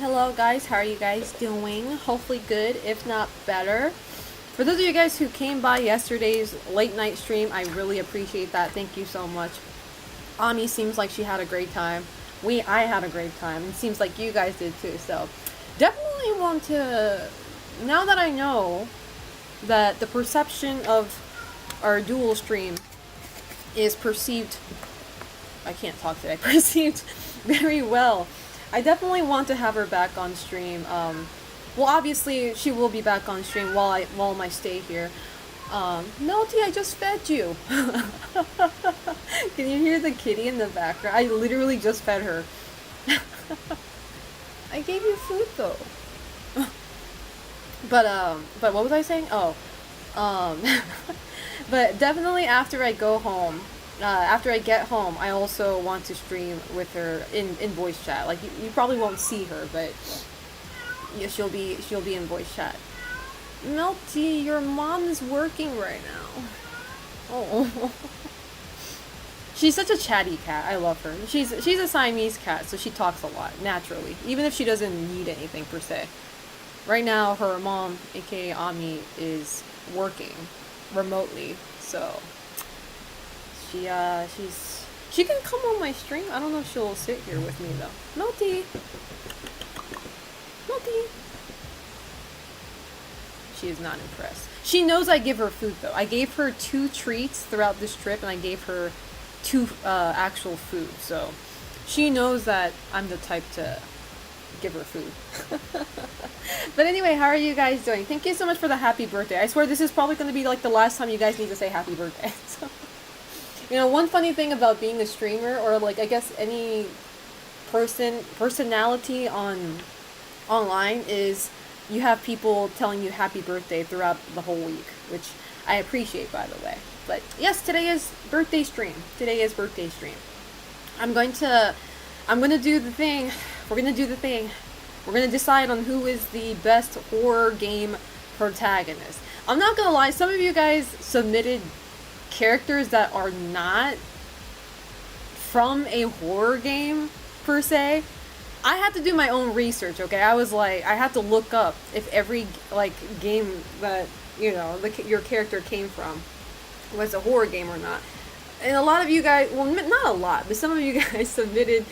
Hello guys, how are you guys doing? Hopefully good, if not better. For those of you guys who came by yesterday's late night stream, I really appreciate that. Thank you so much. Ami seems like she had a great time. I had a great time. It seems like you guys did too. So definitely want to, now that I know that the perception of our dual stream is perceived, I can't talk today, perceived very well. I definitely want to have her back on stream. Well, obviously she will be back on stream while my stay here. Melty, I just fed you. Can you hear the kitty in the background? I literally just fed her. I gave you food though. But what was I saying? Oh, but definitely after I go home, after I get home, I also want to stream with her in voice chat. Like you probably won't see her, but yeah, she'll be in voice chat. Melty, your mom is working right now. Oh, she's such a chatty cat. I love her. She's a Siamese cat, so she talks a lot naturally, even if she doesn't need anything per se. Right now, her mom, aka Ami, is working remotely, so she can come on my stream. I don't know if she'll sit here with me though. Melty, Melty. She is not impressed. She knows I give her food though. I gave her 2 treats throughout this trip, and I gave her 2 actual food. So she knows that I'm the type to give her food. But anyway, how are you guys doing? Thank you so much for the happy birthday. I swear this is probably going to be like the last time you guys need to say happy birthday. So, you know, one funny thing about being a streamer, or like I guess any personality online, is you have people telling you happy birthday throughout the whole week, which I appreciate, by the way. But yes, today is birthday stream. I'm going to do the thing. We're going to do the thing. We're going to decide on who is the best horror game protagonist. I'm not going to lie, some of you guys submitted characters that are not from a horror game, per se. I had to do my own research, okay? I was like, I had to look up if every, like, game that, you know, your character came from was a horror game or not. And a lot of you guys, well, not a lot, but some of you guys submitted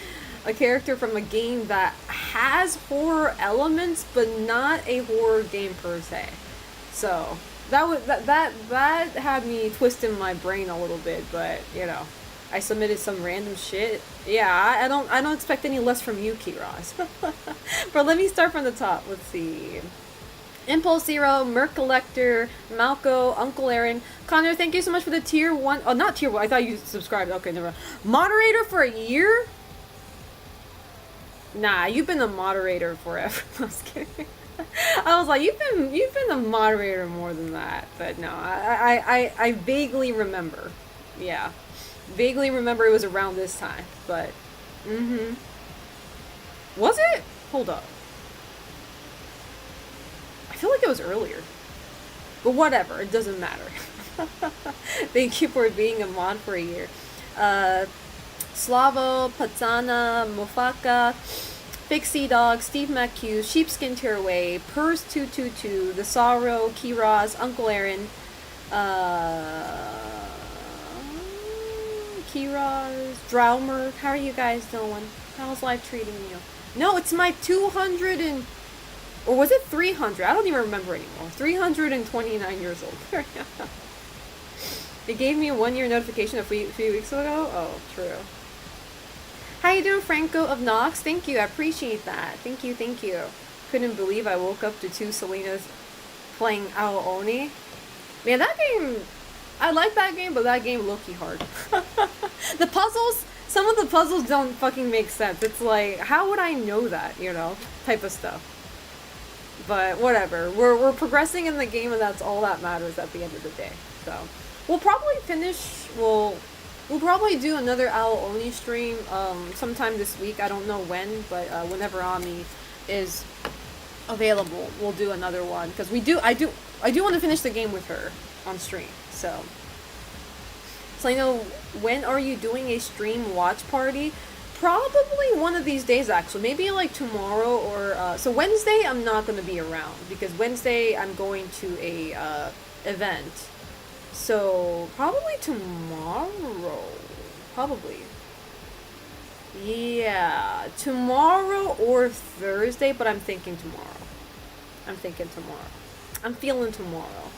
a character from a game that has horror elements, but not a horror game per se. So that had me twisting my brain a little bit, but you know, I submitted some random shit. Yeah, I don't expect any less from you, Kiraz. But let me start from the top. Let's see. Impulse Zero, Merc Collector, Malco, Uncle Aaron, Connor. Thank you so much for the tier 1. Oh, not tier 1. I thought you subscribed. Okay, never mind. Moderator for a year? Nah, you've been a moderator forever. I was kidding. I was like, you've been a moderator more than that. But no, I vaguely remember. Yeah, vaguely remember it was around this time. But was it? Hold up. I feel like it was earlier. But whatever, it doesn't matter. Thank you for being a mod for a year. Slavo, Patsana, Mufaka, Pixie Dog, Steve McHugh, Sheepskin Tearway, Purse222, The Sorrow, Kiraz, Uncle Aaron, Kiraz, Drowmer. How are you guys doing? How's life treating you? No, it's my 200 and... Or was it 300? I don't even remember anymore. 329 years old. It gave me a 1-year notification a few weeks ago. Oh, true. How you doing, Franco of Nox? Thank you. I appreciate that. Thank you. Couldn't believe I woke up to 2 Selenas playing Ao Oni. Man, that game... I like that game, but that game low-key hard. The puzzles... Some of the puzzles don't fucking make sense. It's like, how would I know that, you know? Type of stuff. But whatever. We're progressing in the game, and that's all that matters at the end of the day. So we'll probably finish. We'll probably do another Ao Oni stream sometime this week. I don't know when, but whenever Ami is available, we'll do another one because I do want to finish the game with her on stream. So I know, when are you doing a stream watch party? Probably one of these days, actually. Maybe like tomorrow or so Wednesday. I'm not gonna be around because Wednesday I'm going to a event. So probably tomorrow. Probably. Yeah, tomorrow or Thursday, but I'm thinking tomorrow. I'm thinking tomorrow. I'm feeling tomorrow.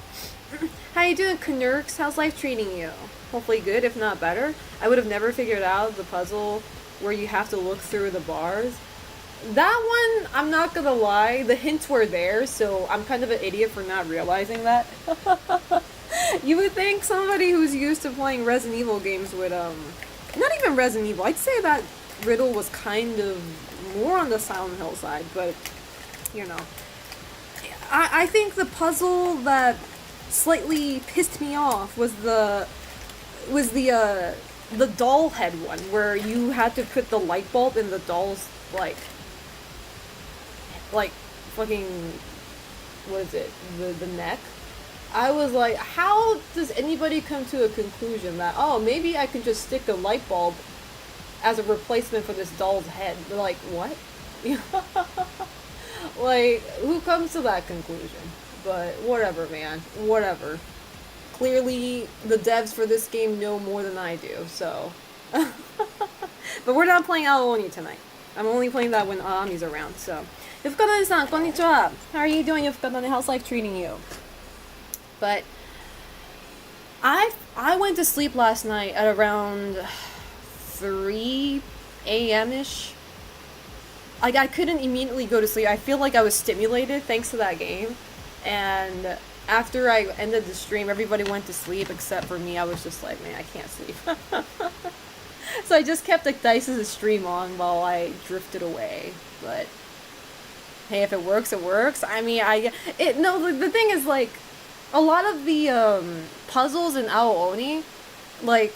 How you doing, Knurks? How's life treating you? Hopefully good, if not better. I would have never figured out the puzzle where you have to look through the bars. That one, I'm not gonna lie, the hints were there, so I'm kind of an idiot for not realizing that. You would think somebody who's used to playing Resident Evil games would, not even Resident Evil, I'd say that riddle was kind of more on the Silent Hill side, but, you know. I think the puzzle that slightly pissed me off was the doll head one, where you had to put the light bulb in the doll's, like fucking, what is it, the neck. I was like, how does anybody come to a conclusion that, oh, maybe I can just stick a light bulb as a replacement for this doll's head? They're like, what? Like, who comes to that conclusion? But whatever, man, whatever. Clearly, the devs for this game know more than I do, so. But we're not playing Aoni tonight. I'm only playing that when Ami's around, so. Yufukadane-san, konnichiwa. How are you doing, Yufukadane? How's life treating you? But I went to sleep last night at around 3 a.m.-ish. Like, I couldn't immediately go to sleep. I feel like I was stimulated thanks to that game. And after I ended the stream, everybody went to sleep except for me. I was just like, man, I can't sleep. So I just kept like Dice's stream on while I drifted away. But hey, if it works, it works. I mean, the thing is, like, a lot of the puzzles in Aoni, like,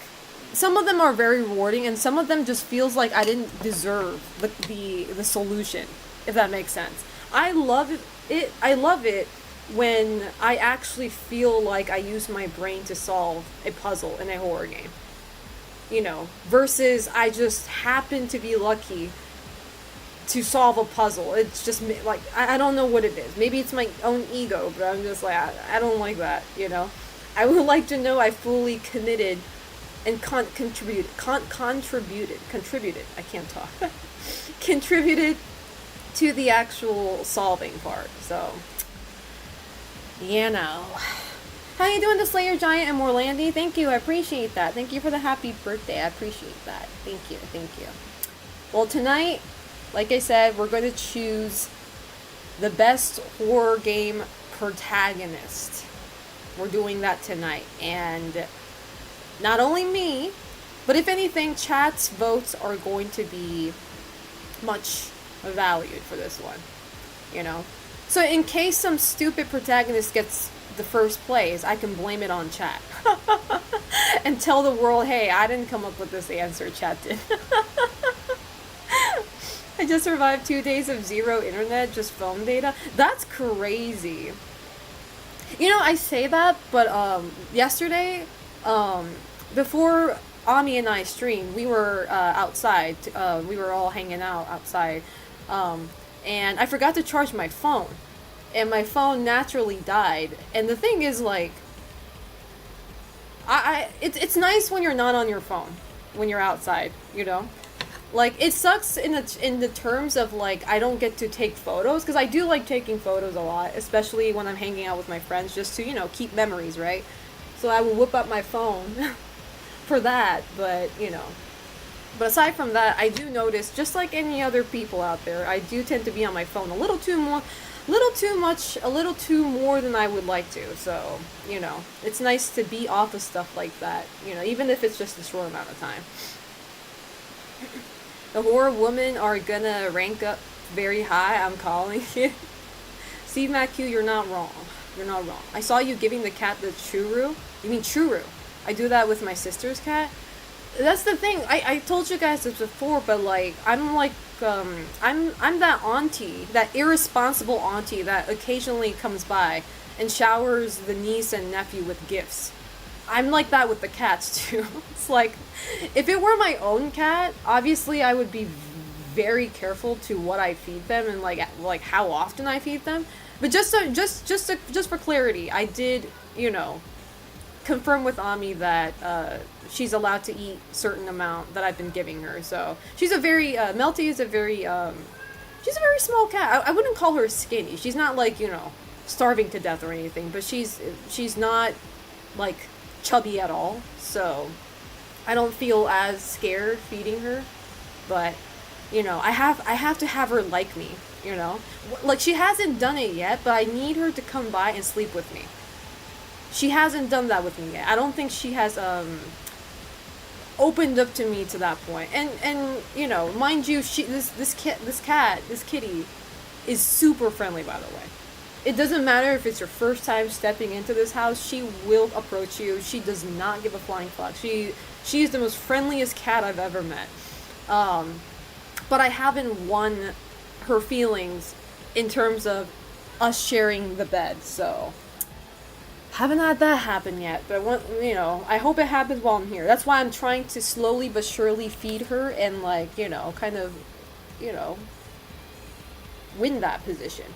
some of them are very rewarding, and some of them just feels like I didn't deserve the solution, if that makes sense. I love it when I actually feel like I use my brain to solve a puzzle in a horror game. You know, versus I just happen to be lucky to solve a puzzle. It's just like, I don't know what it is. Maybe it's my own ego, but I'm just like, I don't like that, you know? I would like to know I fully committed and contributed, I can't talk, contributed to the actual solving part, so, you know. How you doing, the Slayer Giant and Morlandi? Thank you, I appreciate that. Thank you for the happy birthday, I appreciate that. Thank you, thank you. Well, tonight, like I said, we're going to choose the best horror game protagonist. We're doing that tonight, and not only me, but if anything, chat's votes are going to be much valued for this one, you know? So in case some stupid protagonist gets the first place, I can blame it on chat. And tell the world, hey, I didn't come up with this answer, chat did. I just survived 2 days of zero internet, just phone data. That's crazy. You know, I say that, but yesterday, before Ami and I streamed, we were outside. We were all hanging out outside. And I forgot to charge my phone. And my phone naturally died. And the thing is, like, it's nice when you're not on your phone when you're outside, you know? Like, it sucks in the terms of, like, I don't get to take photos, because I do like taking photos a lot, especially when I'm hanging out with my friends, just to, you know, keep memories, right? So I will whip up my phone for that, but, you know. But aside from that, I do notice, just like any other people out there, I do tend to be on my phone a little too more than I would like to, so, you know, it's nice to be off of stuff like that, you know, even if it's just a short amount of time. The horror women are gonna rank up very high, I'm calling it. Steve MacQ, you're not wrong. You're not wrong. I saw you giving the cat the churu. You mean churu. I do that with my sister's cat. That's the thing. I told you guys this before, but, like, I'm like, I'm that auntie, that irresponsible auntie that occasionally comes by and showers the niece and nephew with gifts. I'm like that with the cats too. It's like, if it were my own cat, obviously I would be very careful to what I feed them and like how often I feed them. But just for clarity, I did, you know, confirm with Ami that she's allowed to eat certain amount that I've been giving her. So she's a very Melty is a very she's a very small cat. I wouldn't call her skinny. She's not like, you know, starving to death or anything, but she's not like chubby at all. So I don't feel as scared feeding her. But you know, I have to have her like me, you know? Like, she hasn't done it yet, but I need her to come by and sleep with me. She hasn't done that with me yet. I don't think she has opened up to me to that point. And you know, mind you, this kitty is super friendly, by the way. It doesn't matter if it's your first time stepping into this house, she will approach you. She does not give a flying fuck. She is the most friendliest cat I've ever met. But I haven't won her feelings in terms of us sharing the bed, so haven't had that happen yet. But you know, I hope it happens while I'm here. That's why I'm trying to slowly but surely feed her and, like, you know, kind of, you know, win that position.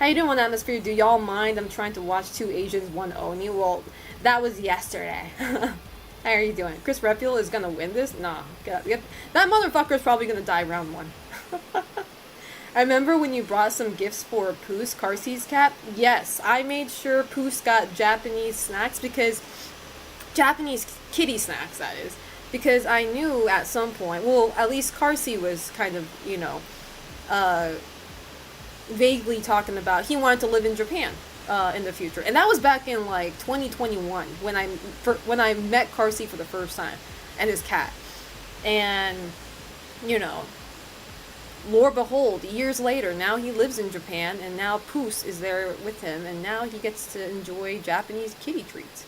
How you doing, One Atmosphere? Do y'all mind? I'm trying to watch Two Asians, One Oni. Well, that was yesterday. How are you doing? Chris Redfield is gonna win this? Nah. That motherfucker's probably gonna die round one. I remember when you brought some gifts for Poos, Carsey's cat. Yes, I made sure Poos got Japanese snacks because... Japanese kitty snacks, that is. Because I knew at some point... Well, at least Carsey was kind of, you know... vaguely talking about he wanted to live in Japan. In the future, and that was back in like 2021 when I met Carsey for the first time, and his cat, and you know, Lord behold, years later, now he lives in Japan, and now Poos is there with him, and now he gets to enjoy Japanese kitty treats.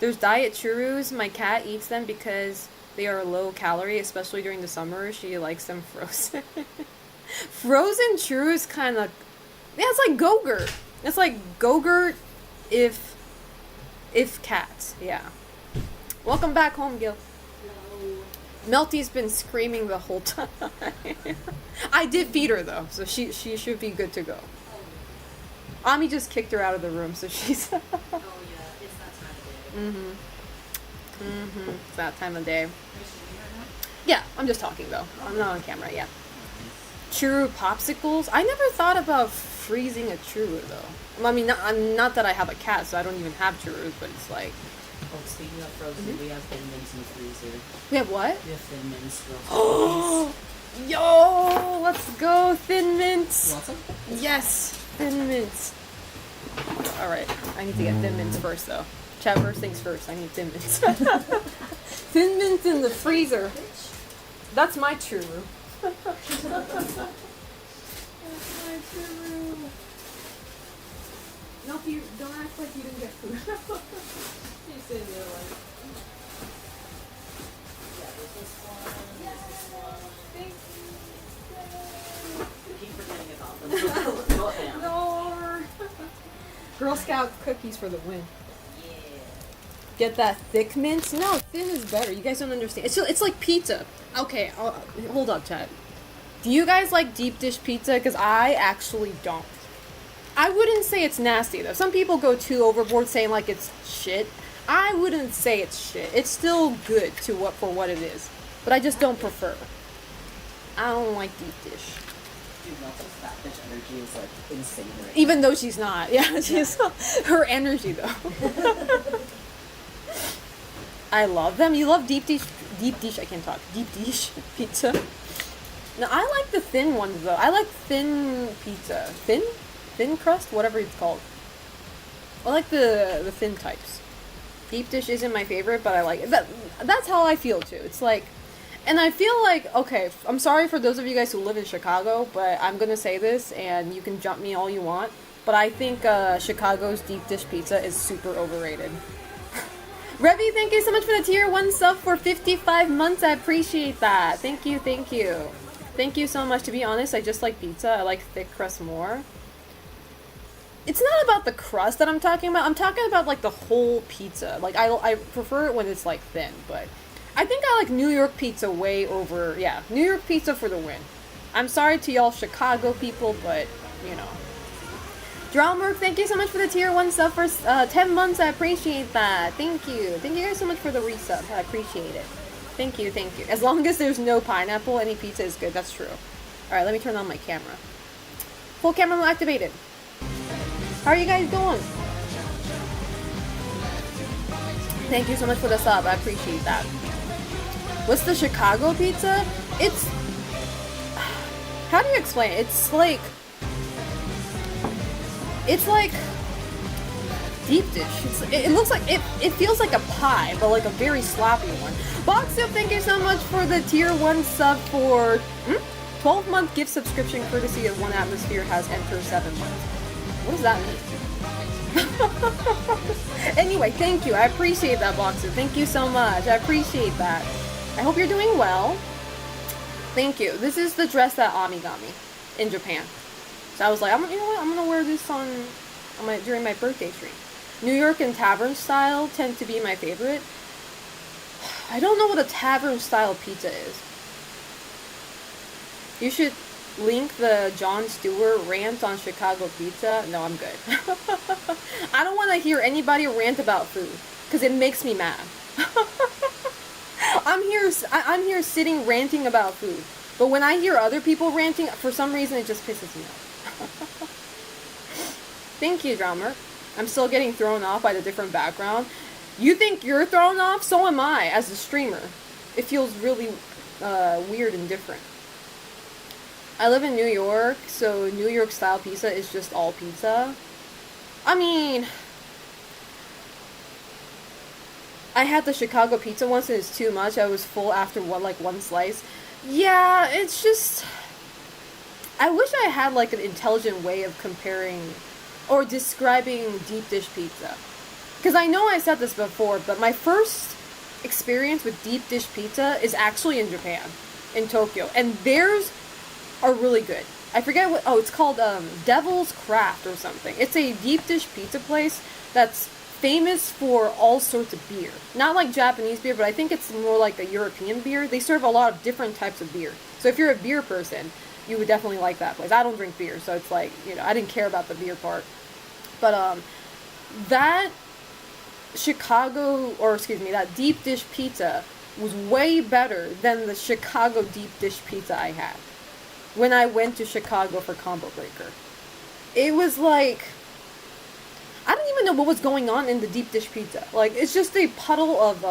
There's diet churros. My cat eats them because they are low calorie, especially during the summer. She likes them frozen. Frozen churros kind of, yeah, it's like Go-Gurt. It's like Go-Gurt if cats, yeah. Welcome back home, Gil. Hello. Melty's been screaming the whole time. I did feed her though, so she should be good to go. Ami just kicked her out of the room, so she's... Oh yeah, it's that time of day. It's that time of day. Yeah, I'm just talking though. I'm not on camera, yeah. Churro popsicles? I never thought about freezing a churro though. I mean, not that I have a cat, so I don't even have churros, but it's like... Oh, speaking of frozen, we have Thin Mints in the freezer. We have what? We have Thin Mints. Oh! Yo! Let's go, Thin Mints! You want some? Yes! Thin Mints. Alright, I need to get Thin Mints first though. Chat first things first, I need Thin Mints. Thin Mints in the freezer. That's my churro. That's my churro. No, you don't act like you didn't get food. You're sitting there like... Yeah, there's this one, there's this one. Thank We keep forgetting about them. Go ham. you. No. Girl Scout cookies for the win. Yeah. Get that thick mint? No, thin is better. You guys don't understand. It's like pizza. Okay, hold up, chat. Do you guys like deep dish pizza? Because I actually don't. I wouldn't say it's nasty, though. Some people go too overboard saying, like, it's shit. I wouldn't say it's shit. It's still good for what it is. But I just don't prefer. I don't like deep dish. Dude, Melton's fat bitch energy is, like, insane right now. Even though she's not. Yeah, she's... Her energy, though. I love them. You love deep dish... Deep dish, I can't talk. Deep dish pizza. No, I like the thin ones, though. I like thin pizza. Thin? Thin crust? Whatever it's called. I like the thin types. Deep dish isn't my favorite, but I like it. That's how I feel, too. It's like... And I feel like... Okay, I'm sorry for those of you guys who live in Chicago, but I'm gonna say this, and you can jump me all you want. But I think Chicago's deep dish pizza is super overrated. Revy, thank you so much for the tier 1 sub for 55 months. I appreciate that. Thank you, thank you. Thank you so much. To be honest, I just like pizza. I like thick crust more. it's not about the crust that I'm talking about. I'm talking about like the whole pizza. Like I prefer it when it's like thin, but I think I like New York pizza way over. Yeah, New York pizza for the win. I'm sorry to y'all Chicago people, but you know. Drummer, thank you so much for the tier 1 sub for 10 months. I appreciate that. Thank you. Thank you guys so much for the resub. I appreciate it. Thank you, thank you. As long as there's no pineapple, any pizza is good. That's true. Alright, let me turn on my camera. Full camera mode activated. How are you guys doing? Thank you so much for the sub. I appreciate that. What's the Chicago pizza? It's... How do you explain it? It's like deep dish. It looks like it feels like a pie, but like a very sloppy one. Boxup, thank you so much for the tier 1 sub for 12-month gift subscription courtesy of One Atmosphere has entered 7 months. What does that mean? Anyway, thank you. I appreciate that, Boxup. Thank you so much. I appreciate that. I hope you're doing well. Thank you. This is the dress that Ami got me in Japan. So I was like, you know what? I'm gonna wear this during my birthday treat. New York and tavern style tend to be my favorite. I don't know what a tavern style pizza is. You should link the Jon Stewart rant on Chicago pizza. No, I'm good. I don't want to hear anybody rant about food because it makes me mad. I'm here sitting ranting about food, but when I hear other people ranting, for some reason it just pisses me off. Thank you, drummer. I'm still getting thrown off by the different background. You think you're thrown off? So am I, as a streamer. It feels really weird and different. I live in New York, so New York style pizza is just all pizza. I mean, I had the Chicago pizza once and it's too much. I was full after one slice. Yeah, it's just... I wish I had like an intelligent way of comparing or describing deep dish pizza. Because I know I said this before, but my first experience with deep dish pizza is actually in Japan, in Tokyo. And theirs are really good. I forget what, it's called Devil's Craft or something. It's a deep dish pizza place that's famous for all sorts of beer. Not like Japanese beer, but I think it's more like a European beer. They serve a lot of different types of beer. So if you're a beer person, you would definitely like that place. I don't drink beer, so it's like, you know, I didn't care about the beer part. But, that that deep dish pizza was way better than the Chicago deep dish pizza I had when I went to Chicago for Combo Breaker. It was like, I don't even know what was going on in the deep dish pizza. Like, it's just a puddle of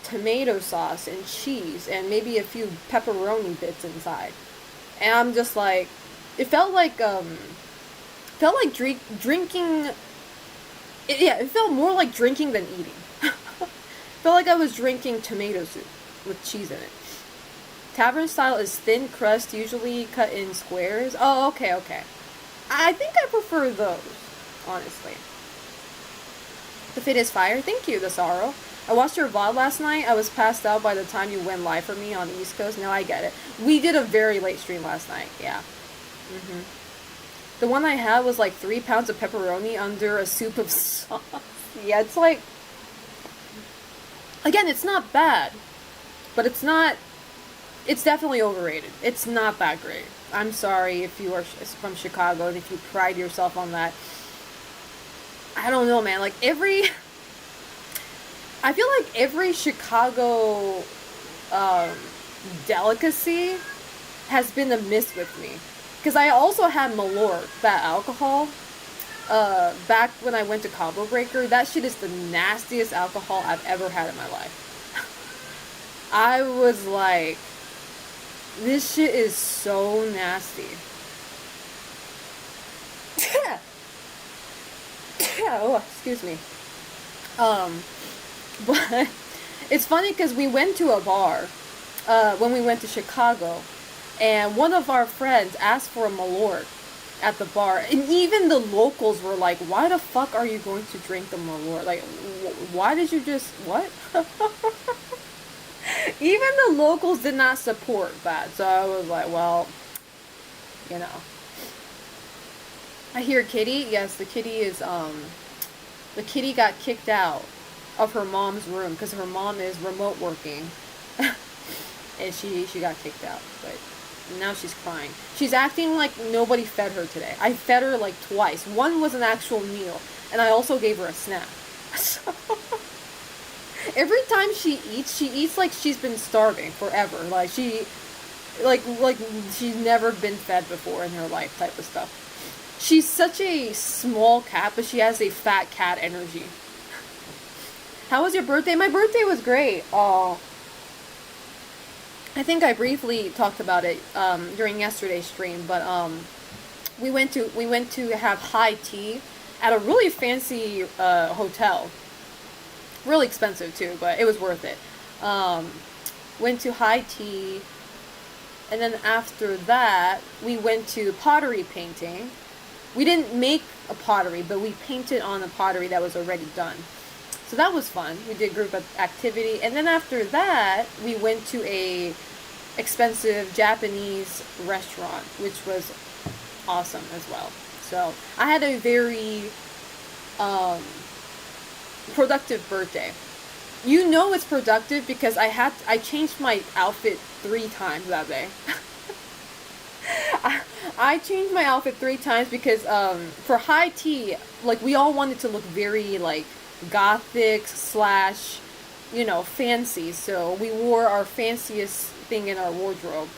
tomato sauce and cheese and maybe a few pepperoni bits inside. And I'm just like, it felt like drinking. It felt more like drinking than eating. Felt like I was drinking tomato soup with cheese in it. Tavern style is thin crust, usually cut in squares. Oh, okay. I think I prefer those, honestly. The fit is fire. Thank you, the sorrow. I watched your VOD last night. I was passed out by the time you went live for me on the East Coast. No, I get it. We did a very late stream last night. Yeah. The one I had was like 3 pounds of pepperoni under a soup of sauce. Yeah, it's like... Again, it's not bad. But it's not... It's definitely overrated. It's not that great. I'm sorry if you are from Chicago and if you pride yourself on that. I don't know, man. Like, I feel like every Chicago delicacy has been a miss with me. Because I also had Malort, that alcohol, back when I went to Combo Breaker. That shit is the nastiest alcohol I've ever had in my life. I was like, this shit is so nasty. Oh, excuse me. But it's funny because we went to a bar when we went to Chicago, and one of our friends asked for a Malort at the bar, and even the locals were like, why the fuck are you going to drink a Malort? Like, why did you just, what? Even the locals did not support that, so I was like, well, you know. I hear kitty. Yes, the kitty got kicked out of her mom's room because her mom is remote working, and she got kicked out. But now she's crying. She's acting like nobody fed her today. I fed her like twice. One was an actual meal, and I also gave her a snack. So, every time she eats like she's been starving forever. Like she's never been fed before in her life type of stuff. She's such a small cat, but she has a fat cat energy. How was your birthday? My birthday was great. Oh, I think I briefly talked about it during yesterday's stream, but we went to have high tea at a really fancy hotel. Really expensive too, but it was worth it. Went to high tea, and then after that, we went to pottery painting. We didn't make a pottery, but we painted on a pottery that was already done. So that was fun. We did group activity, and then after that, we went to a expensive Japanese restaurant, which was awesome as well. So I had a very um, productive birthday. You know it's productive because I changed my outfit 3 times that day. I changed my outfit 3 times because for high tea, like we all wanted to look very like gothic slash, fancy. So we wore our fanciest thing in our wardrobe.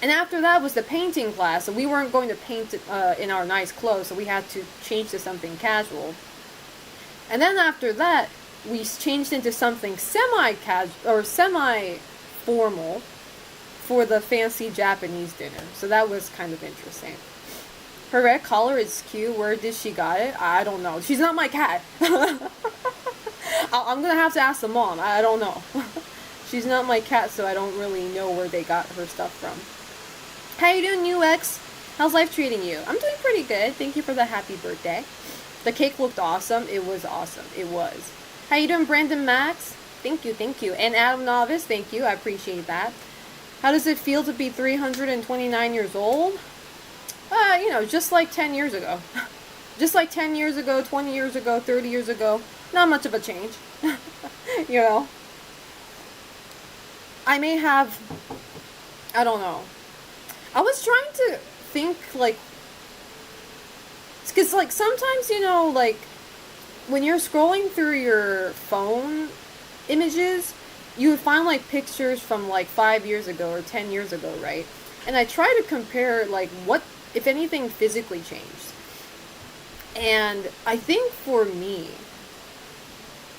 And after that was the painting class, so we weren't going to paint in our nice clothes, so we had to change to something casual. And then after that, we changed into something semi-casual or semi-formal for the fancy Japanese dinner. So that was kind of interesting. Her red collar is cute. Where did she got it? I don't know. She's not my cat. I'm gonna have to ask the mom. I don't know. She's not my cat, so I don't really know where they got her stuff from. How you doing, UX? How's life treating you? I'm doing pretty good. Thank you for the happy birthday. The cake looked awesome. It was awesome. It was. How you doing, Brandon Max? Thank you, thank you. And Adam Novice, thank you. I appreciate that. How does it feel to be 329 years old? Just like 10 years ago. Just like 10 years ago, 20 years ago, 30 years ago. Not much of a change. you know. I may have... I don't know. I was trying to think, like... Because, like, sometimes, like... When you're scrolling through your phone images, you would find, like, pictures from, like, 5 years ago or 10 years ago, right? And I try to compare, like, what, if anything, physically changed. And I think for me,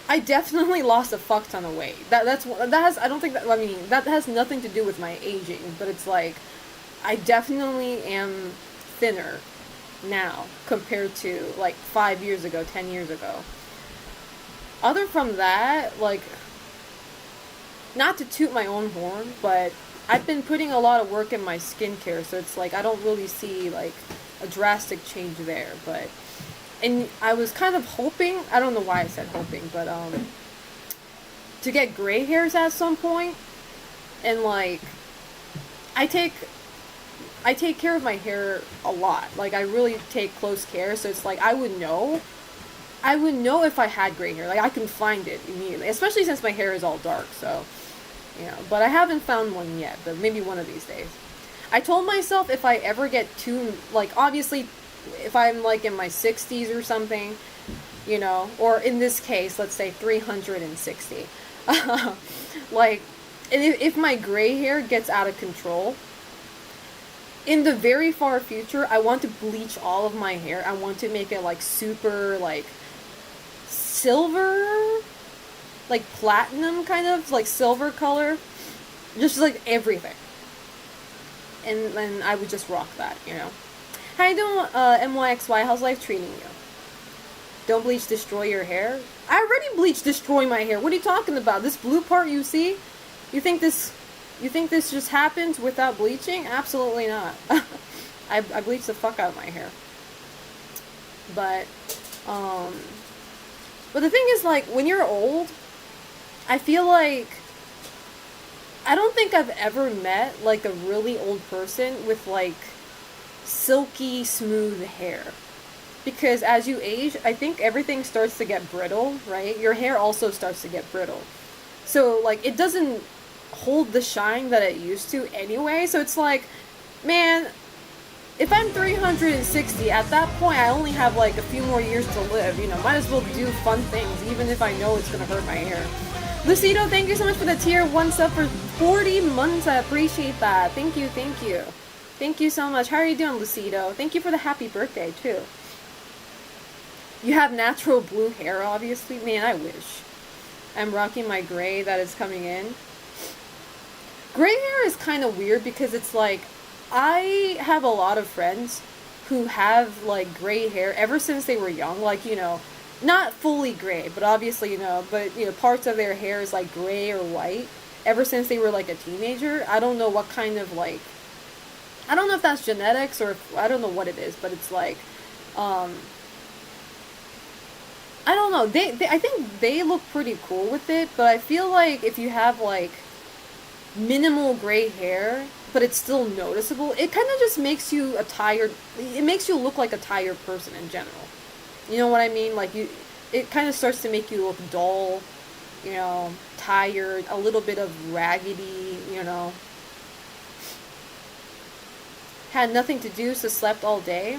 I definitely lost a fuck ton of weight. That has nothing to do with my aging, but it's like, I definitely am thinner now compared to like 5 years ago, 10 years ago. Other from that, like, not to toot my own horn, but I've been putting a lot of work in my skincare, so it's like I don't really see like a drastic change there, but and I was kind of hoping, I don't know why I said hoping, but to get gray hairs at some point, and like I take care of my hair a lot. Like, I really take close care, so it's like I would know if I had gray hair. Like, I can find it immediately, especially since my hair is all dark, so but I haven't found one yet, but maybe one of these days. I told myself if I ever get too, like, obviously if I'm like in my 60s or something, or in this case, let's say 360, like, if my gray hair gets out of control, in the very far future, I want to bleach all of my hair. I want to make it like super like silver, like platinum kind of, like silver color, just like everything. And then I would just rock that, How you doing, MYXY? How's life treating you? Don't bleach, destroy your hair? I already bleached, destroy my hair. What are you talking about? This blue part you see? You think this just happens without bleaching? Absolutely not. I bleach the fuck out of my hair. But the thing is, like, when you're old, I feel like I don't think I've ever met, like, a really old person with, like, silky smooth hair. Because as you age, I think everything starts to get brittle, right? Your hair also starts to get brittle. So like it doesn't hold the shine that it used to anyway. So it's like, man, if I'm 360, at that point I only have like a few more years to live. You know, might as well do fun things, even if I know it's gonna hurt my hair. Lucido, thank you so much for the tier 1 sub for 40 months. I appreciate that. Thank you, thank you. Thank you so much. How are you doing, Lucido? Thank you for the happy birthday, too. You have natural blue hair, obviously. Man, I wish. I'm rocking my gray that is coming in. Gray hair is kind of weird because it's like, I have a lot of friends who have like gray hair ever since they were young. Like, you know, not fully gray, but obviously, you know, but, you know, parts of their hair is like gray or white ever since they were like a teenager. I don't know what kind of like, I don't know if that's genetics or if, I don't know what it is, but it's like, I don't know. I think they look pretty cool with it, but I feel like if you have like minimal gray hair, but it's still noticeable, it kind of just makes you it makes you look like a tired person in general. You know what I mean? Like it kind of starts to make you look dull, you know, tired, a little bit of raggedy, you know. Had nothing to do, so slept all day.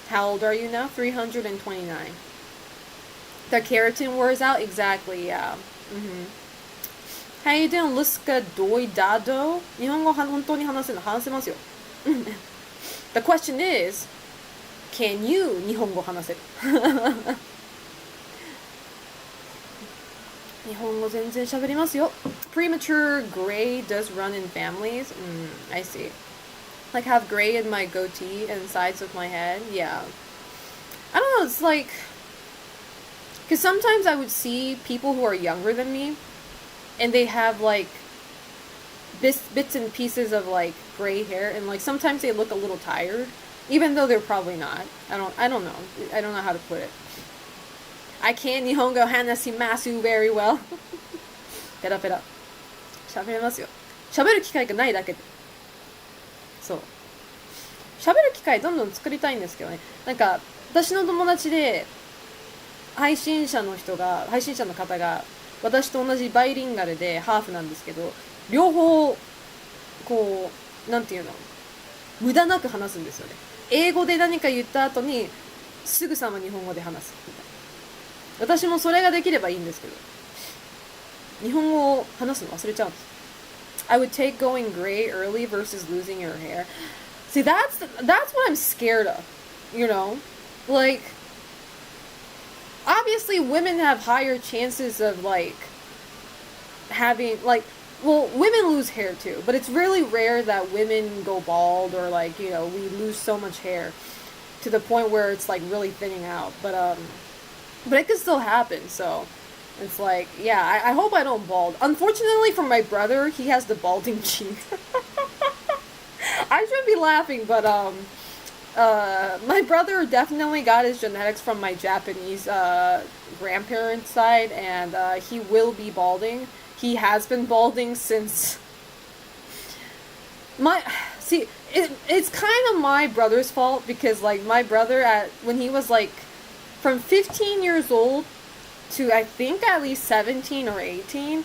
How old are you now? 329. The keratin wears out? Exactly, yeah. How you doing, Luska Doidado? 日本語本当に話せますよ。The question is, can you 日本語話せる？日本語全然喋りますよ。Premature gray does run in families? I see. Like have gray in my goatee and sides of my head? Yeah. I don't know, it's like... Because sometimes I would see people who are younger than me, and they have like bits and pieces of like gray hair, and like sometimes they look a little tired, even though they're probably not. I don't know. I don't know how to put it. I can't Nihongo hanashimasu very well. ペラペラ。喋れますよ。喋る機会がないだけで。そう。喋る機会どんどん作りたいんですけどね。なんか私の友達で配信者の方が私と同じバイリンガルでハーフなんですけど、両方こうなんていうの、無駄なく話すんですよね。英語で何か言った後にすぐさま日本語で話すみたいな。私もそれができればいいんですけど、日本語を話すの忘れちゃうんです。I would take going gray early versus losing your hair. See, that's what I'm scared of, you know? Like, obviously women have higher chances of, like, having, like, well, women lose hair too, but it's really rare that women go bald or, like, you know, we lose so much hair to the point where it's, like, really thinning out. But it could still happen, so... It's like, yeah, I hope I don't bald. Unfortunately for my brother, he has the balding gene. I should be laughing, but my brother definitely got his genetics from my Japanese grandparents' side, and he will be balding. He has been balding since it's kind of my brother's fault because like my brother when he was like from 15 years old to I think at least 17 or 18,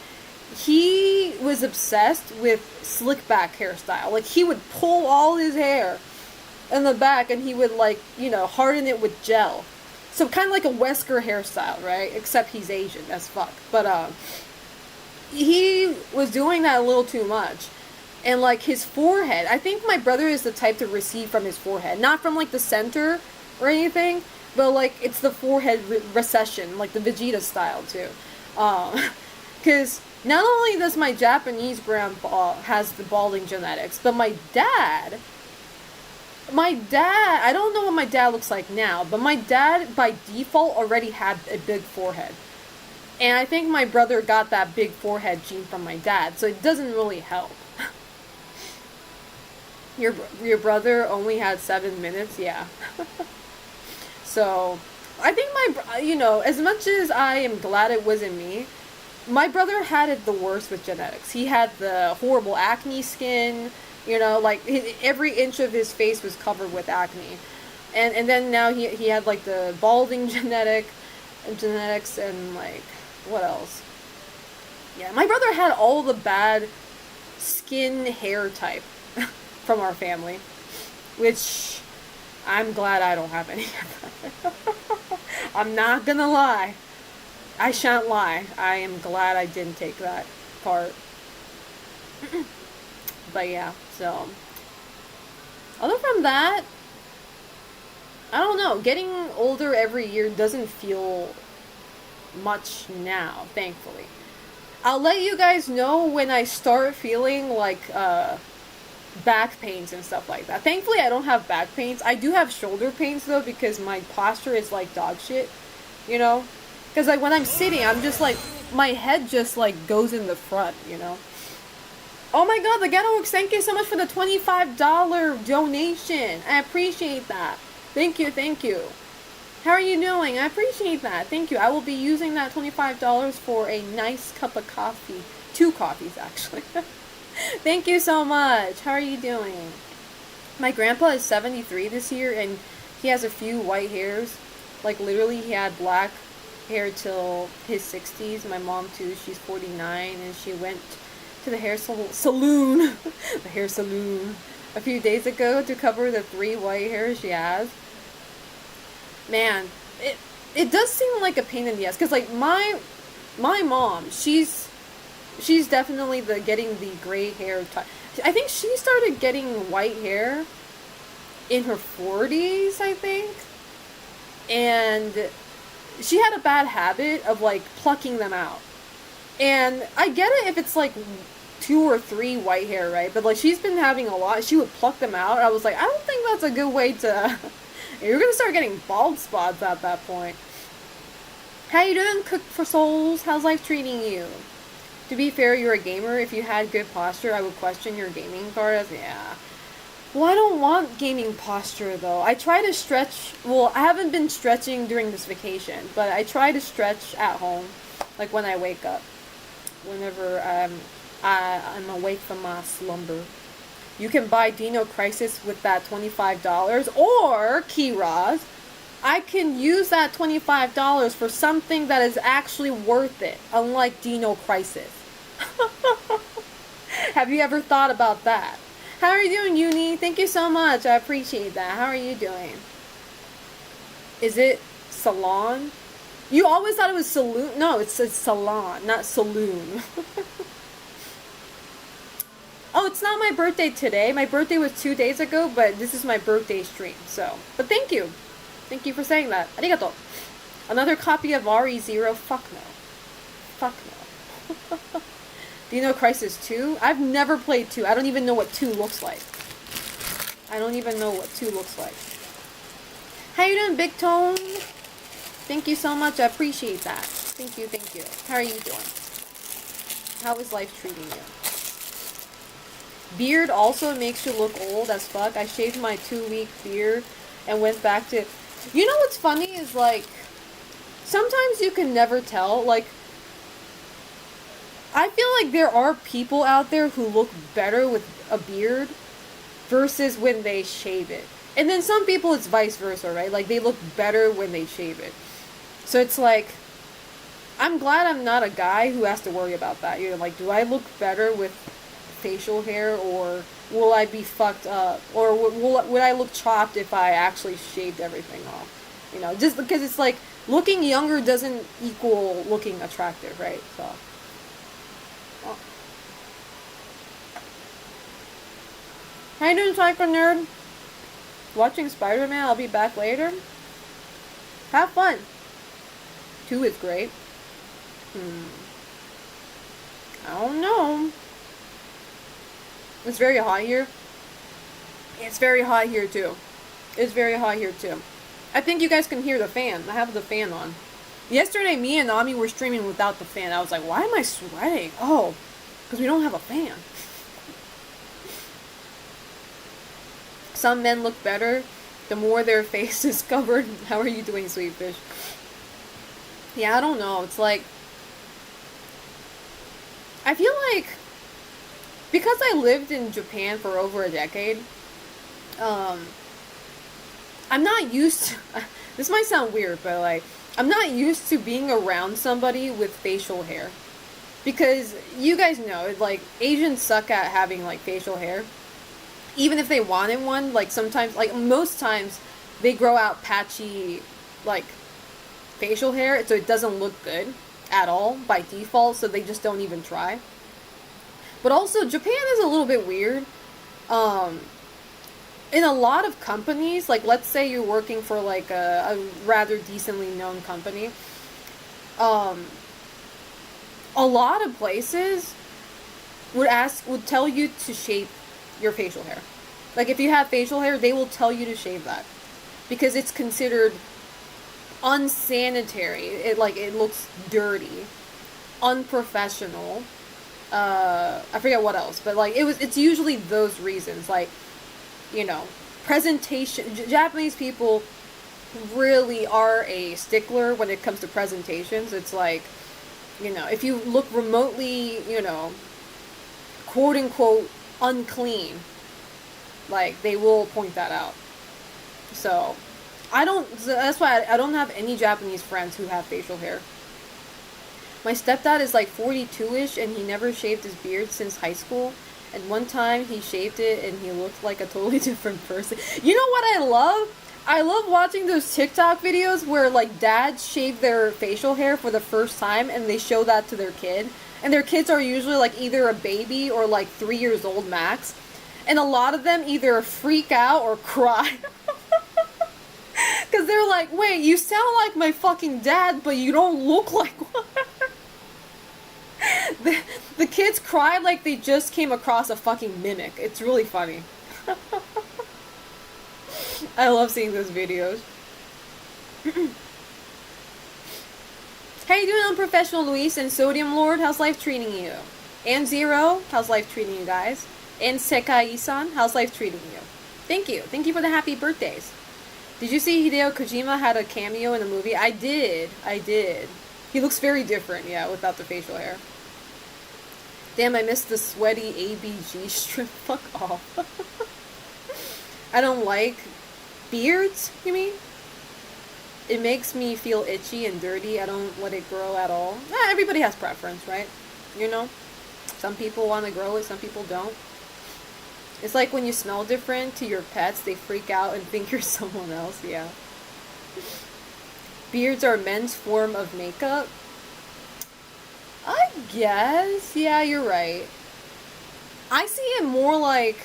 he was obsessed with slick back hairstyle. Like he would pull all his hair in the back and he would like, you know, harden it with gel. So kind of like a Wesker hairstyle, right? Except he's Asian as fuck. But he was doing that a little too much. And like his forehead, I think my brother is the type to recede from his forehead. Not from like the center or anything, but, like, it's the forehead recession, like the Vegeta style, too. Because not only does my Japanese grandpa has the balding genetics, but my dad, I don't know what my dad looks like now, but my dad, by default, already had a big forehead. And I think my brother got that big forehead gene from my dad, so it doesn't really help. Your brother only had 7 minutes? Yeah. So, I think as much as I am glad it wasn't me, my brother had it the worst with genetics. He had the horrible acne skin, You know, like every inch of his face was covered with acne, and then now he had like the balding genetics and like what else? Yeah, my brother had all the bad skin hair type from our family, which I'm glad I don't have any of that. I'm not gonna lie. I shan't lie. I am glad I didn't take that part. But yeah, so. Other from that, I don't know. Getting older every year doesn't feel much now, thankfully. I'll let you guys know when I start feeling like back pains and stuff like that. Thankfully, I don't have back pains. I do have shoulder pains though because my posture is like dog shit, you know? Because like when I'm sitting, I'm just like, my head just like goes in the front, you know? Oh my god, the Ghetto Works, thank you so much for the $25 donation. I appreciate that. Thank you, thank you. How are you doing? I appreciate that. Thank you. I will be using that $25 for a nice cup of coffee. 2 coffees, actually. Thank you so much. How are you doing? My grandpa is 73 this year, and he has a few white hairs. Like, literally, he had black hair till his 60s. My mom, too, she's 49, and she went to the hair saloon, the hair saloon, a few days ago to cover the 3 white hairs she has. Man, it does seem like a pain in the ass, because like my mom, she's definitely getting the gray hair type. I think she started getting white hair in her 40s, I think, and she had a bad habit of like plucking them out. And I get it if it's like 2 or 3 white hair, right? But like she's been having a lot. She would pluck them out. I was like, I don't think that's a good way to. You're gonna start getting bald spots at that point. How you doing, Cook for Souls? How's life treating you? To be fair, you're a gamer. If you had good posture, I would question your gaming card. Yeah. Well, I don't want gaming posture though. I try to stretch. Well, I haven't been stretching during this vacation, but I try to stretch at home, like when I wake up. Whenever I'm awake from my slumber. You can buy Dino Crisis with that $25, or Kiraz, I can use that $25 for something that is actually worth it, unlike Dino Crisis. Have you ever thought about that? How are you doing, Uni? Thank you so much. I appreciate that. How are you doing? Is it salon? You always thought it was saloon? No, it's salon, not saloon. Oh, it's not my birthday today. My birthday was 2 days ago, but this is my birthday stream, so. But thank you. Thank you for saying that. Arigato. Another copy of RE0? Fuck no. Fuck no. Dino Crisis 2? I've never played 2. I don't even know what 2 looks like. I don't even know what 2 looks like. How you doing, Big Tone? Thank you so much. I appreciate that. Thank you, thank you. How are you doing? How is life treating you? Beard also makes you look old as fuck. I shaved my 2-week beard and went back to... You know what's funny is, like, sometimes you can never tell. Like, I feel like there are people out there who look better with a beard versus when they shave it. And then some people it's vice versa, right? Like, they look better when they shave it. So it's like, I'm glad I'm not a guy who has to worry about that. You know, like, do I look better with facial hair, or will I be fucked up, or would I look chopped if I actually shaved everything off? You know, just because it's like looking younger doesn't equal looking attractive, right? So. Oh. How you doing, Psycho Nerd? Watching Spider-Man. I'll be back later. Have fun. 2 is great. I don't know. It's very hot here. It's very hot here too. It's very hot here too. I think you guys can hear the fan. I have the fan on. Yesterday, me and Ami were streaming without the fan. I was like, why am I sweating? Oh, because we don't have a fan. Some men look better the more their face is covered. How are you doing, sweet fish? Yeah, I don't know. It's like, I feel like because I lived in Japan for over a decade, um, I'm not used to, this might sound weird, but like, I'm not used to being around somebody with facial hair. Because you guys know, like, Asians suck at having, like, facial hair. Even if they wanted one, like, sometimes, like, most times, they grow out patchy, like, facial hair, so it doesn't look good at all by default, so they just don't even try. But also, Japan is a little bit weird. In a lot of companies, like, let's say you're working for, like, a rather decently known company, a lot of places would tell you to shave your facial hair. Like, if you have facial hair, they will tell you to shave that because it's considered unsanitary. It looks dirty, unprofessional. I forget what else, but like it's usually those reasons. Like, you know, presentation. Japanese people really are a stickler when it comes to presentations. It's like, you know, if you look remotely, you know, quote unquote unclean, like, they will point that out. So, that's why I don't have any Japanese friends who have facial hair. My stepdad is like 42-ish and he never shaved his beard since high school. And one time he shaved it and he looked like a totally different person. You know what I love? I love watching those TikTok videos where, like, dads shave their facial hair for the first time and they show that to their kid. And their kids are usually, like, either a baby or, like, 3 years old max. And a lot of them either freak out or cry. Because they're like, wait, you sound like my fucking dad, but you don't look like one. The kids cry like they just came across a fucking mimic. It's really funny. I love seeing those videos. How you doing, Unprofessional Luis and Sodium Lord? How's life treating you? And Zero, how's life treating you guys? And Sekai-san, how's life treating you? Thank you. Thank you for the happy birthdays. Did you see Hideo Kojima had a cameo in a movie? I did. He looks very different, yeah, without the facial hair. Damn, I missed the sweaty ABG strip. Fuck off. I don't like beards, you mean? It makes me feel itchy and dirty. I don't let it grow at all. Everybody has preference, right? You know? Some people want to grow it, some people don't. It's like when you smell different to your pets, they freak out and think you're someone else, yeah. Beards are men's form of makeup. I guess. Yeah, you're right. I see it more like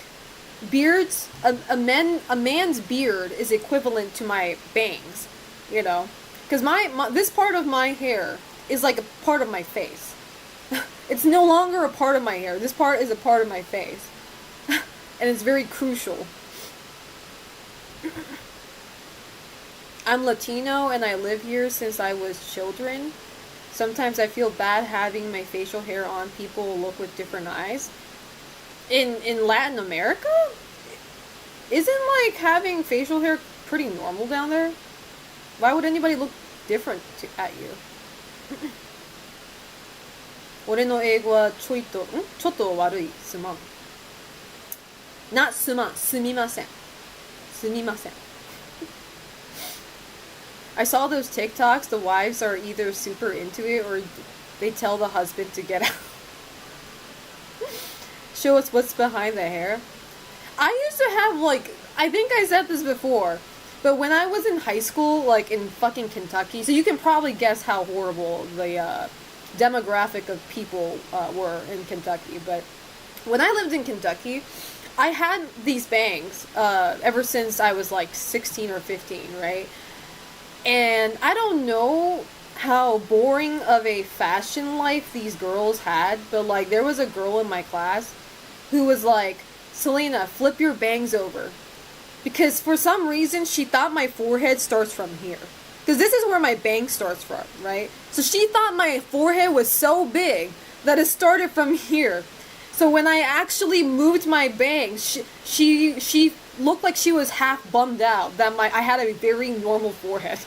beards. A man's beard is equivalent to my bangs, you know, because my this part of my hair is like a part of my face. It's no longer a part of my hair. This part is a part of my face, and it's very crucial. I'm Latino and I live here since I was children. Sometimes I feel bad having my facial hair on. People look with different eyes. In Latin America? Isn't, like, having facial hair pretty normal down there? Why would anybody look different at you? 俺の英語はちょっと悪い。すまん。すまん。すみません。すみません。I saw those TikToks. The wives are either super into it or they tell the husband to get out. Show us what's behind the hair. I used to have, like, I think I said this before, but when I was in high school, like in fucking Kentucky, so you can probably guess how horrible the demographic of people were in Kentucky. But when I lived in Kentucky, I had these bangs ever since I was like 16 or 15, right? And I don't know how boring of a fashion life these girls had, but like there was a girl in my class who was like, Selena, flip your bangs over. Because for some reason she thought my forehead starts from here. Because this is where my bang starts from, right? So she thought my forehead was so big that it started from here. So when I actually moved my bangs, she looked like she was half bummed out that I had a very normal forehead.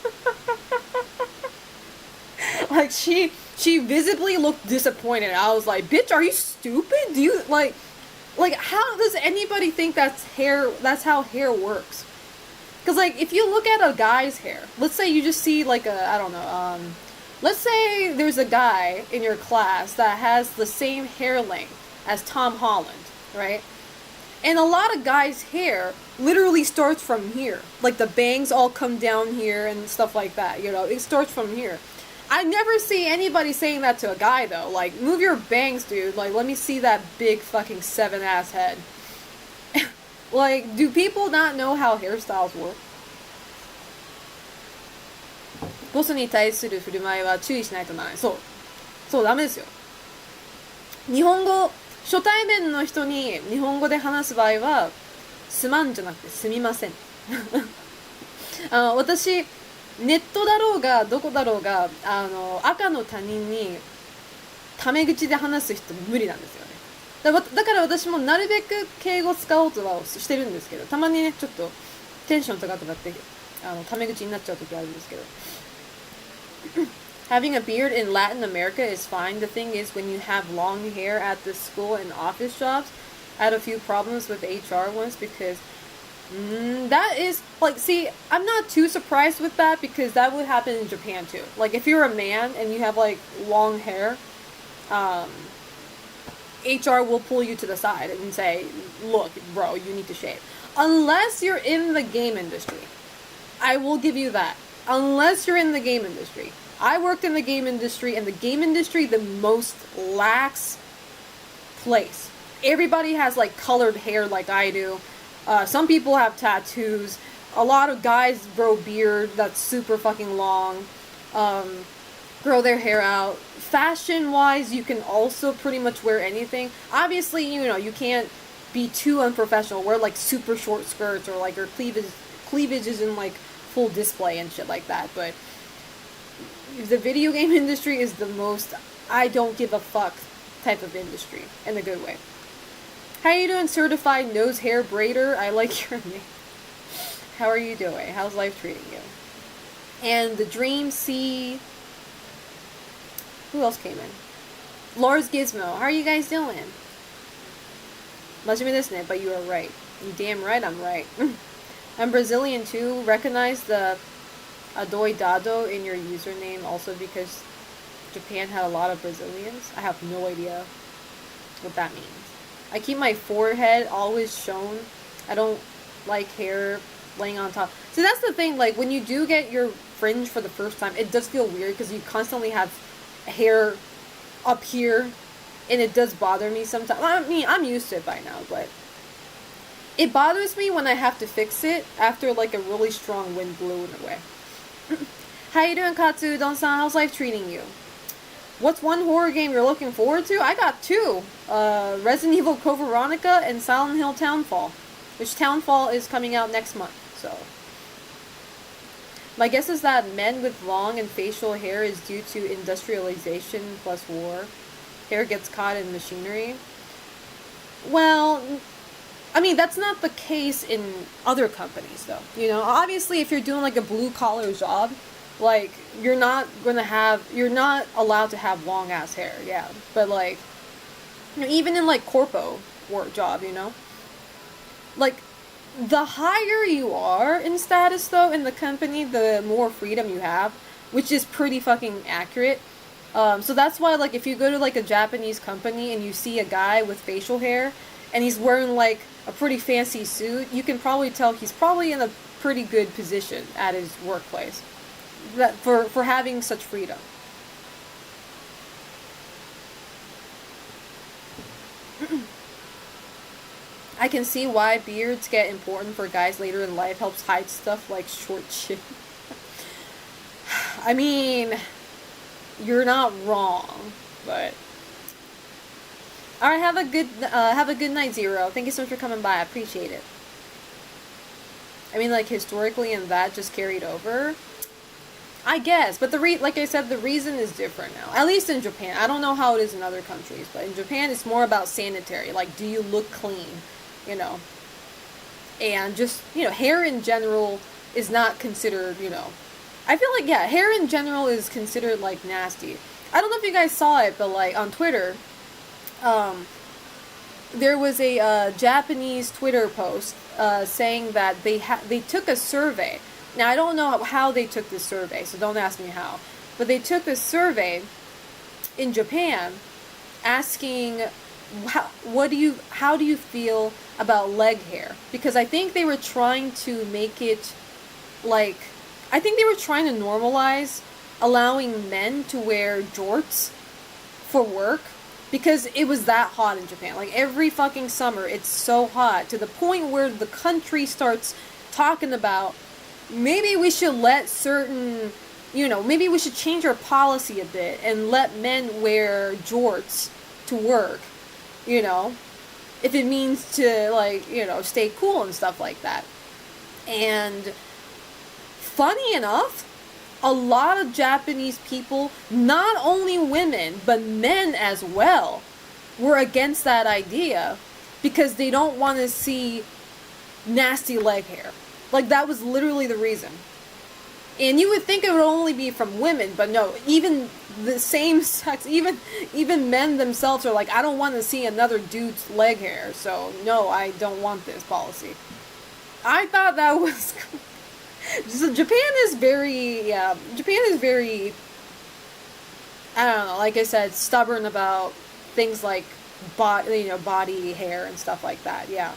Like she visibly looked disappointed. I was like, bitch, are you stupid? Do you like Like, how does anybody think that's how hair works? Because, like, if you look at a guy's hair, let's say you just see, like, I don't know, let's say there's a guy in your class that has the same hair length as Tom Holland, right? And a lot of guys' hair literally starts from here. Like, the bangs all come down here and stuff like that, you know? It starts from here. I never see anybody saying that to a guy, though. Like, move your bangs, dude. Like, let me see that big fucking 7-ass head. Like, do people not know how hairstyles work? ボスに対する振る舞いは注意しないとならない。そう。そう、ダメですよ。日本語、初対面の人に日本語で話す場合は、すまんじゃなくてすみません。私、ネットだろうがどこだろうが赤の他人にタメ口で話す人無理なんですよね。だから私もなるべく敬語使おうとはしてるんですけど、たまにねちょっとテンション高くなってタメ口になっちゃう時あるんですけど。Having a beard in Latin America is fine. The thing is, when you have long hair at the school and office jobs, I had a few problems with HR once because that is, like, see, I'm not too surprised with that because that would happen in Japan too. Like, if you're a man and you have, like, long hair, HR will pull you to the side and say, look, bro, you need to shave. Unless you're in the game industry. I will give you that. Unless you're in the game industry. I worked in the game industry, and the game industry, the most lax place. Everybody has, like, colored hair like I do. Some people have tattoos. A lot of guys grow beard that's super fucking long. Grow their hair out. Fashion-wise, you can also pretty much wear anything. Obviously, you know, you can't be too unprofessional. Wear, like, super short skirts or, like, your cleavage is in, like, full display and shit like that. But the video game industry is the most I don't give a fuck type of industry in a good way. How you doing, certified nose hair braider? I like your name. How are you doing? How's life treating you? And the Dream Sea. Who else came in? Lars Gizmo. How are you guys doing? 真面目ですね, but you are right. You damn right I'm right. I'm Brazilian too. Recognize the adoidado in your username also because Japan had a lot of Brazilians. I have no idea what that means. I keep my forehead always shown. I don't like hair laying on top. So that's the thing, like, when you do get your fringe for the first time, it does feel weird because you constantly have hair up here, and it does bother me sometimes. I mean, I'm used to it by now, but it bothers me when I have to fix it after, like, a really strong wind blew it away. How you doing, Katsu Don-san? How's life treating you? What's one horror game you're looking forward to? I got two. Resident Evil Code Veronica and Silent Hill Townfall. Which Townfall is coming out next month, so. My guess is that men with long and facial hair is due to industrialization plus war. Hair gets caught in machinery. Well, I mean, that's not the case in other companies, though. You know, obviously, if you're doing, like, a blue-collar job, like, you're not allowed to have long-ass hair, yeah. But, like, you know, even in, like, corpo work job, you know? Like, the higher you are in status, though, in the company, the more freedom you have, which is pretty fucking accurate. So that's why, like, if you go to, like, a Japanese company and you see a guy with facial hair, and he's wearing, like, a pretty fancy suit, you can probably tell he's probably in a pretty good position at his workplace. That for having such freedom. I can see why beards get important for guys later in life. Helps hide stuff like short chin. I mean, you're not wrong, but alright, have a good night, Zero. Thank you so much for coming by. I appreciate it. I mean, like, historically, and that just carried over. I guess, but like I said, the reason is different now. At least in Japan. I don't know how it is in other countries, but in Japan, it's more about sanitary. Like, do you look clean? You know, and just, you know, hair in general is not considered, you know, I feel like, yeah, hair in general is considered, like, nasty. I don't know if you guys saw it, but, like, on Twitter, there was a Japanese Twitter post saying that they took a survey. Now I don't know how they took this survey, so don't ask me how. But they took a survey in Japan asking how do you feel about leg hair? Because I think they were trying to make it like I think they were trying to normalize allowing men to wear jorts for work because it was that hot in Japan. Like every fucking summer it's so hot to the point where the country starts talking about maybe we should let certain, maybe we should change our policy a bit and let men wear jorts to work, if it means to, like, stay cool and stuff like that. And funny enough, a lot of Japanese people, not only women, but men as well, were against that idea because they don't want to see nasty leg hair. Like, that was literally the reason. And you would think it would only be from women, but no, even the same sex, even men themselves are like, I don't want to see another dude's leg hair, so no, I don't want this policy. I thought that was... So Japan is very, I don't know, like I said, stubborn about things like body hair and stuff like that, yeah.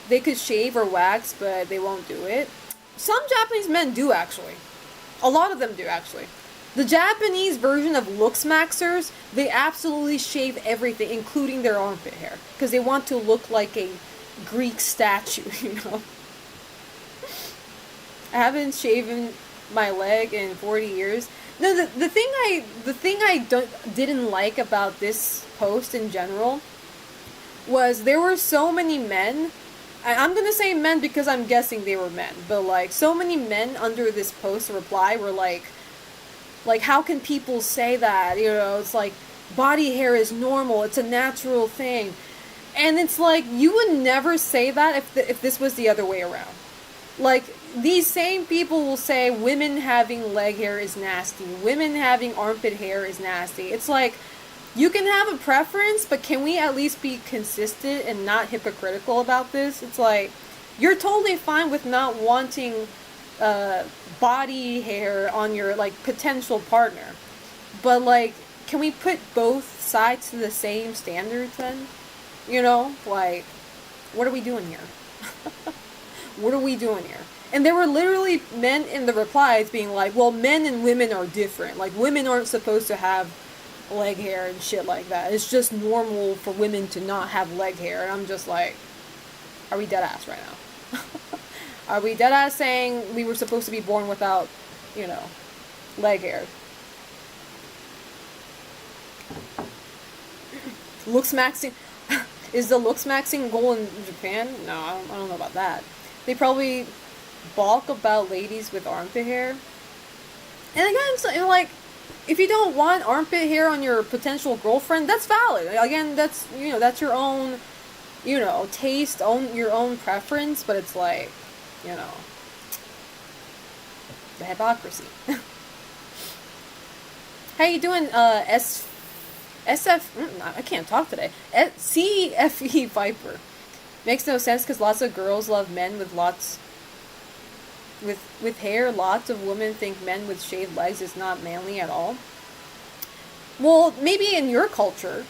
They could shave or wax, but they won't do it. Some Japanese men do, actually. A lot of them do, actually. The Japanese version of looks maxers, they absolutely shave everything, including their armpit hair. Because they want to look like a Greek statue, I haven't shaven my leg in 40 years. No, the thing I didn't like about this post in general was there were so many men. I'm gonna say men because I'm guessing they were men, but like so many men under this post reply were like how can people say that? It's like body hair is normal, it's a natural thing. And it's like, you would never say that if this was the other way around. Like, these same people will say women having leg hair is nasty, women having armpit hair is nasty. It's like, you can have a preference, but can we at least be consistent and not hypocritical about this? It's like, you're totally fine with not wanting body hair on your, like, potential partner. But, like, can we put both sides to the same standards then? Like, what are we doing here? What are we doing here? And there were literally men in the replies being like, well, men and women are different. Like, women aren't supposed to have leg hair and shit like that. It's just normal for women to not have leg hair. And I'm just like, are we dead ass right now? Are we dead ass saying we were supposed to be born without, leg hair? Looks maxing... Is the looks maxing goal in Japan? No, I don't know about that. They probably balk about ladies with armpit hair. And again, so, like, if you don't want armpit hair on your potential girlfriend, that's valid. Again, that's, that's your own, taste, your own preference, but it's like, the hypocrisy. How you doing, I can't talk today. CFE Viper. Makes no sense because lots of girls love men with with hair. Lots of women think men with shaved legs is not manly at all. Well, maybe in your culture.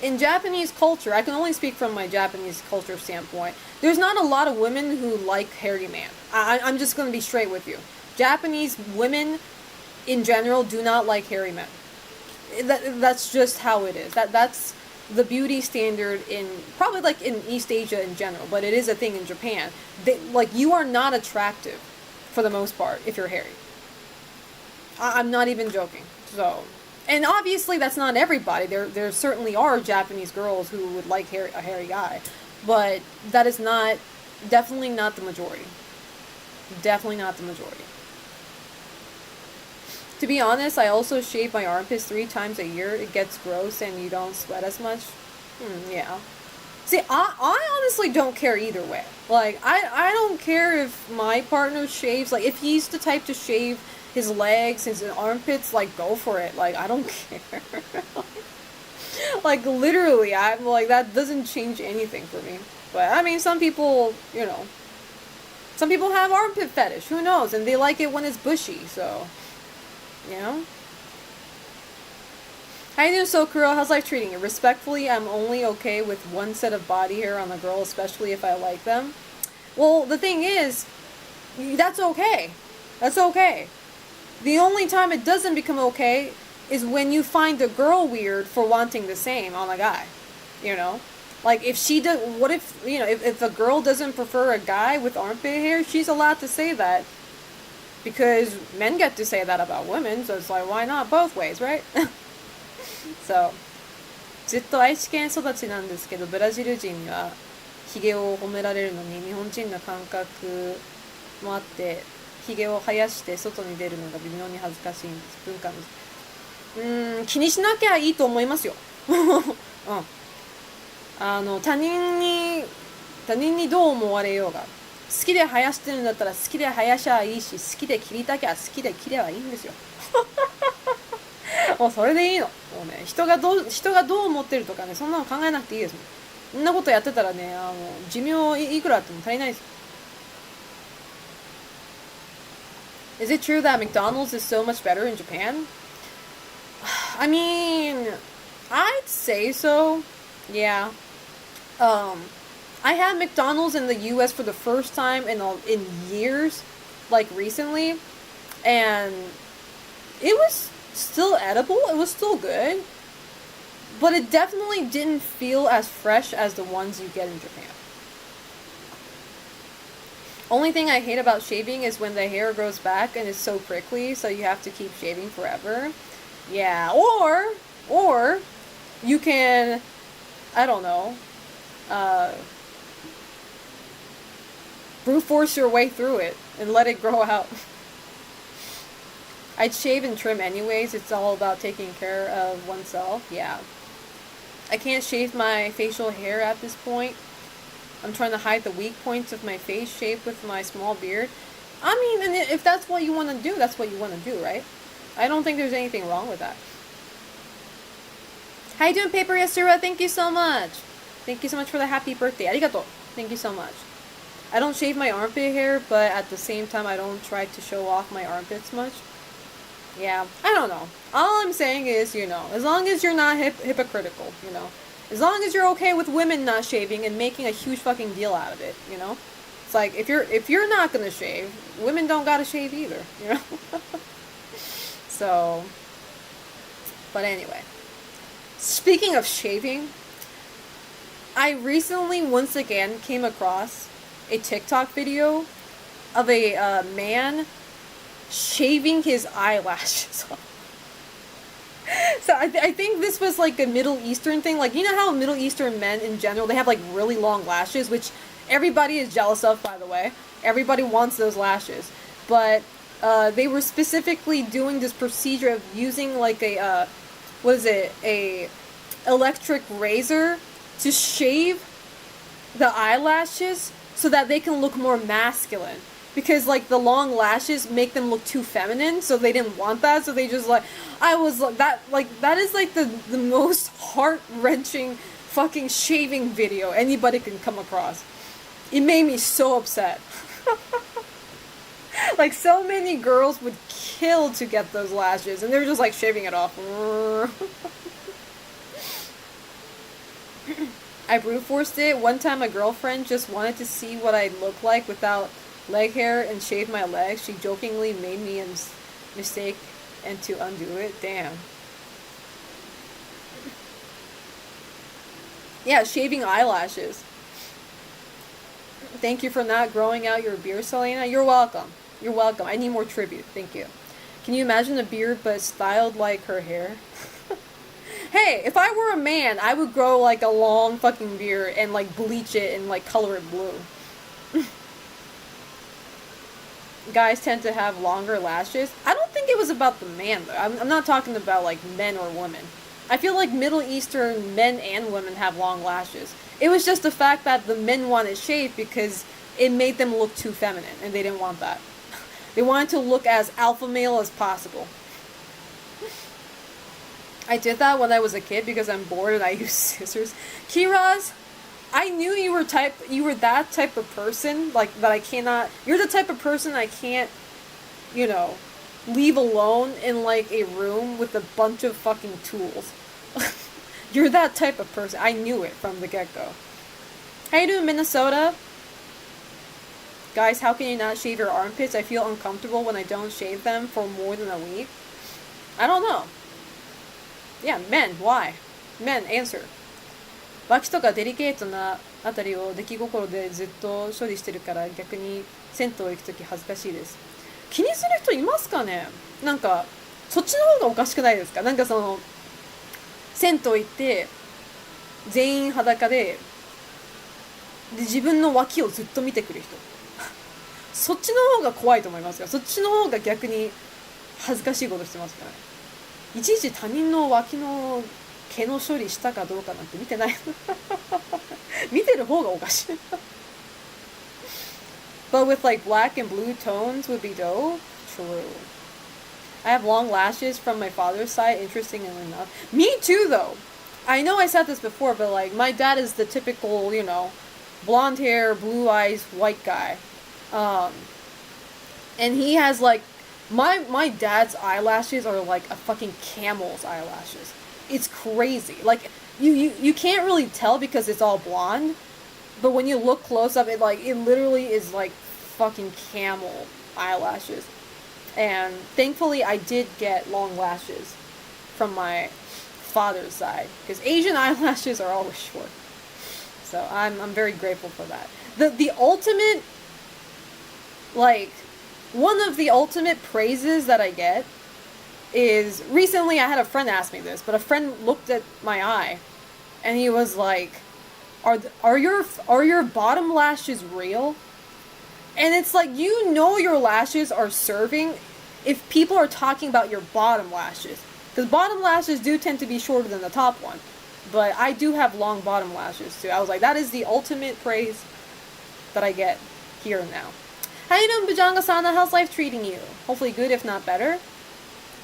In Japanese culture, I can only speak from my Japanese culture standpoint. There's not a lot of women who like hairy man. I'm just going to be straight with you. Japanese women, in general, do not like hairy men. That's just how it is. That's the beauty standard in probably like in East Asia in general, but it is a thing in Japan. You are not attractive for the most part if you're hairy. I'm not even joking. So, and obviously that's not everybody. There certainly are Japanese girls who would like a hairy guy, but that is definitely not the majority. Definitely not the majority. To be honest, I also shave my armpits 3 times a year. It gets gross and you don't sweat as much. Yeah. See, I honestly don't care either way. Like, I don't care if my partner shaves. Like, if he's the type to shave his legs, his armpits, like, go for it. Like, I don't care. Like literally, I'm like that doesn't change anything for me. But I mean, some people, some people have armpit fetish. Who knows? And they like it when it's bushy. So, you know. How you doing, Sokuro? How's life treating you? Respectfully, I'm only okay with one set of body hair on a girl, especially if I like them. Well, the thing is, that's okay. That's okay. The only time it doesn't become okay is when you find a girl weird for wanting the same on a guy. You know? Like, if she does, what if, if a girl doesn't prefer a guy with armpit hair, she's allowed to say that. Because men get to say that about women, so it's like, why not both ways, right? So, ずっと愛知県育ちなんですけど、ブラジル人にはヒゲを褒められるのに日本人の感覚もあって、ヒゲを生やして外に出るのが微妙に恥ずかしいんです。文化の。気にしなきゃいいと思いますよ。うん。他人にどう思われようが、好きで生やしてるんだったら好きで生やしゃいいし、好きで切りたきゃ好きで切ればいいんですよ。もうそれでいいの。もうね、人がどう思ってるとかね、そんなの考えなくていいですもん。そんなことやってたらね、寿命いくらあっても足りないですよ。Is it true that McDonald's is so much better in Japan? I mean, I'd say so. Yeah. I had McDonald's in the U.S. for the first time in years, like recently, and it was still edible. It was still good, but it definitely didn't feel as fresh as the ones you get in Japan. Only thing I hate about shaving is when the hair grows back and it's so prickly, so you have to keep shaving forever. Yeah, or you can, I don't know, brute force your way through it and let it grow out. I'd shave and trim anyways. It's all about taking care of oneself. Yeah. I can't shave my facial hair at this point. I'm trying to hide the weak points of my face shape with my small beard. I mean, and if that's what you want to do, that's what you want to do, right? I don't think there's anything wrong with that. How you doing, Paper Yasura? Thank you so much. Thank you so much for the happy birthday. Arigato. Thank you so much. I don't shave my armpit hair, but at the same time, I don't try to show off my armpits much. Yeah, I don't know. All I'm saying is, as long as you're not hypocritical, as long as you're okay with women not shaving and making a huge fucking deal out of it, It's like, if you're not gonna shave, women don't gotta shave either, So, but anyway. Speaking of shaving, I recently once again came across a TikTok video of a man shaving his eyelashes off. So I think this was like a Middle Eastern thing. Like, you know how Middle Eastern men in general, they have like really long lashes, which everybody is jealous of, by the way. Everybody wants those lashes. But they were specifically doing this procedure of using like a electric razor to shave the eyelashes so that they can look more masculine. Because, like, the long lashes make them look too feminine, so they didn't want that, so they just, that is, like, the most heart-wrenching fucking shaving video anybody can come across. It made me so upset. Like, so many girls would kill to get those lashes, and they were just, like, shaving it off. I brute forced it. One time a girlfriend just wanted to see what I'd look like without leg hair and shaved my legs. She jokingly made me a mistake and to undo it. Damn. Yeah, shaving eyelashes. Thank you for not growing out your beard, Selena. You're welcome. You're welcome. I need more tribute. Thank you. Can you imagine a beard but styled like her hair? Hey, if I were a man, I would grow like a long fucking beard and like bleach it and like color it blue. Guys tend to have longer lashes. I don't think it was about the man, though. I'm not talking about, like, men or women. I feel like Middle Eastern men and women have long lashes. It was just the fact that the men wanted shaved because it made them look too feminine, and they didn't want that. They wanted to look as alpha male as possible. I did that when I was a kid because I'm bored and I use scissors. Kiraz, I knew you were that type of person, like, that I cannot, you're the type of person I can't, you know, leave alone in, like, a room with a bunch of fucking tools. You're that type of person. I knew it from the get-go. How you doing, Minnesota? Guys, how can you not shave your armpits? I feel uncomfortable when I don't shave them for more than a week. I don't know. Yeah, men, why? Men, answer. 脇とかデリケートなあたりを出来心でずっと処理してるから逆に銭湯行くとき恥ずかしいです。気にする人いますかね？なんか、そっちの方がおかしくないですか？なんかその、銭湯行って、全員裸で、自分の脇をずっと見てくる人。そっちの方が怖いと思いますが、そっちの方が逆に恥ずかしいことしてますからね。いちいち他人の脇の毛の処理したかどうかなんて見てない。見てる方がおかしい。But with like black and blue tones would be dope. True. I have long lashes from my father's side, interestingly enough. Me too, though. I know I said this before, but like my dad is the typical, you know, blonde hair, blue eyes, white guy. And he has like my dad's eyelashes are like a fucking camel's eyelashes. It's crazy. Like you can't really tell because it's all blonde, but when you look close up, it literally is like fucking camel eyelashes. And thankfully, I did get long lashes from my father's side because Asian eyelashes are always short. So I'm very grateful for that. The ultimate, like, one of the ultimate praises that I get is, recently I had a friend ask me this, but a friend looked at my eye and he was like, are your bottom lashes real? And it's like, you know, your lashes are serving if people are talking about your bottom lashes. Because bottom lashes do tend to be shorter than the top one. But I do have long bottom lashes too. I was like, that is the ultimate praise that I get here and now. How you doing, Bujanga-sana? How's life treating you? Hopefully good, if not better.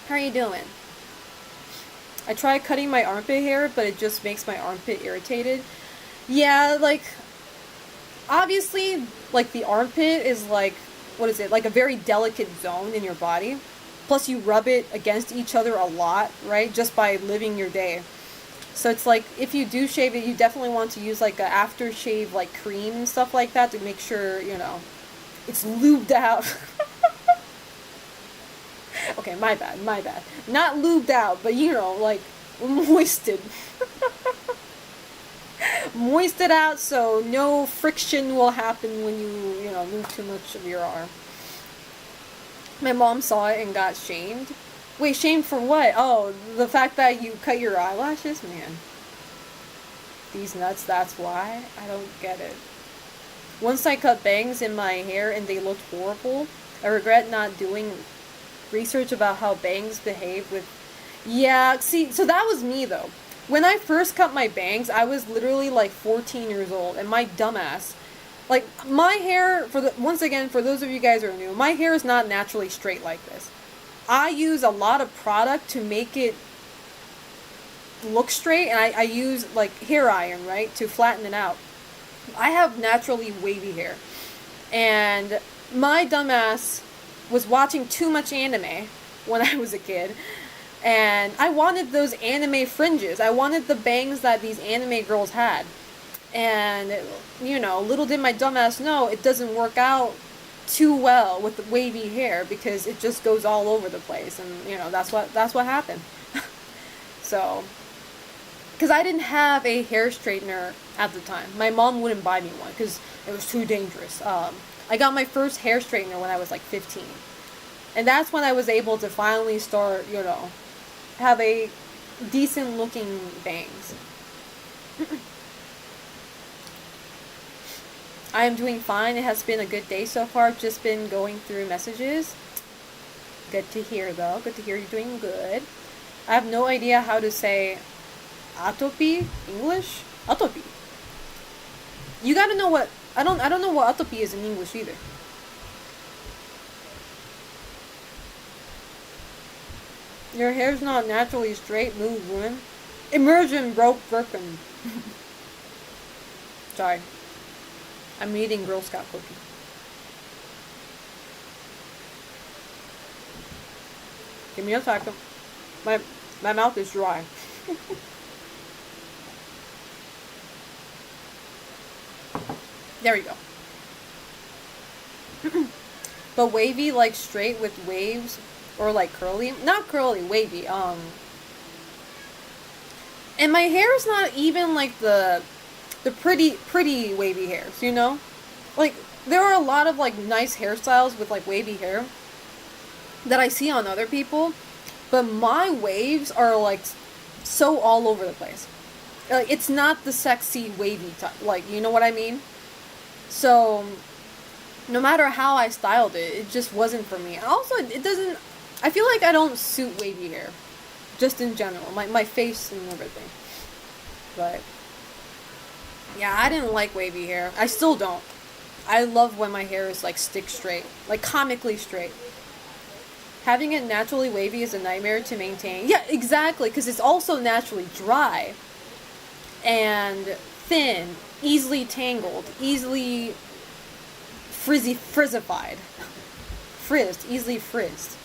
How are you doing? I tried cutting my armpit hair, but it just makes my armpit irritated. Yeah, like, obviously, like, the armpit is like, what is it? Like a very delicate zone in your body. Plus you rub it against each other a lot, right? Just by living your day. So it's like, if you do shave it, you definitely want to use like a aftershave, like cream and stuff like that to make sure, you know, it's lubed out. Okay, my bad. Not lubed out, but you know, like, moisted. Moist it out so no friction will happen when you know, move too much of your arm. My mom saw it and got shamed. Wait, shamed for what? Oh, the fact that you cut your eyelashes? Man. These nuts, that's why? I don't get it. Once I cut bangs in my hair and they looked horrible. I regret not doing research about how bangs behave with... Yeah, see, so that was me though. When I first cut my bangs, I was literally like 14 years old, and my dumbass, like, my hair, once again, for those of you guys who are new, my hair is not naturally straight like this. I use a lot of product to make it look straight, and I use, like, hair iron, right, to flatten it out. I have naturally wavy hair, and my dumbass was watching too much anime when I was a kid. And I wanted those anime fringes. I wanted the bangs that these anime girls had. And, you know, little did my dumbass know, it doesn't work out too well with the wavy hair because it just goes all over the place. And, you know, that's what happened. So, because I didn't have a hair straightener at the time. My mom wouldn't buy me one because it was too dangerous. I got my first hair straightener when I was like 15. And that's when I was able to finally start, you know, have a decent looking bangs. I am doing fine. It has been a good day so far. I've just been going through messages. Good to hear though. Good to hear you're doing good. I have no idea how to say atopy English. Atopy. You gotta know what I don't know what atopy is in English either. 。Your hair's not naturally straight. Move, woman. Immersion broken. Sorry. I'm eating Girl Scout cookie. Give me a second. My mouth is dry. There we go. But wavy, like straight with waves, or like curly, not curly, wavy. And my hair is not even like the pretty wavy hairs, you know? Like there are a lot of like nice hairstyles with like wavy hair that I see on other people, but my waves are like so all over the place. Like it's not the sexy wavy type, like, you know what I mean? So no matter how I styled it, it just wasn't for me. And also, it doesn't, I feel like I don't suit wavy hair, just in general, my face and everything. But yeah, I didn't like wavy hair. I still don't. I love when my hair is like stick straight, like comically straight. Having it naturally wavy is a nightmare to maintain. Yeah, exactly, because it's also naturally dry and thin, easily tangled, easily frizzified. Easily frizzed.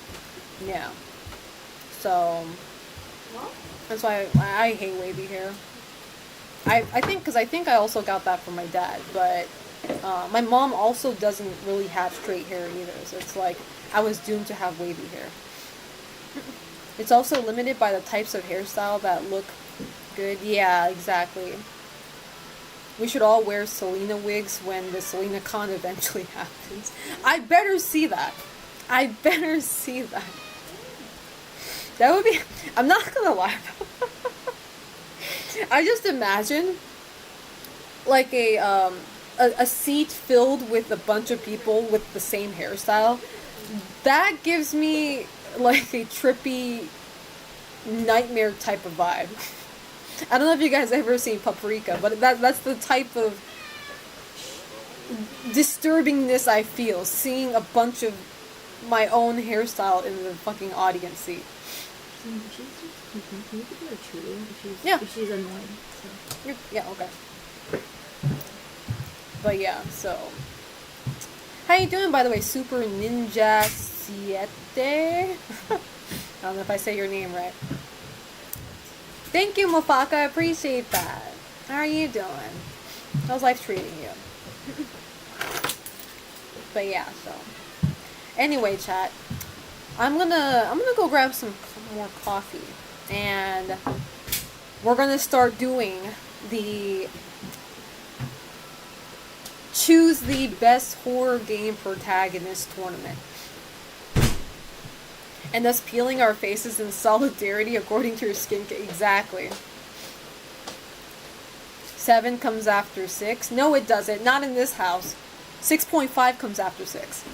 Yeah. So, that's why I hate wavy hair. I think I also got that from my dad, but my mom also doesn't really have straight hair either, so it's like I was doomed to have wavy hair. It's also limited by the types of hairstyle that look good. Yeah, exactly. We should all wear Selena wigs when the Selena Con eventually happens. I better see that. I better see that. That would be... I'm not gonna lie. I just imagine like a seat filled with a bunch of people with the same hairstyle. That gives me like a trippy nightmare type of vibe. I don't know if you guys ever seen Paprika, but that's the type of disturbingness I feel seeing a bunch of my own hairstyle in the fucking audience seat. Yeah. If she's annoying. So. Yeah, okay. But yeah, so. How you doing, by the way, Super Ninja Siete? I don't know if I say your name right. Thank you, Mafaka. I appreciate that. How are you doing? How's life treating you? But yeah, so. Anyway, chat. I'm gonna go grab some more coffee, and we're gonna start doing the choose the best horror game protagonist tournament, and us peeling our faces in solidarity according to your skin. Exactly. 7 comes after 6. No, it doesn't. Not in this house. 6.5 comes after 6.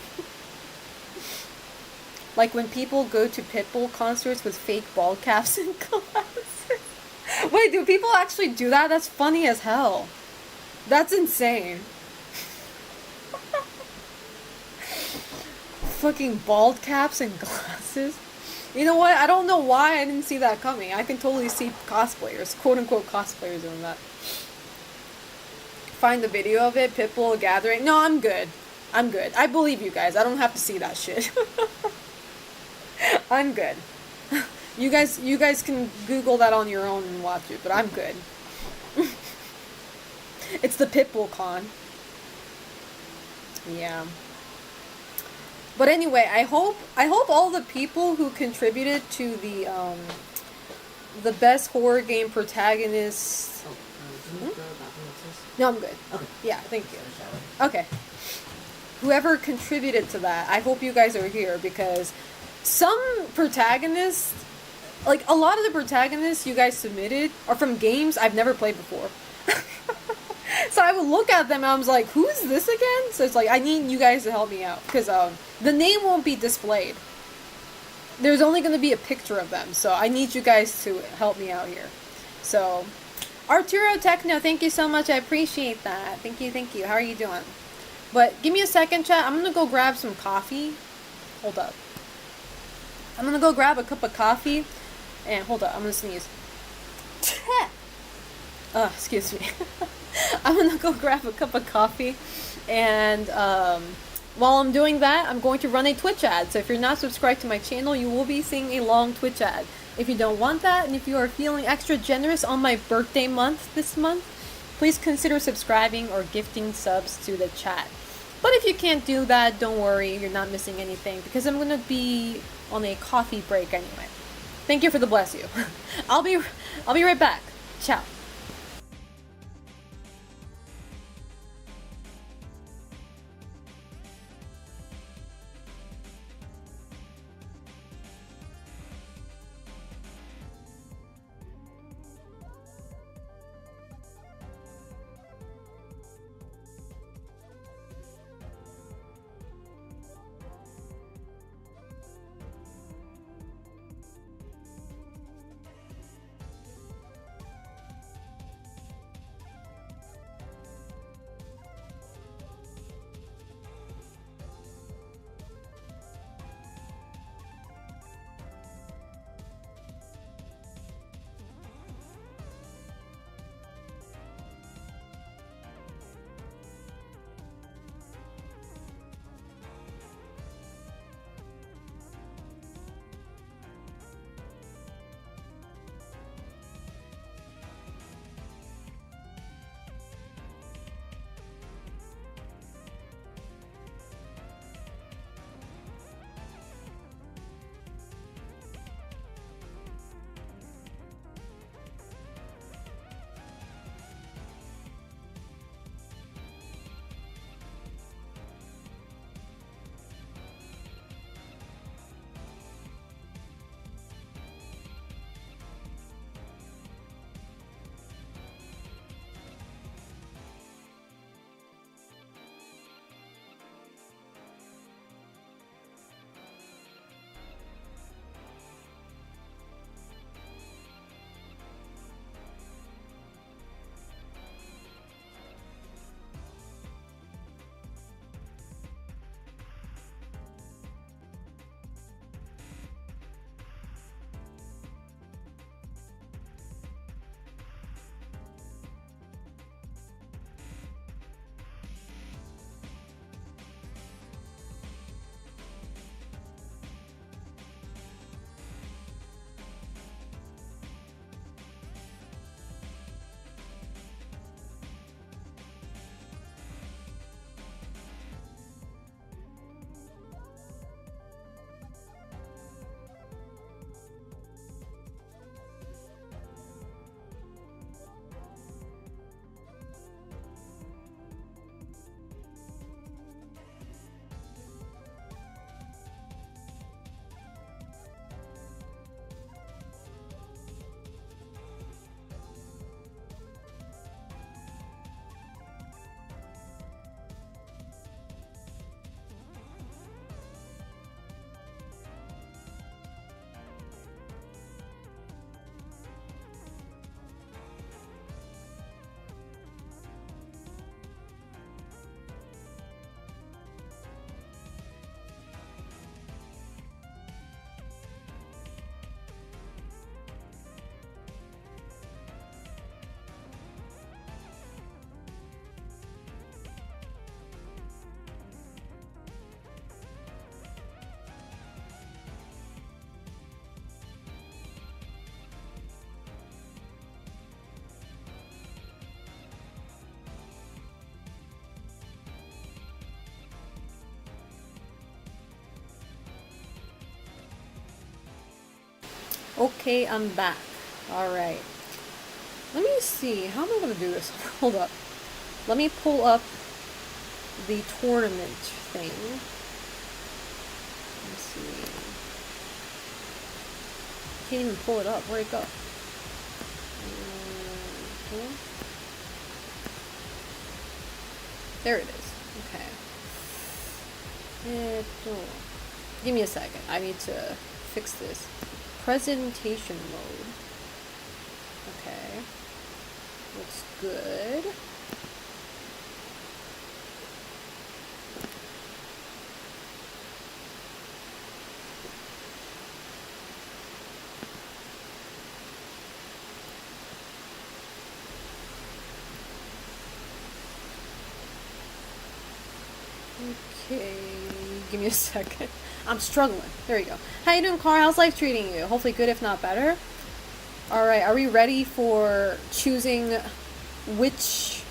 Like when people go to Pitbull concerts with fake bald caps and glasses. Wait, do people actually do that? That's funny as hell. That's insane. Fucking bald caps and glasses. You know what? I don't know why I didn't see that coming. I can totally see cosplayers, quote-unquote cosplayers doing that. Find the video of it, Pitbull gathering. No, I'm good. I'm good. I believe you guys. I don't have to see that shit. I'm good. You guys can Google that on your own and watch it, but I'm good. It's the Pitbull con. Yeah. But anyway, I hope all the people who contributed to the best horror game protagonist. No, I'm good. Okay. Yeah, thank you. Okay. Whoever contributed to that, I hope you guys are here, because some protagonists, like a lot of the protagonists you guys submitted are from games I've never played before. So I would look at them and I was like, who is this again? So it's like, I need you guys to help me out, because the name won't be displayed. There's only going to be a picture of them, so I need you guys to help me out here. So, Arturo Techno, thank you so much. I appreciate that. Thank you, thank you. How are you doing? But give me a second, chat. I'm going to go grab some coffee. Hold up. I'm gonna go grab a cup of coffee, and hold up, I'm gonna sneeze. Excuse me. I'm gonna go grab a cup of coffee, and while I'm doing that, I'm going to run a Twitch ad. So if you're not subscribed to my channel, you will be seeing a long Twitch ad. If you don't want that, and if you are feeling extra generous on my birthday month this month, please consider subscribing or gifting subs to the chat. But if you can't do that, don't worry, you're not missing anything, because I'm gonna be on a coffee break anyway. Thank you for the bless you. I'll be right back. Ciao. Okay, I'm back. Alright. Let me see. How am I gonna do this? Hold up. Let me pull up the tournament thing. Let's see. Can't even pull it up. Where'd it go? Okay. There it is. Okay. Give me a second. I need to fix this. Presentation mode. Okay. Looks good. Give me a second. I'm struggling. There you go. How you doing, Carl? How's life treating you? Hopefully good, if not better. Alright, are we ready for choosing which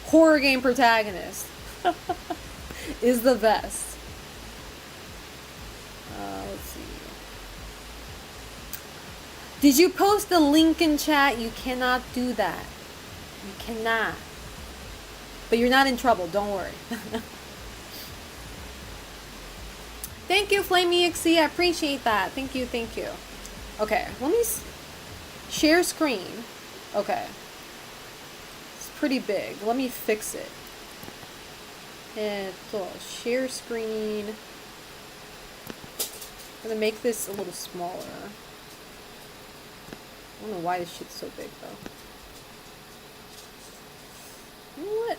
horror game protagonist is the best? Let's see. Did you post the link in chat? You cannot do that. You cannot. But you're not in trouble, don't worry. Thank you, FlameEXE. I appreciate that. Thank you, thank you. Okay, let me share screen. Okay. It's pretty big. Let me fix it. And so share screen. I'm gonna make this a little smaller. I don't know why this shit's so big though. You know what?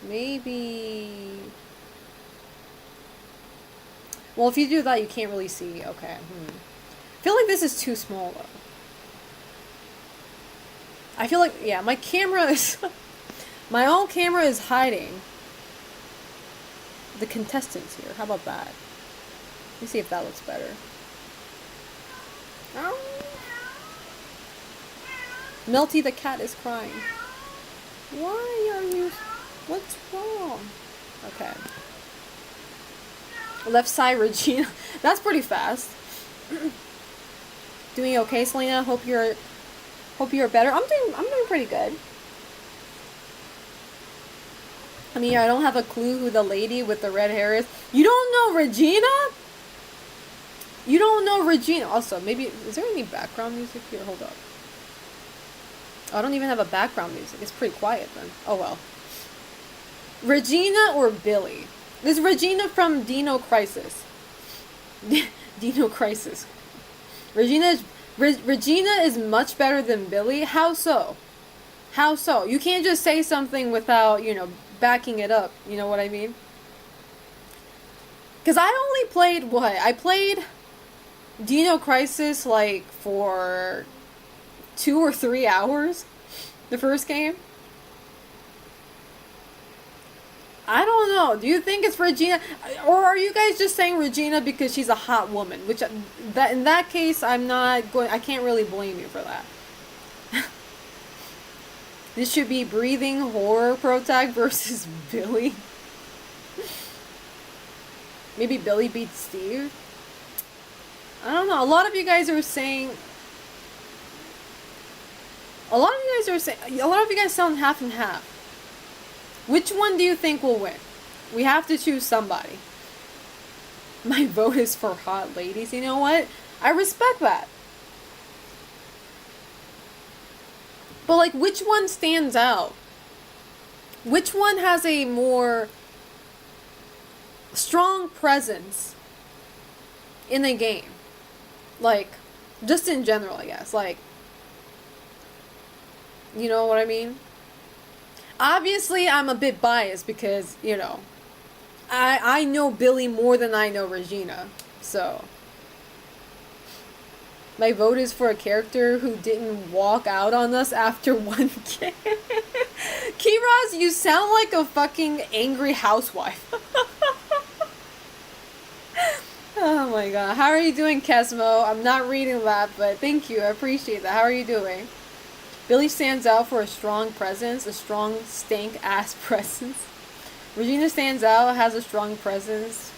Maybe. Well, if you do that, you can't really see. Okay. I feel like this is too small though. I feel like, yeah, my camera is. My own camera is hiding the contestants here. How about that? Let me see if that looks better. Melty the cat is crying. Why are you... What's wrong? Okay. Left side Regina. That's pretty fast. Doing okay, Selena? Hope you're better. I'm doing pretty good. I mean, I don't have a clue who the lady with the red hair is. You don't know Regina? You don't know Regina. Also, maybe, is there any background music here? Hold up. Oh, I don't even have a background music. It's pretty quiet then. Oh well. Regina or Billy? This is Regina from Dino Crisis. Dino Crisis. Regina is much better than Billy. How so? How so? You can't just say something without, you know, backing it up. You know what I mean? Because I only played, what? I played Dino Crisis like for 2 or 3 hours. The first game. I don't know. Do you think it's Regina? Or are you guys just saying Regina because she's a hot woman? Which, that in that case, I'm not going... I can't really blame you for that. This should be Breathing Horror Protag versus Billy. Maybe Billy beats Steve? I don't know. A lot of you guys are saying... A lot of you guys sound half and half. Which one do you think will win? We have to choose somebody. My vote is for hot ladies. You know what? I respect that. But like, which one stands out? Which one has a more strong presence in the game? Like, just in general, I guess. Like, you know what I mean? Obviously, I'm a bit biased because, you know, I know Billy more than I know Regina. So, my vote is for a character who didn't walk out on us after one game. Kiraz, you sound like a fucking angry housewife. Oh my god. How are you doing, Kesmo? I'm not reading that, but thank you. I appreciate that. How are you doing? Billy stands out for a strong presence, a strong stank-ass presence. Regina stands out, has a strong presence.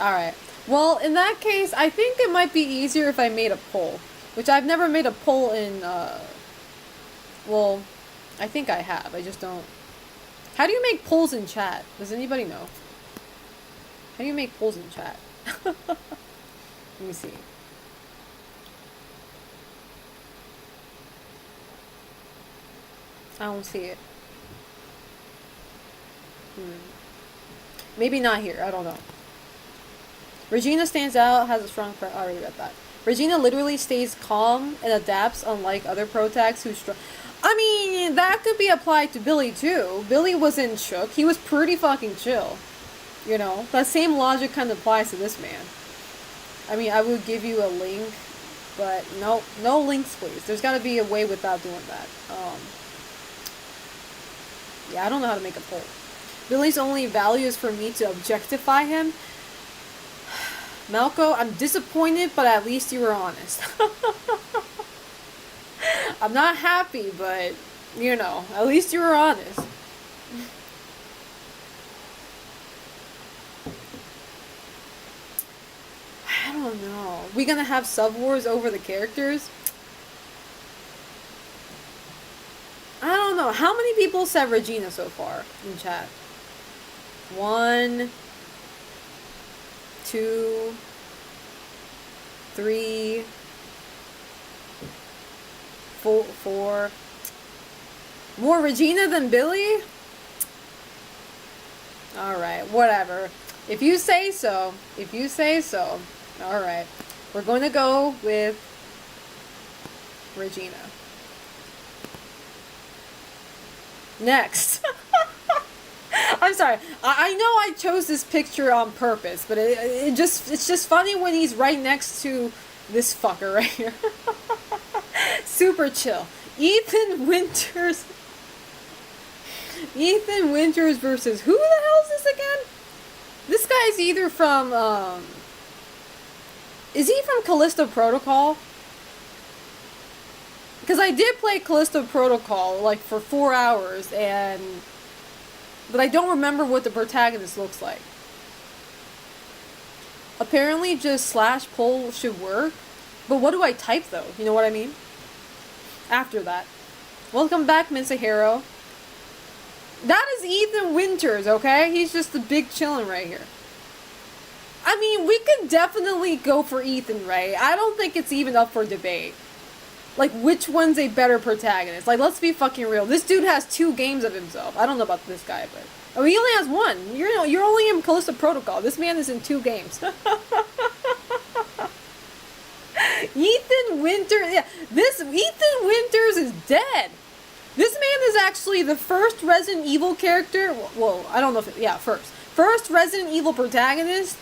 Alright. Well, in that case, I think it might be easier if I made a poll. Which I've never made a poll in, well, I think I have. I just don't... How do you make polls in chat? Does anybody know? How do you make polls in chat? Let me see. I don't see it. Maybe not here. I don't know. Regina stands out, has a strong... I already read that. Regina literally stays calm and adapts, unlike other protags who I mean, that could be applied to Billy too. Billy wasn't shook. He was pretty fucking chill. You know? That same logic kind of applies to this man. I mean, I will give you a link But no, no links, please. There's got to be a way without doing that. Yeah, I don't know how to make a poll. Billy's only value is for me to objectify him. Malco, I'm disappointed, but at least you were honest. I'm not happy, but, you know, at least you were honest. I don't know. We gonna have sub-wars over the characters? I don't know. How many people said Regina so far in chat? 1, 2, 3, 4. More Regina than Billy? Alright, whatever. If you say so. If you say so. Alright. We're going to go with Regina. Next. I'm sorry. I know I chose this picture on purpose, but it's just funny when he's right next to this fucker right here. Super chill. Ethan Winters. Ethan Winters versus who the hell is this again? This guy's either from is he from Callisto Protocol? Because I did play Callisto Protocol like for 4 hours, but I don't remember what the protagonist looks like. Apparently just /poll should work. But what do I type though? You know what I mean? After that. Welcome back, Misahiro. That is Ethan Winters, okay? He's just the big chillin' right here. I mean, we could definitely go for Ethan, right? I don't think it's even up for debate. Like, which one's a better protagonist? Like, let's be fucking real. This dude has 2 games of himself. I don't know about this guy, but... Oh, he only has 1. You're only in Callisto Protocol. This man is in 2 games. Ethan Winters... Yeah, this Ethan Winters is dead. This man is actually the first Resident Evil character... Well, I don't know if... Yeah, first. First Resident Evil protagonist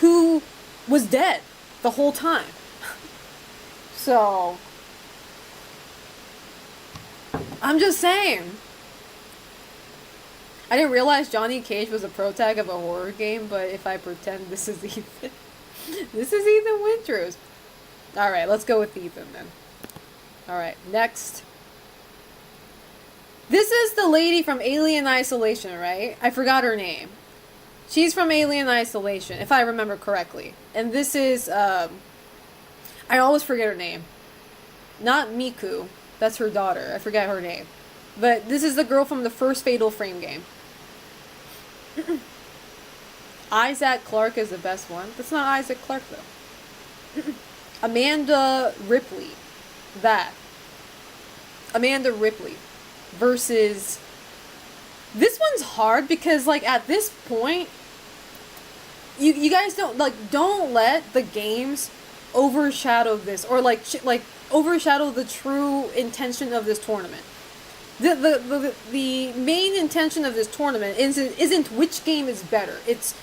who was dead the whole time. So... I'm just saying. I didn't realize Johnny Cage was a protag of a horror game, but if I pretend this is Ethan... This is Ethan Winters. Alright, let's go with Ethan then. Alright, next. This is the lady from Alien Isolation, right? I forgot her name. She's from Alien Isolation, if I remember correctly. And this is, I always forget her name. Not Miku. That's her daughter. I forget her name. But this is the girl from the first Fatal Frame game. Isaac Clarke is the best one. That's not Isaac Clarke, though. Amanda Ripley. That. Amanda Ripley. Versus... This one's hard because, like, at this point... You guys don't let the games overshadow this. Or, overshadow the true intention of this tournament. The main intention of this tournament isn't which game is better. It's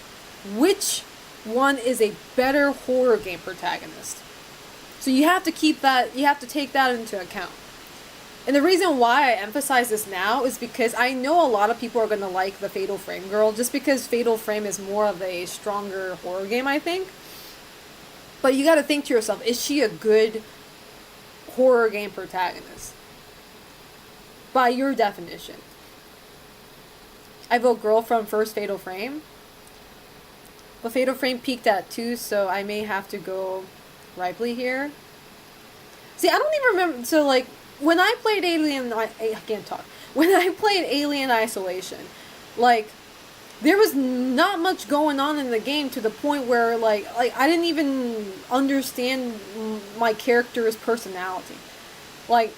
which one is a better horror game protagonist. So you have to keep that, you have to take that into account. And the reason why I emphasize this now is because I know a lot of people are going to like the Fatal Frame girl, just because Fatal Frame is more of a stronger horror game, I think. But you got to think to yourself, is she a good horror game protagonist? By your definition. I vote girl from first Fatal Frame. But Fatal Frame peaked at 2, so I may have to go Ripley here. See, I don't even remember, so like, when I played I can't talk. When I played Alien Isolation, like, there was not much going on in the game to the point where, like I didn't even understand my character's personality. Like,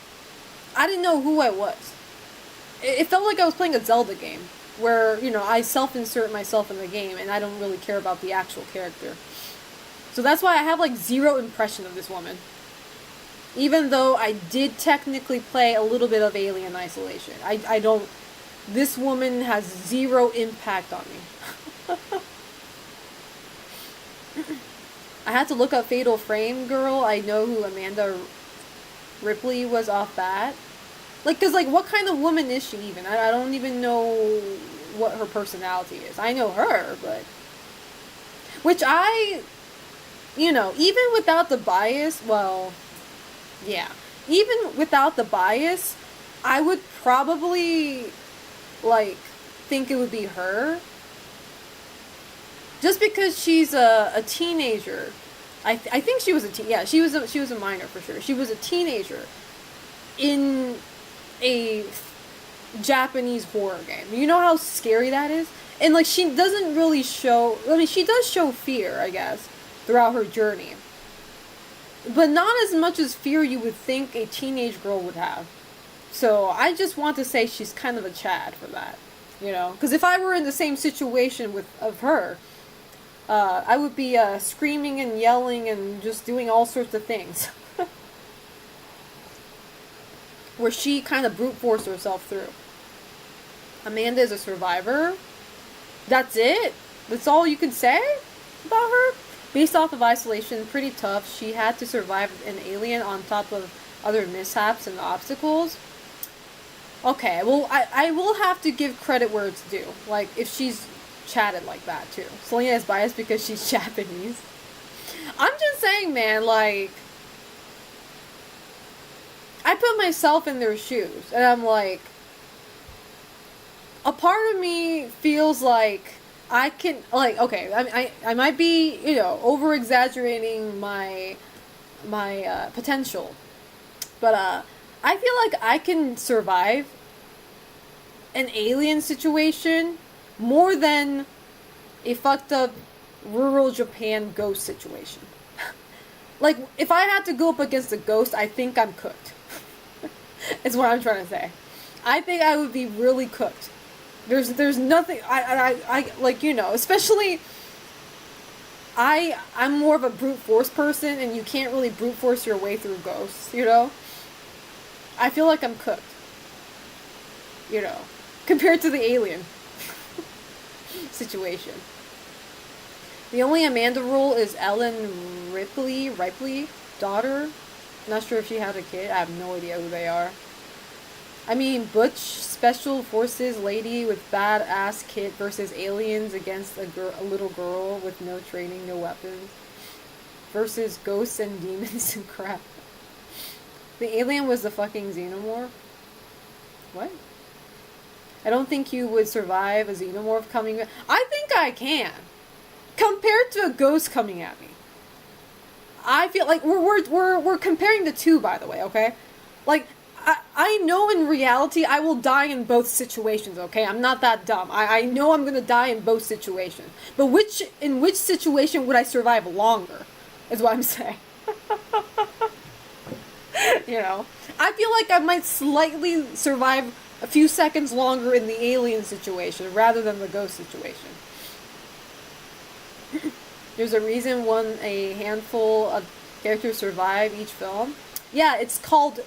I didn't know who I was. It felt like I was playing a Zelda game, where, you know, I self-insert myself in the game, and I don't really care about the actual character. So that's why I have, like, 0 impression of this woman. Even though I did technically play a little bit of Alien Isolation. I don't... This woman has 0 impact on me. I had to look up Fatal Frame Girl. I know who Amanda Ripley was off that. Like, cause like, what kind of woman is she even? I don't even know what her personality is. I know her, but which even without the bias, well, yeah, even without the bias, I would probably like think it would be her. Just because she's a teenager, I think she was she was a minor for sure. She was a teenager in a Japanese horror game. You know how scary that is? And like she doesn't really show, I mean she does show fear, I guess, throughout her journey. But not as much as fear you would think a teenage girl would have. So I just want to say she's kind of a Chad for that. Because if I were in the same situation of her, I would be screaming and yelling and just doing all sorts of things. Where she kind of brute forced herself through. Amanda is a survivor. That's it. That's all you can say about her. Based off of isolation, pretty tough. She had to survive an alien on top of other mishaps and obstacles. Okay, well, I will have to give credit where it's due. Like, if she's chatted like that, too. Selena is biased because she's Japanese. I'm just saying, man, like, I put myself in their shoes, and I'm like, a part of me feels like I can, like, okay, I might be, over-exaggerating my potential, but, I feel like I can survive an alien situation more than a fucked up rural Japan ghost situation. Like, if I had to go up against a ghost, I think I'm cooked. Is what I'm trying to say. I think I would be really cooked. There's nothing, I like, especially, I'm more of a brute force person, and you can't really brute force your way through ghosts, I feel like I'm cooked. Compared to the alien situation. The only Amanda rule is Ellen Ripley, daughter. Not sure if she had a kid. I have no idea who they are. I mean, Butch, special forces lady with badass kid versus aliens against a little girl with no training, no weapons. Versus ghosts and demons and crap. The alien was the fucking xenomorph? What? I don't think you would survive a xenomorph coming. I think I can. Compared to a ghost coming at me. I feel like we're comparing the two, by the way, okay? Like, I know in reality I will die in both situations, okay? I'm not that dumb. I know I'm gonna die in both situations. But in which situation would I survive longer? Is what I'm saying. I feel like I might slightly survive a few seconds longer in the alien situation rather than the ghost situation. There's a reason a handful of characters survive each film. Yeah, it's called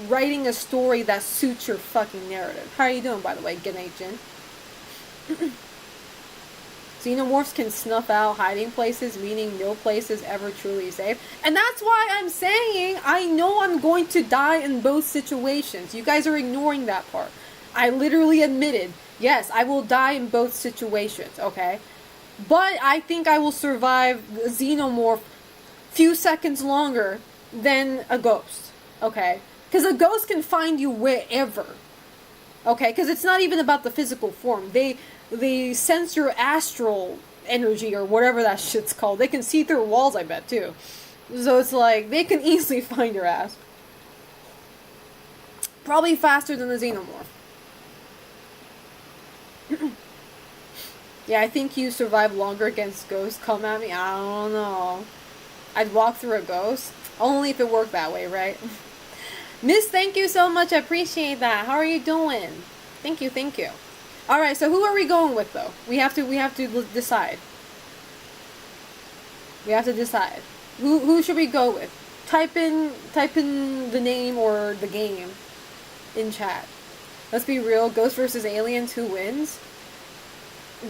writing a story that suits your fucking narrative. How are you doing, by the way, Genei-jin? Xenomorphs can snuff out hiding places, meaning no place is ever truly safe. And that's why I'm saying I know I'm going to die in both situations. You guys are ignoring that part. I literally admitted, yes, I will die in both situations, okay? But I think I will survive the xenomorph few seconds longer than a ghost, okay? Because a ghost can find you wherever, okay? Because it's not even about the physical form. They sense your astral energy or whatever that shit's called. They can see through walls, I bet, too. So it's like, they can easily find your ass. Probably faster than the xenomorph. Yeah, I think you survive longer against ghosts come at me. I don't know. I'd walk through a ghost. Only if it worked that way, right? Miss, thank you so much. I appreciate that. How are you doing? Thank you, thank you. Alright, so who are we going with, though? We have to decide. We have to decide. Who should we go with? Type in the name or the game in chat. Let's be real. Ghosts versus aliens. Who wins?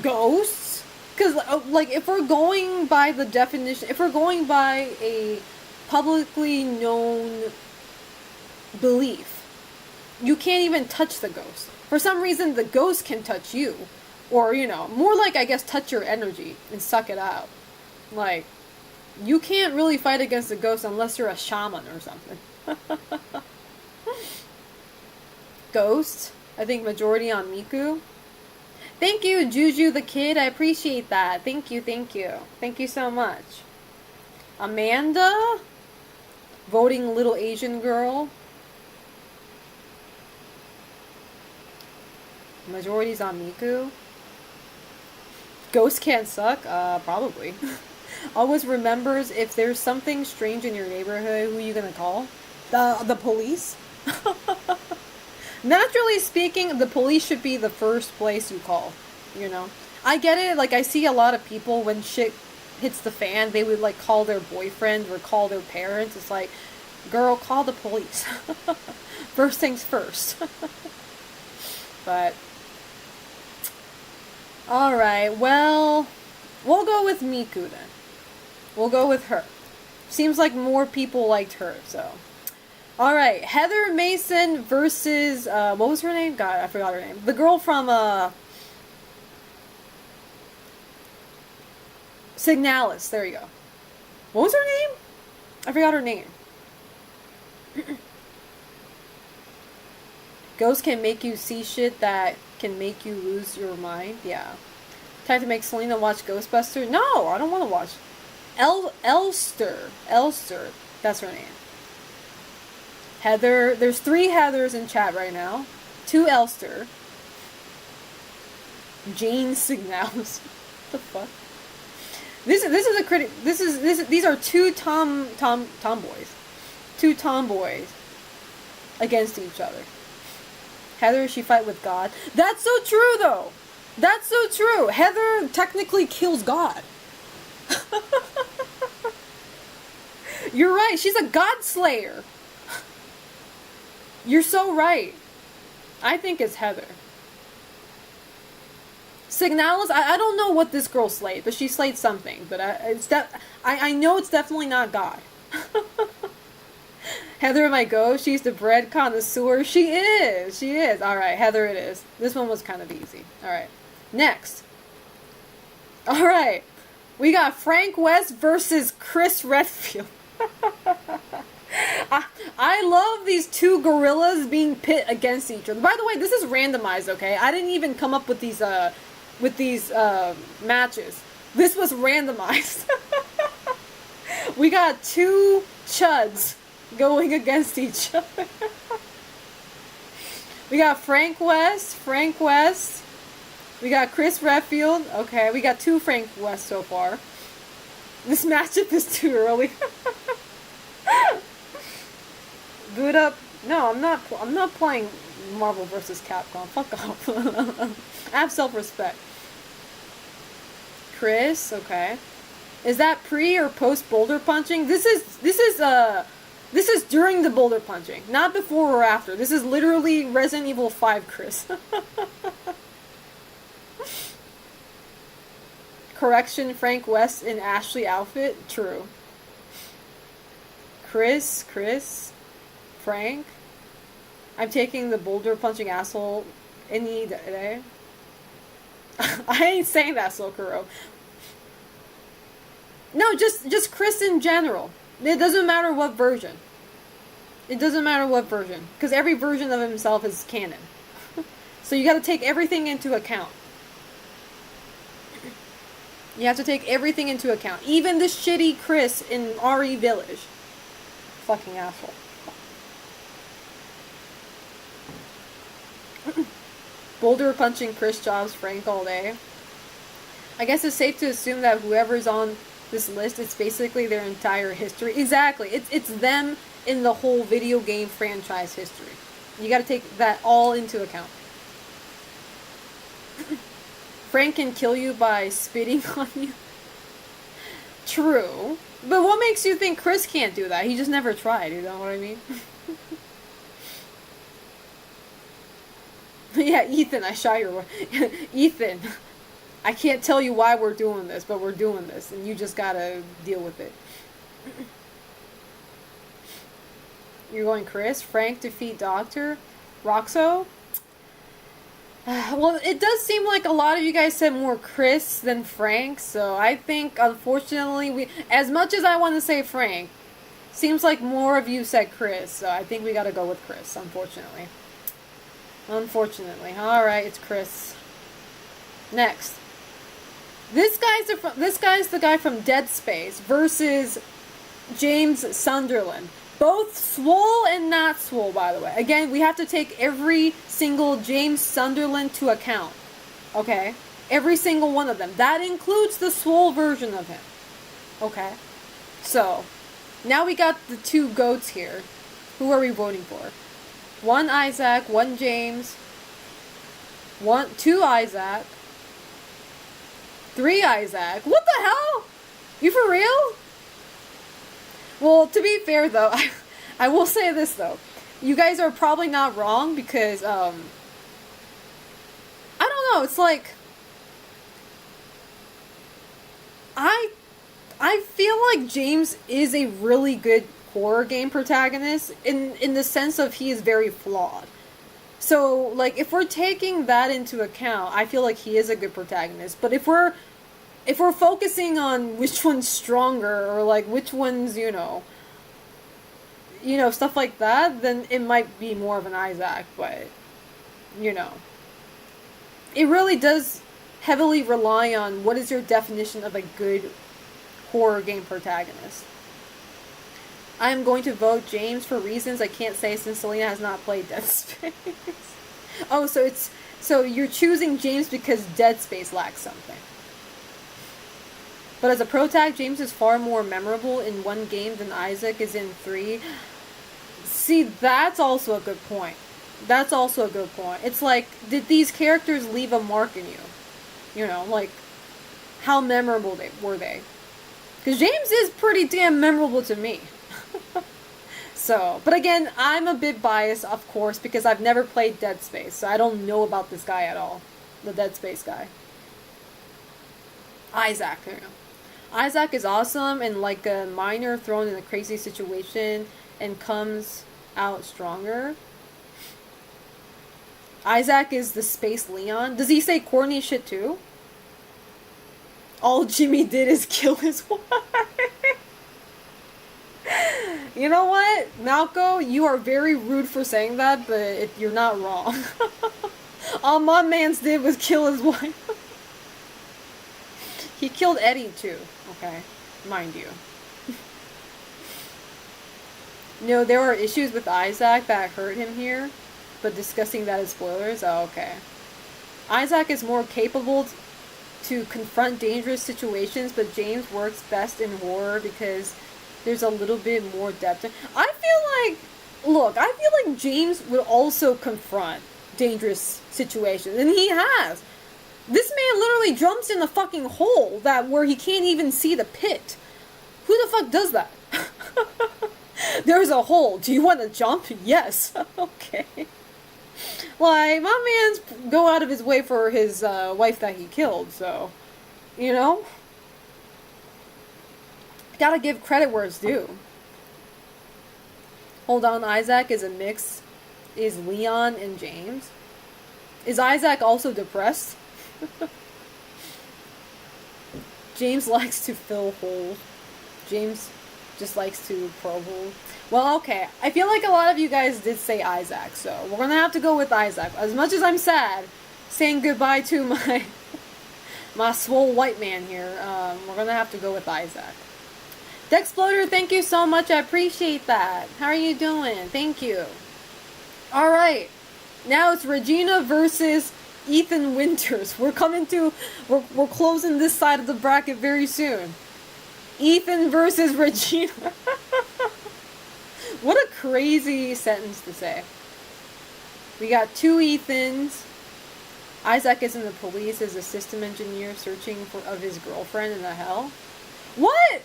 Ghosts? Because, like, if we're going by the definition, if we're going by a publicly known belief, you can't even touch the ghost. For some reason, the ghost can touch you. Or, you know, more like, I guess, touch your energy and suck it out. Like, you can't really fight against a ghost unless you're a shaman or something. Ghost? I think majority on Miku. Thank you, Juju the Kid. I appreciate that. Thank you, thank you. Thank you so much. Amanda? Voting little Asian girl. Majority's on Miku. Ghost can't suck? Probably. Always remembers if there's something strange in your neighborhood, who are you gonna call? The police? Naturally speaking, the police should be the first place you call, you know? I get it, like, I see a lot of people when shit hits the fan, they would, like, call their boyfriend or call their parents. It's like, girl, call the police. First things first. But, alright, well, we'll go with Miku then. We'll go with her. Seems like more people liked her, so... Alright, Heather Mason versus, what was her name? God, I forgot her name. The girl from, Signalis, there you go. What was her name? I forgot her name. Ghosts can make you see shit that can make you lose your mind. Yeah. Time to make Selena watch Ghostbusters? No, I don't want to watch. Elster. That's her name. Heather. There's 3 Heathers in chat right now. 2 Elster. Jane Signalis. What the fuck? This is a critic. These are 2 tomboys. 2 tomboys against each other. Heather, she fight with God. That's so true, though. That's so true. Heather technically kills God. You're right. She's a God slayer. You're so right. I think it's Heather. Signalis, I don't know what this girl slayed, but she slayed something. But I know it's definitely not God. Heather might go. She's the bread connoisseur. She is. She is. Alright, Heather it is. This one was kind of easy. Alright. Next. Alright. We got Frank West versus Chris Redfield. I love these 2 gorillas being pit against each other. By the way, this is randomized, okay? I didn't even come up with these matches. This was randomized. We got 2 chuds going against each other. We got Frank West. We got Chris Redfield. Okay, we got 2 Frank West so far. This matchup is too early. Boot up. No, I'm not playing Marvel vs. Capcom. Fuck off. I have self-respect. Chris, okay. Is that pre or post boulder punching? This is during the boulder punching, not before or after. This is literally Resident Evil 5 Chris. Correction, Frank West in Ashley outfit? True. Chris, Frank. I'm taking the boulder punching asshole any day. I ain't saying that, Sokuro. No, just Chris in general. It doesn't matter what version. It doesn't matter what version. Because every version of himself is canon. So you gotta take everything into account. You have to take everything into account. Even the shitty Chris in RE Village. Fucking asshole. Boulder punching Chris jobs Frank all day. I guess it's safe to assume that whoever's on this list, it's basically their entire history. Exactly. It's them in the whole video game franchise history. You gotta take that all into account. Frank can kill you by spitting on you. True. But what makes you think Chris can't do that? He just never tried, you know what I mean? Yeah, Ethan, I shot your... Ethan. I can't tell you why we're doing this, but we're doing this, and you just gotta deal with it. You're going Chris? Frank defeat Doctor? Roxo? Well, it does seem like a lot of you guys said more Chris than Frank, so I think, unfortunately, as much as I want to say Frank, seems like more of you said Chris, so I think we gotta go with Chris, unfortunately. Unfortunately. Alright, it's Chris. Next. This guy's the guy from Dead Space versus James Sunderland. Both swole and not swole, by the way. Again, we have to take every single James Sunderland to account. Okay? Every single one of them. That includes the swole version of him. Okay? So, now we got the two goats here. Who are we voting for? One Isaac, one James. Two Isaac. Three Isaac. What the hell? You for real? Well, to be fair though, I will say this though. You guys are probably not wrong because, I don't know, it's like, I feel like James is a really good horror game protagonist in the sense of he is very flawed. So, like, if we're taking that into account, I feel like he is a good protagonist. But if we're focusing on which one's stronger or like which one's, you know, stuff like that, then it might be more of an Isaac, but it really does heavily rely on what is your definition of a good horror game protagonist. I'm going to vote James for reasons I can't say since Selena has not played Dead Space. Oh, so you're choosing James because Dead Space lacks something. But as a Protag, James is far more memorable in one game than Isaac is in 3. See, that's also a good point. That's also a good point. It's like, did these characters leave a mark in you? You know, like, how memorable were they? Because James is pretty damn memorable to me. So, but again, I'm a bit biased, of course, because I've never played Dead Space, so I don't know about this guy at all. The Dead Space guy. Isaac, there you go. Isaac is awesome and like a miner thrown in a crazy situation and comes out stronger. Isaac is the space Leon. Does he say corny shit too? All Jimmy did is kill his wife. You know what, Malco? You are very rude for saying that, but you're not wrong. All my mans did was kill his wife. He killed Eddie too, okay? Mind you. No, there are issues with Isaac that hurt him here, but discussing that as spoilers, oh, okay. Isaac is more capable to confront dangerous situations, but James works best in horror because there's a little bit more depth. I feel like James would also confront dangerous situations, and he has. This man literally jumps in the fucking hole where he can't even see the pit. Who the fuck does that? There's a hole. Do you want to jump? Yes. Okay. Like, my man's go out of his way for his wife that he killed, so, you know? Gotta give credit where it's due. Hold on, Isaac is a mix. Is Leon and James? Is Isaac also depressed? James likes to fill holes. James just likes to probe holes. Well, okay. I feel like a lot of you guys did say Isaac, so we're gonna have to go with Isaac. As much as I'm sad saying goodbye to my swole white man here, we're gonna have to go with Isaac. Dexploder, thank you so much. I appreciate that. How are you doing? Thank you. Alright. Now it's Regina versus Ethan Winters. We're closing this side of the bracket very soon. Ethan versus Regina. What a crazy sentence to say. We got two Ethans. Isaac is in the police as a system engineer searching of his girlfriend in the hell. What?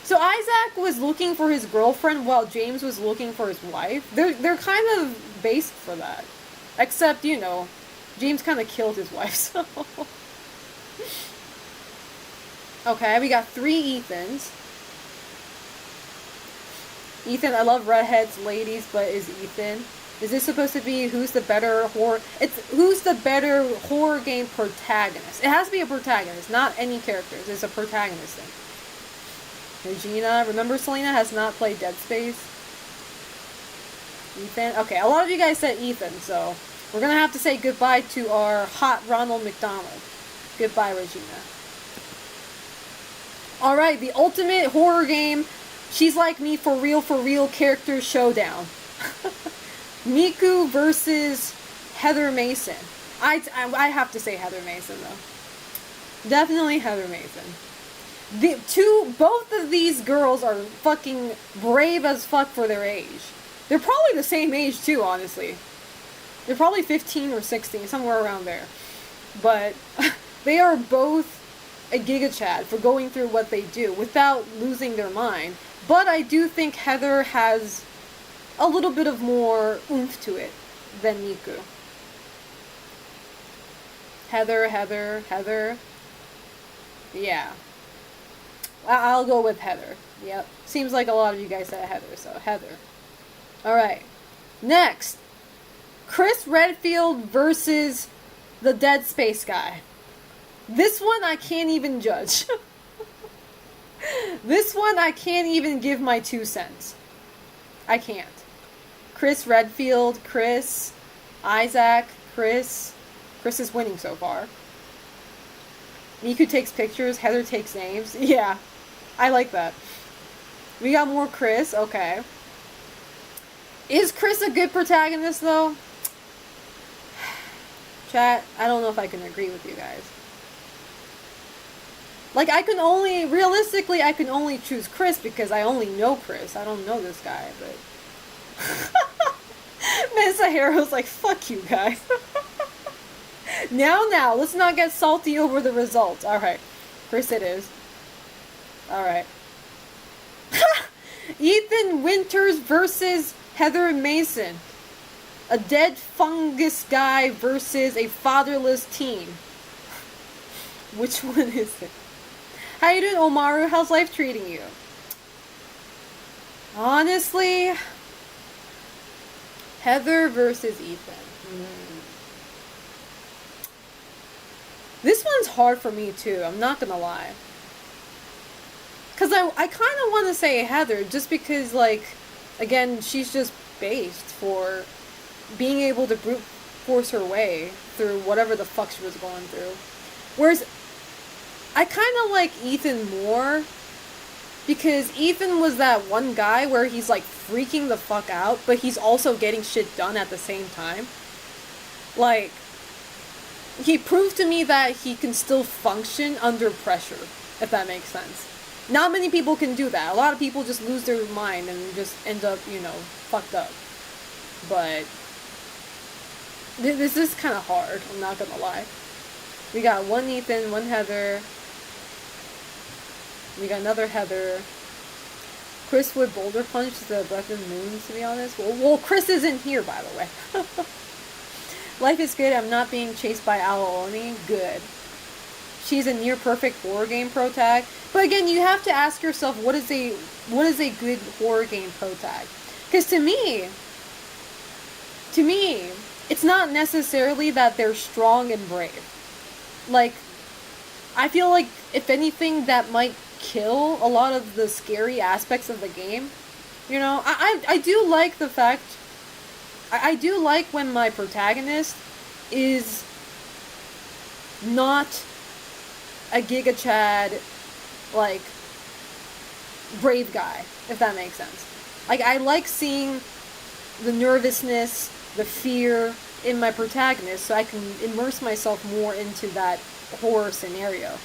So Isaac was looking for his girlfriend while James was looking for his wife? They're kind of based for that. Except, you know, James kind of killed his wife, so... Okay, we got 3 Ethans. Ethan, I love redheads, ladies, but is Ethan? Is this supposed to be who's the better horror? It's who's the better horror game protagonist. It has to be a protagonist, not any characters. It's a protagonist thing. Regina, remember Selena has not played Dead Space? Ethan? Okay, a lot of you guys said Ethan, so we're gonna have to say goodbye to our hot Ronald McDonald. Goodbye, Regina. Alright, the ultimate horror game. She's like me for real character showdown. Miku versus Heather Mason. I have to say Heather Mason though. Definitely Heather Mason. Both of these girls are fucking brave as fuck for their age. They're probably the same age too, honestly. They're probably 15 or 16, somewhere around there. But they are both a Giga Chad for going through what they do without losing their mind. But I do think Heather has a little bit of more oomph to it than Miku. Heather. Yeah. I'll go with Heather. Yep. Seems like a lot of you guys said Heather, so Heather. Alright. Next. Chris Redfield versus the Dead Space guy. This one I can't even judge. This one I can't even give my 2 cents. I can't. Chris Redfield, Chris, Isaac, Chris. Chris is winning so far. Miku takes pictures, Heather takes names. Yeah, I like that. We got more Chris, okay. Is Chris a good protagonist though? Chat, I don't know if I can agree with you guys. Like, realistically, I can only choose Chris because I only know Chris. I don't know this guy, but... Mesa Hero's like, fuck you guys. Now, let's not get salty over the results. Alright, Chris it is. Alright. Ethan Winters versus Heather Mason. A dead fungus guy versus a fatherless teen. Which one is it? How you doing, Omaru? How's life treating you? Honestly, Heather versus Ethan. This one's hard for me too, I'm not gonna lie. Because I kind of want to say Heather, just because, like, again, she's just based for being able to brute force her way through whatever the fuck she was going through. Whereas, I kind of like Ethan more, because Ethan was that one guy where he's, like, freaking the fuck out, but he's also getting shit done at the same time. Like, he proved to me that he can still function under pressure, if that makes sense. Not many people can do that. A lot of people just lose their mind and just end up, you know, fucked up. But this is kind of hard, I'm not gonna lie. We got one Ethan, one Heather. We got another Heather. Chris would boulder punch the Breath of the Moon, to be honest. Well, Chris isn't here, by the way. Life is good. I'm not being chased by Alaloni. Good. She's a near perfect horror game protag. But again, you have to ask yourself, what is a good horror game protag? Because to me, it's not necessarily that they're strong and brave. Like, I feel like, if anything, that might kill a lot of the scary aspects of the game. You know, I do like the fact, I do like when my protagonist is not a Giga Chad, like, brave guy, if that makes sense. Like, I like seeing the nervousness, the fear in my protagonist, so I can immerse myself more into that horror scenario.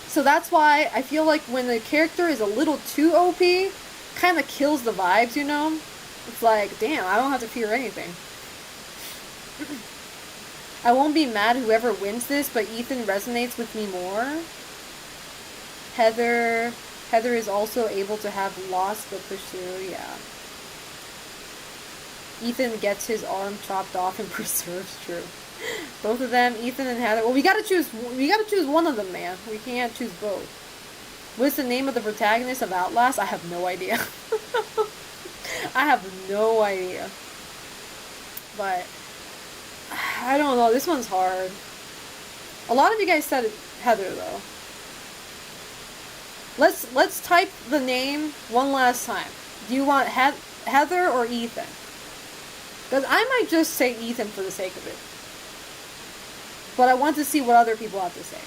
So that's why I feel like when the character is a little too OP, kind of kills the vibes, you know? It's like, damn, I don't have to fear anything. I won't be mad whoever wins this, but Ethan resonates with me more. Heather is also able to have loss but pursue, yeah. Ethan gets his arm chopped off and preserves, true. Both of them, Ethan and Heather. Well, we gotta choose. We gotta choose one of them, man. We can't choose both. What's the name of the protagonist of Outlast? I have no idea. I have no idea. But I don't know. This one's hard. A lot of you guys said Heather though. Let's type the name one last time. Do you want Heather or Ethan? Because I might just say Ethan for the sake of it. But I want to see what other people have to say.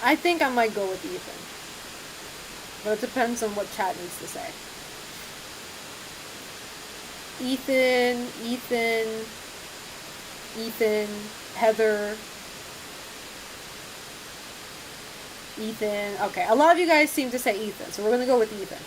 I think I might go with Ethan. But it depends on what chat needs to say. Ethan, Heather, Ethan. Okay, a lot of you guys seem to say Ethan, so we're gonna go with Ethan.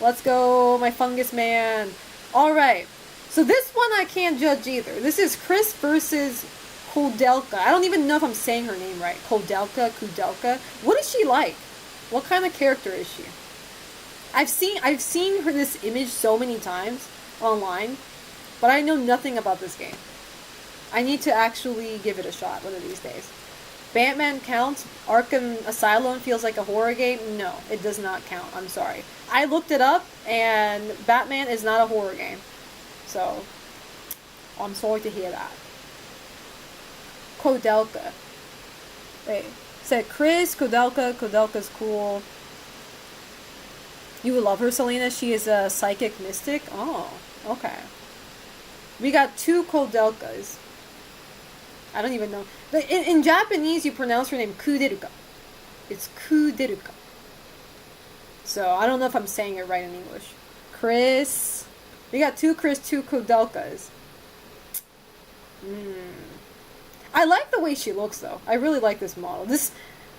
Let's go, my fungus man. Alright, so this one I can't judge either. This is Chris versus Kudelka. I don't even know if I'm saying her name right. Kudelka. What is she like? What kind of character is she? I've seen her this image so many times online, but I know nothing about this game. I need to actually give it a shot one of these days. Batman counts. Arkham Asylum feels like a horror game. No, it does not count. I'm sorry. I looked it up, and Batman is not a horror game. So, I'm sorry to hear that. Kudelka. Wait. Said Chris, Kudelka's cool. You would love her, Selena. She is a psychic mystic. Oh, okay. We got two Kudelkas. I don't even know. But in Japanese, you pronounce her name Kuderuka. It's Kuderuka. So, I don't know if I'm saying it right in English. Chris. We got two Chris, two Kudelkas. I like the way she looks, though. I really like this model. This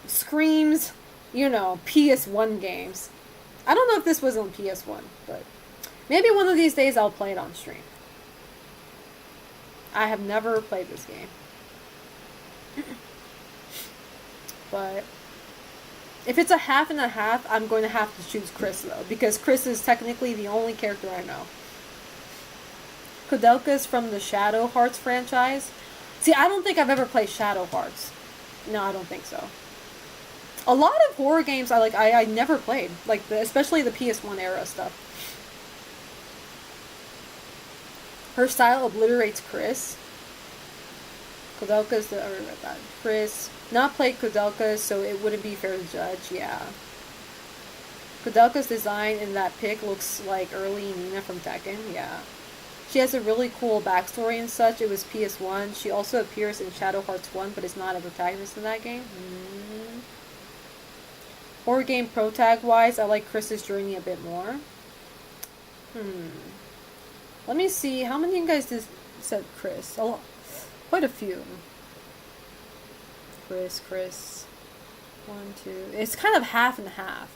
screams, you know, PS1 games. I don't know if this was on PS1, but maybe one of these days I'll play it on stream. I have never played this game. But if it's a half and a half, I'm going to have to choose Chris, though, because Chris is technically the only character I know. Kudelka's from the Shadow Hearts franchise. See, I don't think I've ever played Shadow Hearts. No, I don't think so. A lot of horror games I never played, like especially the PS1 era stuff. Her style obliterates Chris. Kudelka's I read that. Chris. Not played Kudelka, so it wouldn't be fair to judge, yeah. Kudelka's design in that pic looks like early Nina from Tekken, yeah. She has a really cool backstory and such. It was PS1. She also appears in Shadow Hearts 1, but is not a protagonist in that game. Horror game Protag-wise, I like Chris's journey a bit more. Let me see. How many of you guys said Chris? A lot. Quite a few. Chris. 1, 2. It's kind of half and half.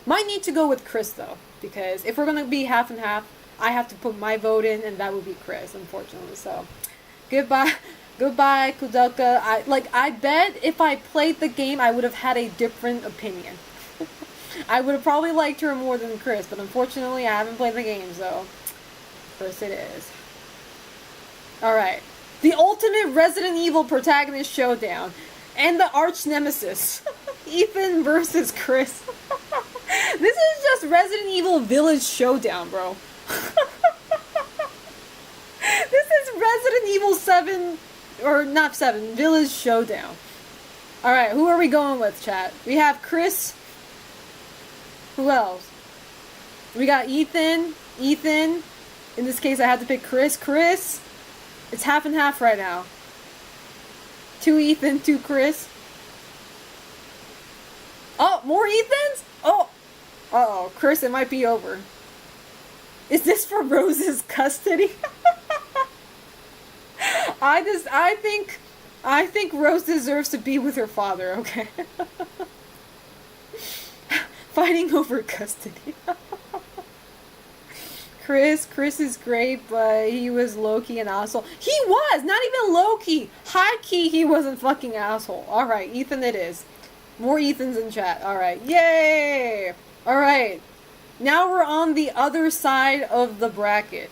Might need to go with Chris, though, because if we're going to be half and half, I have to put my vote in, and that would be Chris, unfortunately. So, goodbye, Kudelka. I bet if I played the game, I would have had a different opinion. I would have probably liked her more than Chris, but unfortunately, I haven't played the game, so Chris it is. Alright. The ultimate Resident Evil protagonist showdown. And the arch nemesis. Ethan versus Chris. This is just Resident Evil Village Showdown, bro. This is Resident Evil 7, or not 7, Village Showdown. Alright, who are we going with, chat? We have Chris. Who else? We got Ethan. In this case, I had to pick Chris. It's half and half right now. 2 Ethan, 2 Chris. Oh, more Ethans? Oh. Uh-oh, Chris, it might be over. Is this for Rose's custody? I think Rose deserves to be with her father, okay? Fighting over custody. Chris is great, but he was low-key an asshole. He was! Not even low-key! High-key, he wasn't fucking asshole. Alright, Ethan it is. More Ethans in chat. Alright, yay! Alright. Now we're on the other side of the bracket.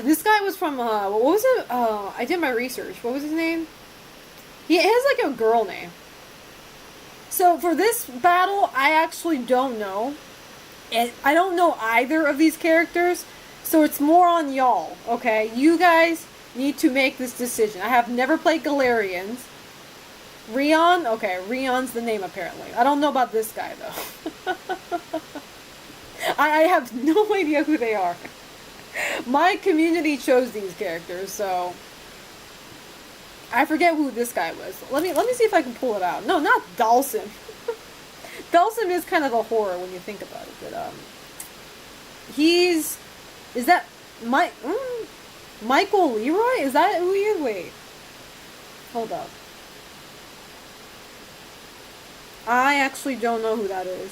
This guy was from, what was it? I did my research. What was his name? He has like a girl name. So for this battle, I actually don't know. And I don't know either of these characters. So it's more on y'all, okay? You guys need to make this decision. I have never played Galarians. Rion? Okay, Rion's the name apparently. I don't know about this guy though. I have no idea who they are. My community chose these characters, so I forget who this guy was. Let me see if I can pull it out. No, not Dawson. Dawson is kind of a horror when you think about it, but is that Michael Leroy? Is that who he is? Wait. Hold up. I actually don't know who that is.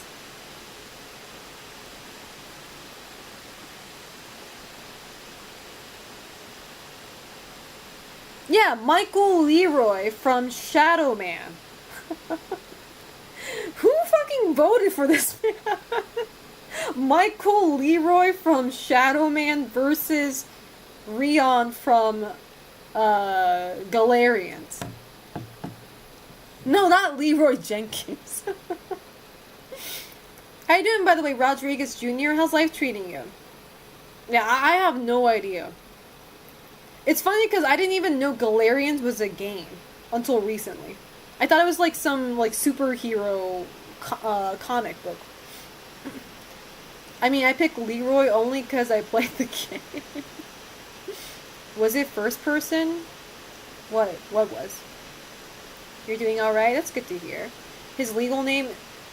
Yeah, Michael Leroy from Shadow Man. Who fucking voted for this man? Michael Leroy from Shadow Man versus Rion from Galarians. No, not Leroy Jenkins. How you doing, by the way, Rodriguez Jr.? How's life treating you? Yeah, I have no idea. It's funny because I didn't even know Galarians was a game until recently. I thought it was like some like superhero comic book. I mean, I picked Leroy only because I played the game. Was it first person? What was? You're doing alright? That's good to hear. His legal name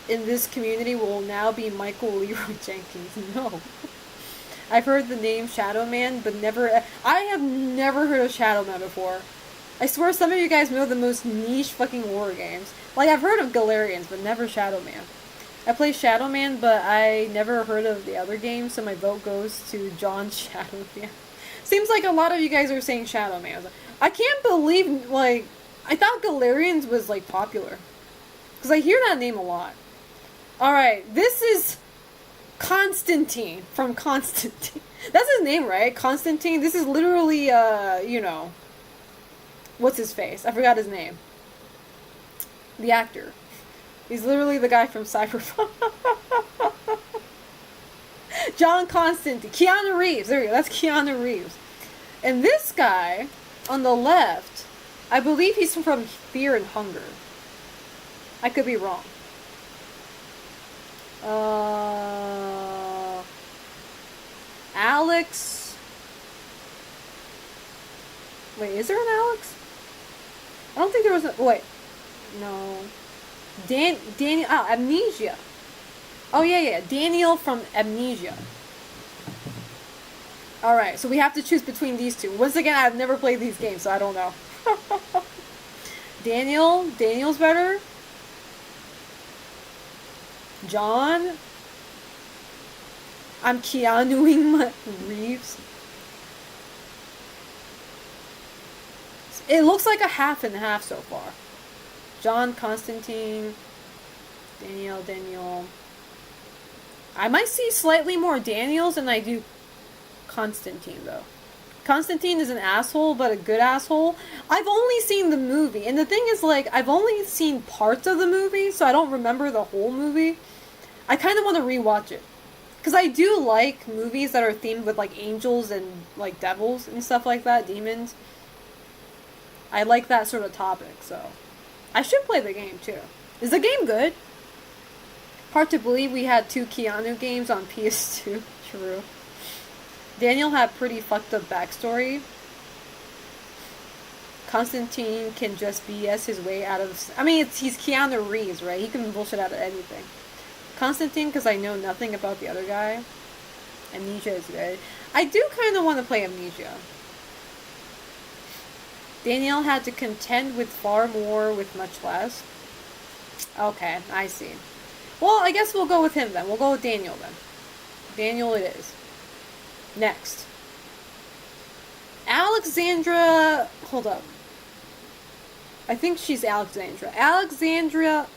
in this community will now be Michael Leroy Jenkins. No. I've heard the name Shadow Man, but I have never heard of Shadow Man before. I swear some of you guys know the most niche fucking horror games. Like, I've heard of Galarians, but never Shadow Man. I play Shadow Man, but I never heard of the other game, so my vote goes to John Shadow Man. Seems like a lot of you guys are saying Shadow Man. I can't believe, like, I thought Galarians was, like, popular. Because I hear that name a lot. Alright, this is Constantine from Constantine. That's his name, right? Constantine? This is literally, you know, what's his face? I forgot his name. The actor. He's literally the guy from Cyberpunk. John Constantine. Keanu Reeves. There you go. That's Keanu Reeves. And this guy, on the left, I believe he's from Fear and Hunger. I could be wrong. Alex. Wait, is there an Alex? I don't think there was a... Wait. No. Daniel... Oh, Amnesia. Oh, yeah. Daniel from Amnesia. Alright, so we have to choose between these two. Once again, I've never played these games, so I don't know. Daniel's better. John. I'm Keanuing Reeves. It looks like a half and half so far. John, Constantine, Daniel. I might see slightly more Daniels than I do Constantine, though. Constantine is an asshole, but a good asshole. I've only seen the movie, and the thing is, like, I've only seen parts of the movie, so I don't remember the whole movie. I kind of want to rewatch it. Because I do like movies that are themed with, like, angels and, like, devils and stuff like that, demons. I like that sort of topic, so I should play the game, too. Is the game good? Hard to believe we had 2 Keanu games on PS2. True. Daniel had pretty fucked up backstory. Constantine can just BS his way out of... I mean, he's Keanu Reeves, right? He can bullshit out of anything. Constantine, because I know nothing about the other guy. Amnesia is good. I do kind of want to play Amnesia. Daniel had to contend with far more with much less. Okay, I see. Well, I guess we'll go with him then. We'll go with Daniel then. Daniel it is. Next. Alexandra... Hold up. I think she's Alexandra. Alexandra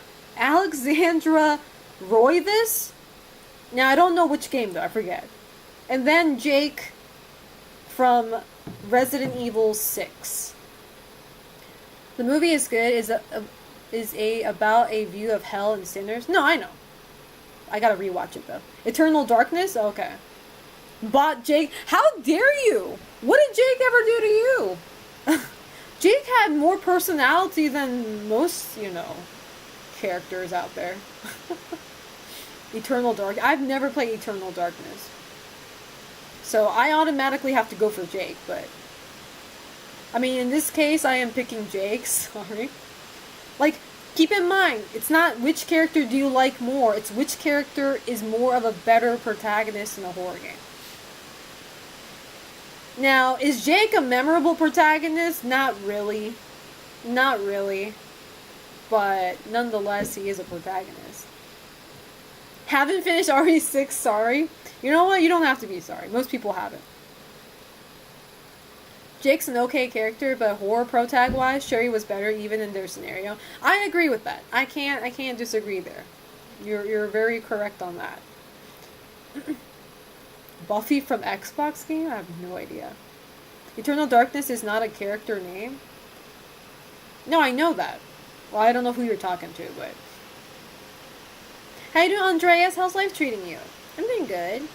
Roivas? Now, I don't know which game, though. I forget. And then Jake from Resident Evil 6. The movie is good. Is about a view of hell and sinners. No, I know. I gotta rewatch it though. Eternal Darkness? Okay. Bought Jake. How dare you? What did Jake ever do to you? Jake had more personality than most, characters out there. Eternal Dark. I've never played Eternal Darkness. So I automatically have to go for Jake, but... I mean, in this case, I am picking Jake. Sorry. Like, keep in mind, it's not which character do you like more, it's which character is more of a better protagonist in a horror game. Now, is Jake a memorable protagonist? Not really. Not really. But, nonetheless, he is a protagonist. Haven't finished RE6, sorry. You know what? You don't have to be sorry. Most people haven't. Jake's an okay character, but horror protag-wise, Sherry was better even in their scenario. I agree with that. I can't disagree there. You're very correct on that. Buffy from Xbox game? I have no idea. Eternal Darkness is not a character name? No, I know that. Well, I don't know who you're talking to, but... How you doing, Andreas? How's life treating you? I'm doing good.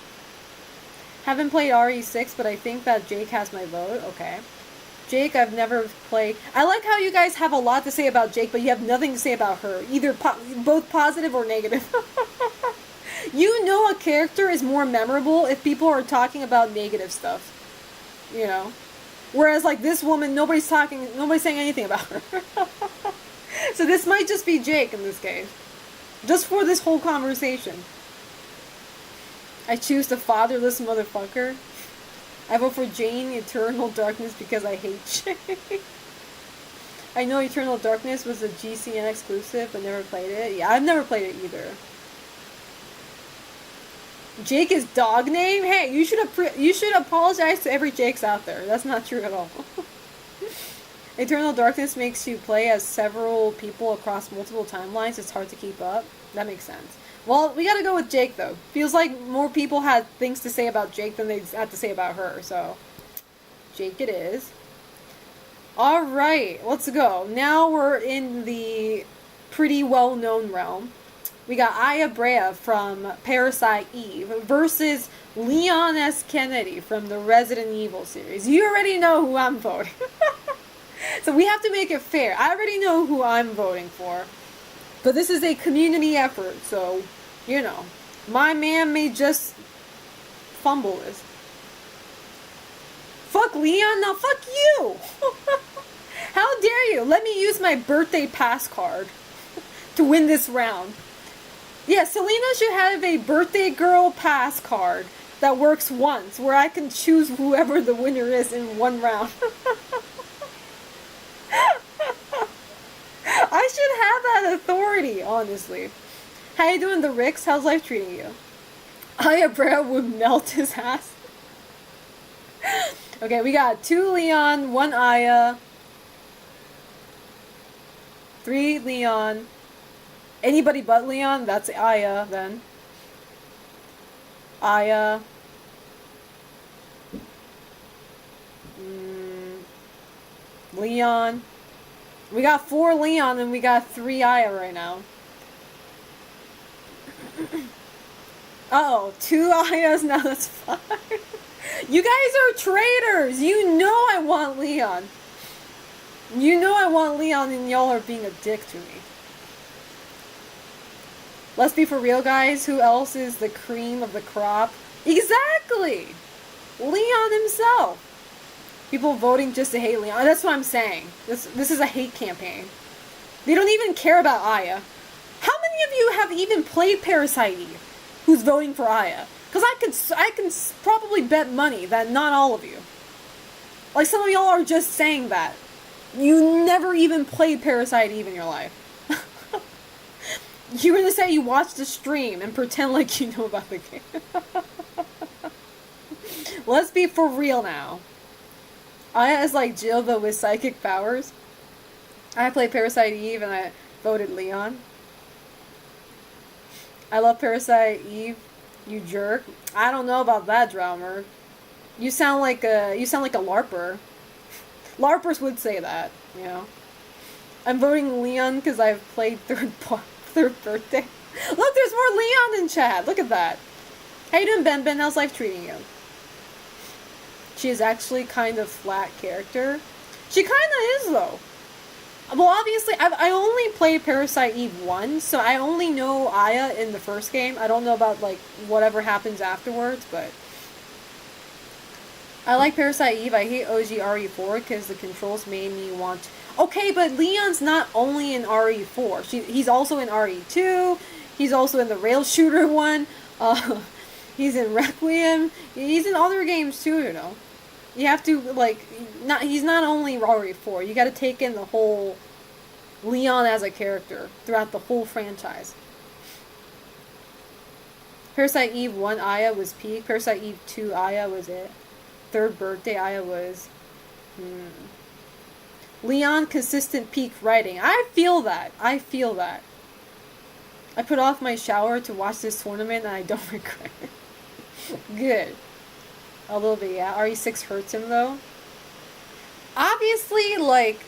Haven't played RE6, but I think that Jake has my vote. Okay. Jake, I've never played... I like how you guys have a lot to say about Jake, but you have nothing to say about her. Either both positive or negative. You know a character is more memorable if people are talking about negative stuff. Whereas, like, this woman, nobody's saying anything about her. So this might just be Jake in this case. Just for this whole conversation. I choose the fatherless motherfucker. I vote for Jane Eternal Darkness because I hate Jake. I know Eternal Darkness was a GCN exclusive, but never played it. Yeah, I've never played it either. Jake is dog name? Hey, you should apologize to every Jakes out there. That's not true at all. Eternal Darkness makes you play as several people across multiple timelines. It's hard to keep up. That makes sense. Well, we gotta go with Jake, though. Feels like more people had things to say about Jake than they had to say about her, so... Jake it is. Alright, let's go. Now we're in the pretty well-known realm. We got Aya Brea from Parasite Eve versus Leon S. Kennedy from the Resident Evil series. You already know who I'm voting. So we have to make it fair. I already know who I'm voting for. But this is a community effort, so, my man may just fumble this. Fuck Leon? No, fuck you! How dare you? Let me use my birthday pass card to win this round. Yeah, Selena should have a birthday girl pass card that works once, where I can choose whoever the winner is in one round. I should have that authority, honestly. How you doing, the Ricks? How's life treating you? Aya Brea would melt his ass. Okay, we got 2 Leon, 1 Aya, 3 Leon. Anybody but Leon? That's Aya, then. Aya. Leon. We got 4 Leon and we got 3 Aya right now. Uh-oh, 2 Ayas? Now that's 5. You guys are traitors! You know I want Leon. You know I want Leon and y'all are being a dick to me. Let's be for real, guys. Who else is the cream of the crop? Exactly! Leon himself. People voting just to hate Leon. That's what I'm saying. This is a hate campaign. They don't even care about Aya. How many of you have even played Parasite Eve who's voting for Aya? Because I can probably bet money that not all of you. Like, some of y'all are just saying that. You never even played Parasite Eve in your life. You're gonna say you watched the stream and pretend like you know about the game. Let's be for real now. Aya is like Jill, but with psychic powers. I played Parasite Eve and I voted Leon. I love Parasite Eve, you jerk. I don't know about that, drummer. You sound like a LARPer. LARPers would say that, you know. I'm voting Leon because I've played third birthday. Look, there's more Leon in chat. Look at that. How you doing, Ben? Ben, how's life treating you? She is actually kind of flat character. She kind of is, though. Well, obviously, I only played Parasite Eve once, so I only know Aya in the first game. I don't know about, like, whatever happens afterwards, but... I like Parasite Eve. I hate OG RE4 because the controls made me want... Okay, but Leon's not only in RE4. He's also in RE2. He's also in the rail shooter one. He's in Requiem. He's in other games too, you know. You have to, like... He's not only RE4. You gotta take in the whole Leon as a character throughout the whole franchise. Parasite Eve 1 Aya was peak. Parasite Eve 2 Aya was it. Third birthday Aya was... Leon consistent peak writing. I feel that. I feel that. I put off my shower to watch this tournament and I don't regret it. Good. A little bit, yeah. RE6 hurts him though. Obviously, like,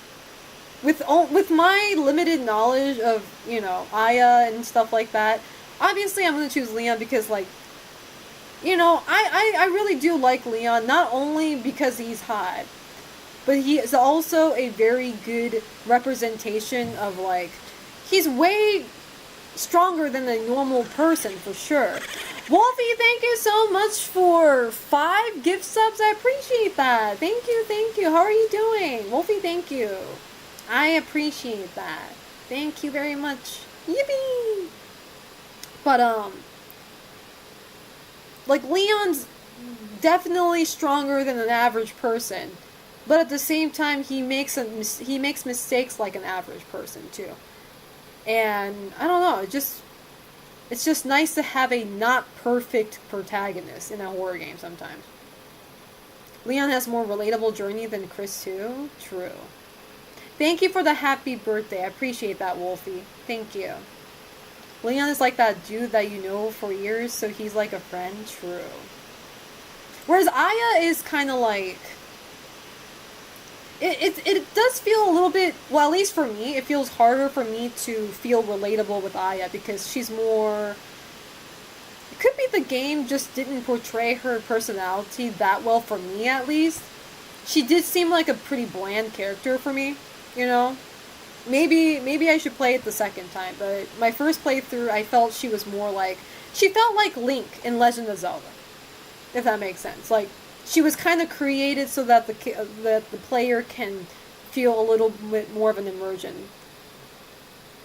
with my limited knowledge of, you know, Aya and stuff like that, obviously I'm gonna choose Leon because, like, you know, I really do like Leon, not only because he's hot, but he is also a very good representation of, like, he's way stronger than a normal person, for sure. Wolfie, thank you so much for 5 gift subs. I appreciate that. Thank you, thank you. How are you doing? Wolfie, thank you. I appreciate that. Thank you very much. Yippee! But, like, Leon's definitely stronger than an average person. But at the same time, he makes mistakes like an average person, too. And, I don't know, it's just nice to have a not perfect protagonist in a horror game sometimes. Leon has more relatable journey than Chris too. True. Thank you for the happy birthday. I appreciate that, Wolfie. Thank you. Leon is like that dude that you know for years, so he's like a friend. True. Whereas Aya is kind of like... It does feel a little bit, well, at least for me, it feels harder for me to feel relatable with Aya because she's more... It could be the game just didn't portray her personality that well for me, at least. She did seem like a pretty bland character for me, you know? Maybe I should play it the second time, but my first playthrough, I felt she was more like... She felt like Link in Legend of Zelda, if that makes sense. Like, she was kind of created so that the player can feel a little bit more of an immersion.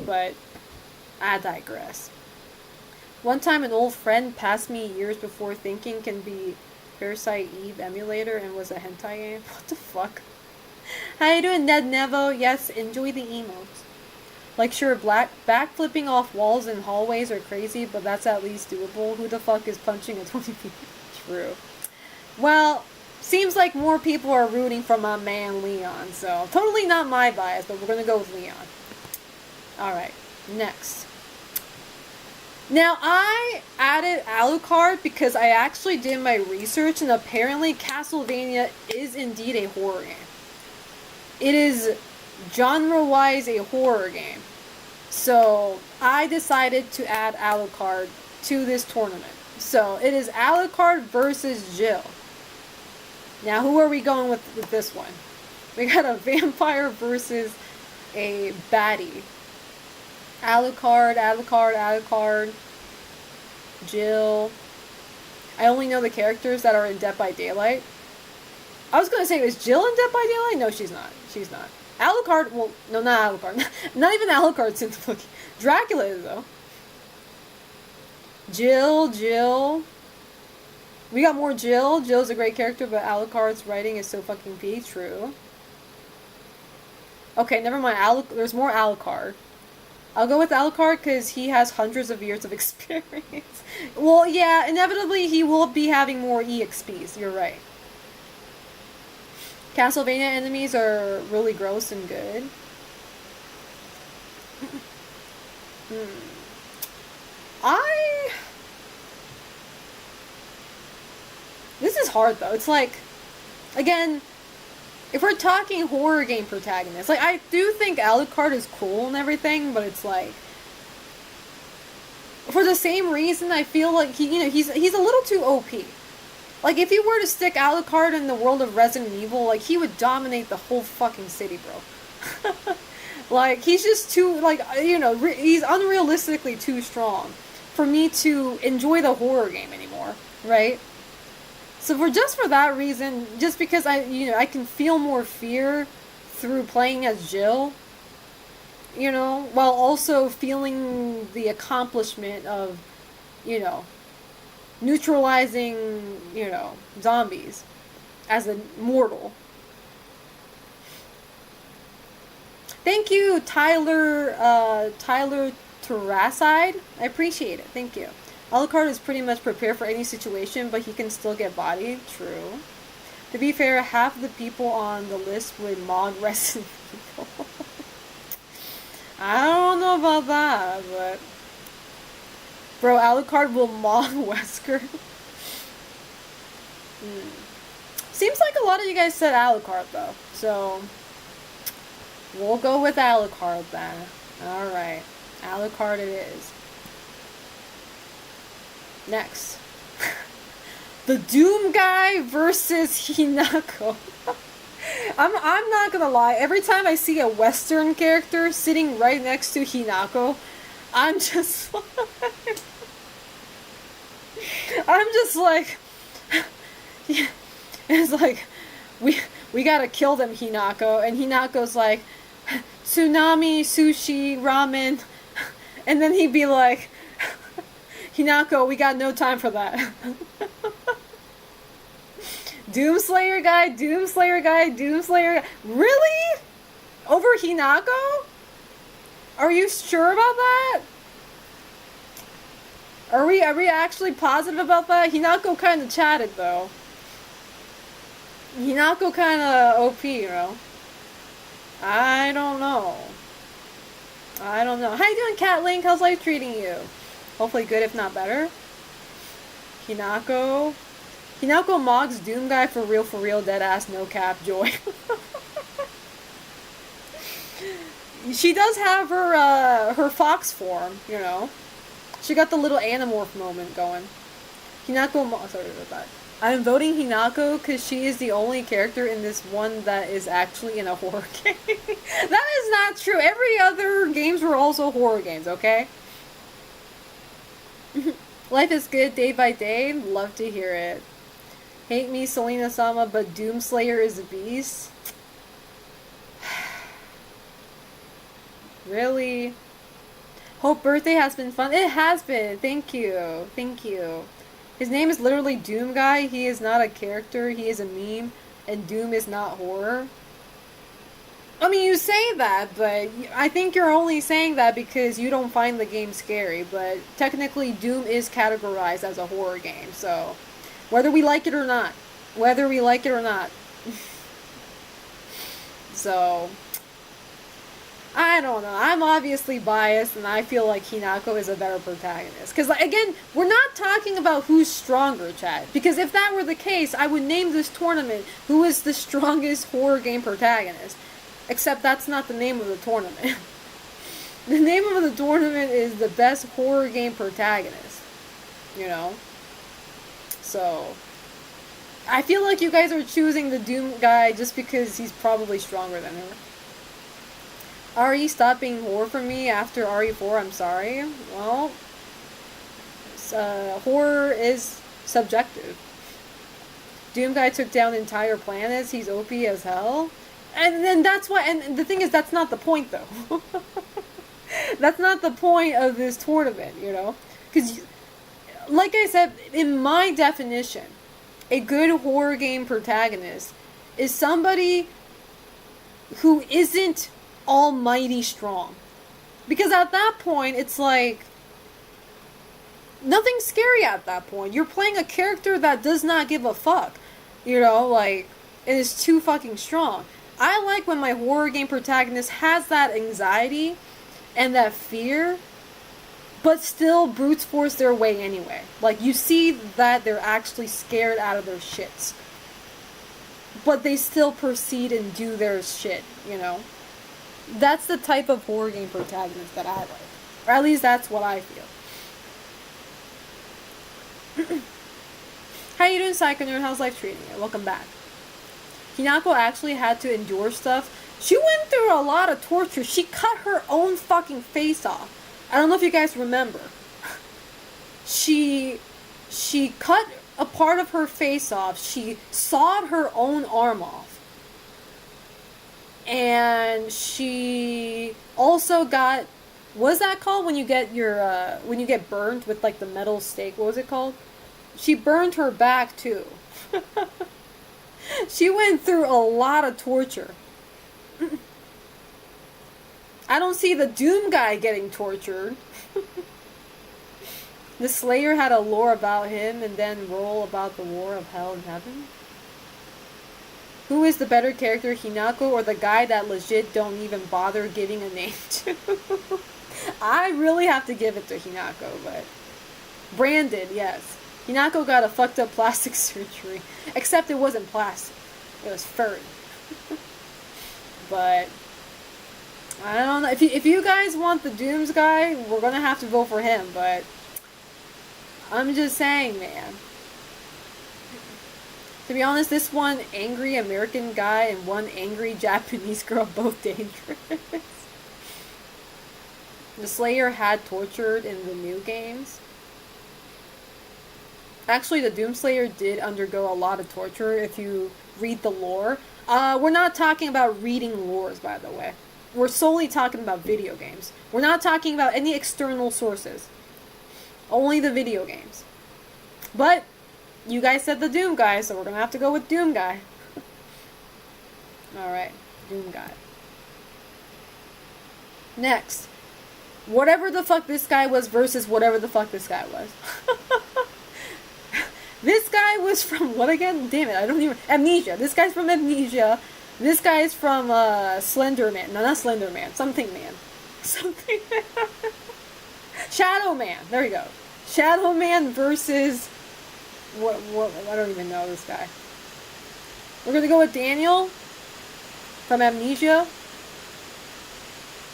But I digress. One time an old friend passed me years before thinking can be Parasite Eve emulator and was a hentai game. What the fuck? How you doing, Ned Nevo? Yes, enjoy the emotes. Like, sure, backflipping off walls and hallways are crazy, but that's at least doable. Who the fuck is punching a 20 feet? True. Well, seems like more people are rooting for my man Leon, so totally not my bias, but we're gonna go with Leon. Alright, next. Now, I added Alucard because I actually did my research, and apparently Castlevania is indeed a horror game. It is genre-wise a horror game. So, I decided to add Alucard to this tournament. So, it is Alucard versus Jill. Now, who are we going with this one? We got a vampire versus a baddie. Alucard, Jill. I only know the characters that are in Dead by Daylight. I was going to say, is Jill in Dead by Daylight? No, she's not. She's not. Alucard, well, no, not Alucard. Not even Alucard's in the book. Dracula is, though. Jill. We got more Jill. Jill's a great character, but Alucard's writing is so fucking peak. True. Okay, never mind. There's more Alucard. I'll go with Alucard because he has hundreds of years of experience. Well, yeah, inevitably he will be having more EXPs. You're right. Castlevania enemies are really gross and good. This is hard though. It's like, again, if we're talking horror game protagonists, like I do think Alucard is cool and everything, but it's like, for the same reason, I feel like he's a little too OP. Like if you were to stick Alucard in the world of Resident Evil, like he would dominate the whole fucking city, bro. Like he's just too he's unrealistically too strong for me to enjoy the horror game anymore, right? So for that reason, just because I can feel more fear through playing as Jill, while also feeling the accomplishment of, neutralizing, zombies as a mortal. Thank you, Tyler Terracide. I appreciate it. Thank you. Alucard is pretty much prepared for any situation, but he can still get bodied. True. To be fair, half of the people on the list would mod Resident Evil. I don't know about that, but... Bro, Alucard will mod Wesker. Seems like a lot of you guys said Alucard, though. So, we'll go with Alucard then. Alright. Alucard it is. Next. The Doom guy versus Hinako. I'm not gonna lie, every time I see a Western character sitting right next to Hinako, I'm just like yeah, it's like we gotta kill them, Hinako, and Hinako's like tsunami, sushi, ramen, and then he'd be like, Hinako, we got no time for that. Doomslayer guy. Really? Over Hinako? Are you sure about that? Are we actually positive about that? Hinako kind of chatted though. Hinako kind of OP, I don't know. How you doing, Cat Link? How's life treating you? Hopefully good, if not better. Hinako mogs Doom guy for real, dead ass, no cap, joy. She does have her fox form, She got the little Animorph moment going. Sorry about that. I'm voting Hinako because she is the only character in this one that is actually in a horror game. That is not true. Every other games were also horror games, okay? Life is good day by day. Love to hear it. Hate me, Selena-sama, but Doomslayer is a beast. Really? Hope birthday has been fun. It has been. Thank you. His name is literally Doom Guy. He is not a character. He is a meme. And Doom is not horror. I mean, you say that, but I think you're only saying that because you don't find the game scary. But technically, Doom is categorized as a horror game. So, whether we like it or not. So, I don't know. I'm obviously biased, and I feel like Hinako is a better protagonist. Because, again, we're not talking about who's stronger, chat. Because if that were the case, I would name this tournament who is the strongest horror game protagonist. Except that's not the name of the tournament. The name of the tournament is the best horror game protagonist. So, I feel like you guys are choosing the Doom guy just because he's probably stronger than her. RE stopped being horror for me after RE4, I'm sorry. Well, horror is subjective. Doom guy took down entire planets, he's OP as hell. And then that's why, and the thing is, that's not the point though. That's not the point of this tournament, Because, like I said, in my definition, a good horror game protagonist is somebody who isn't almighty strong. Because at that point, it's like, nothing's scary at that point. You're playing a character that does not give a fuck. And is too fucking strong. I like when my horror game protagonist has that anxiety and that fear, but still brute force their way anyway. Like, you see that they're actually scared out of their shits. But they still proceed and do their shit, you know? That's the type of horror game protagonist that I like. Or at least that's what I feel. How you doing, Psycho Nerd? How's life treating you? Welcome back. Hinako actually had to endure stuff. She went through a lot of torture. She cut her own fucking face off. I don't know if you guys remember. She cut a part of her face off. She sawed her own arm off. And she also got, what is that called when you get your when you get burned with like the metal stake? What was it called? She burned her back too. She went through a lot of torture. I don't see the Doom guy getting tortured. The Slayer had a lore about him and then roll about the war of hell and heaven. Who is the better character, Hinako or the guy that legit don't even bother giving a name to? I really have to give it to Hinako, but... Branded, yes. Hinako got a fucked up plastic surgery. Except it wasn't plastic. It was furry. But... I don't know. If you guys want the Dooms guy, we're gonna have to vote for him, but... I'm just saying, man. To be honest, this one angry American guy and one angry Japanese girl, both dangerous. The Slayer had tortured in the new games. Actually, the Doomslayer did undergo a lot of torture if you read the lore. We're not talking about reading lores, by the way. We're solely talking about video games. We're not talking about any external sources. Only the video games. But, you guys said the Doom guy, so we're gonna have to go with Doom guy. Alright, Doom guy. Next. Whatever the fuck this guy was versus whatever the fuck this guy was. This guy was from what again? Damn it, I don't even... Amnesia. This guy's from Amnesia. This guy's from, Slender Man. No, not Slender Man. Something Man. Something Man. Shadow Man. There you go. Shadow Man versus... What, I don't even know this guy. We're gonna go with Daniel from Amnesia.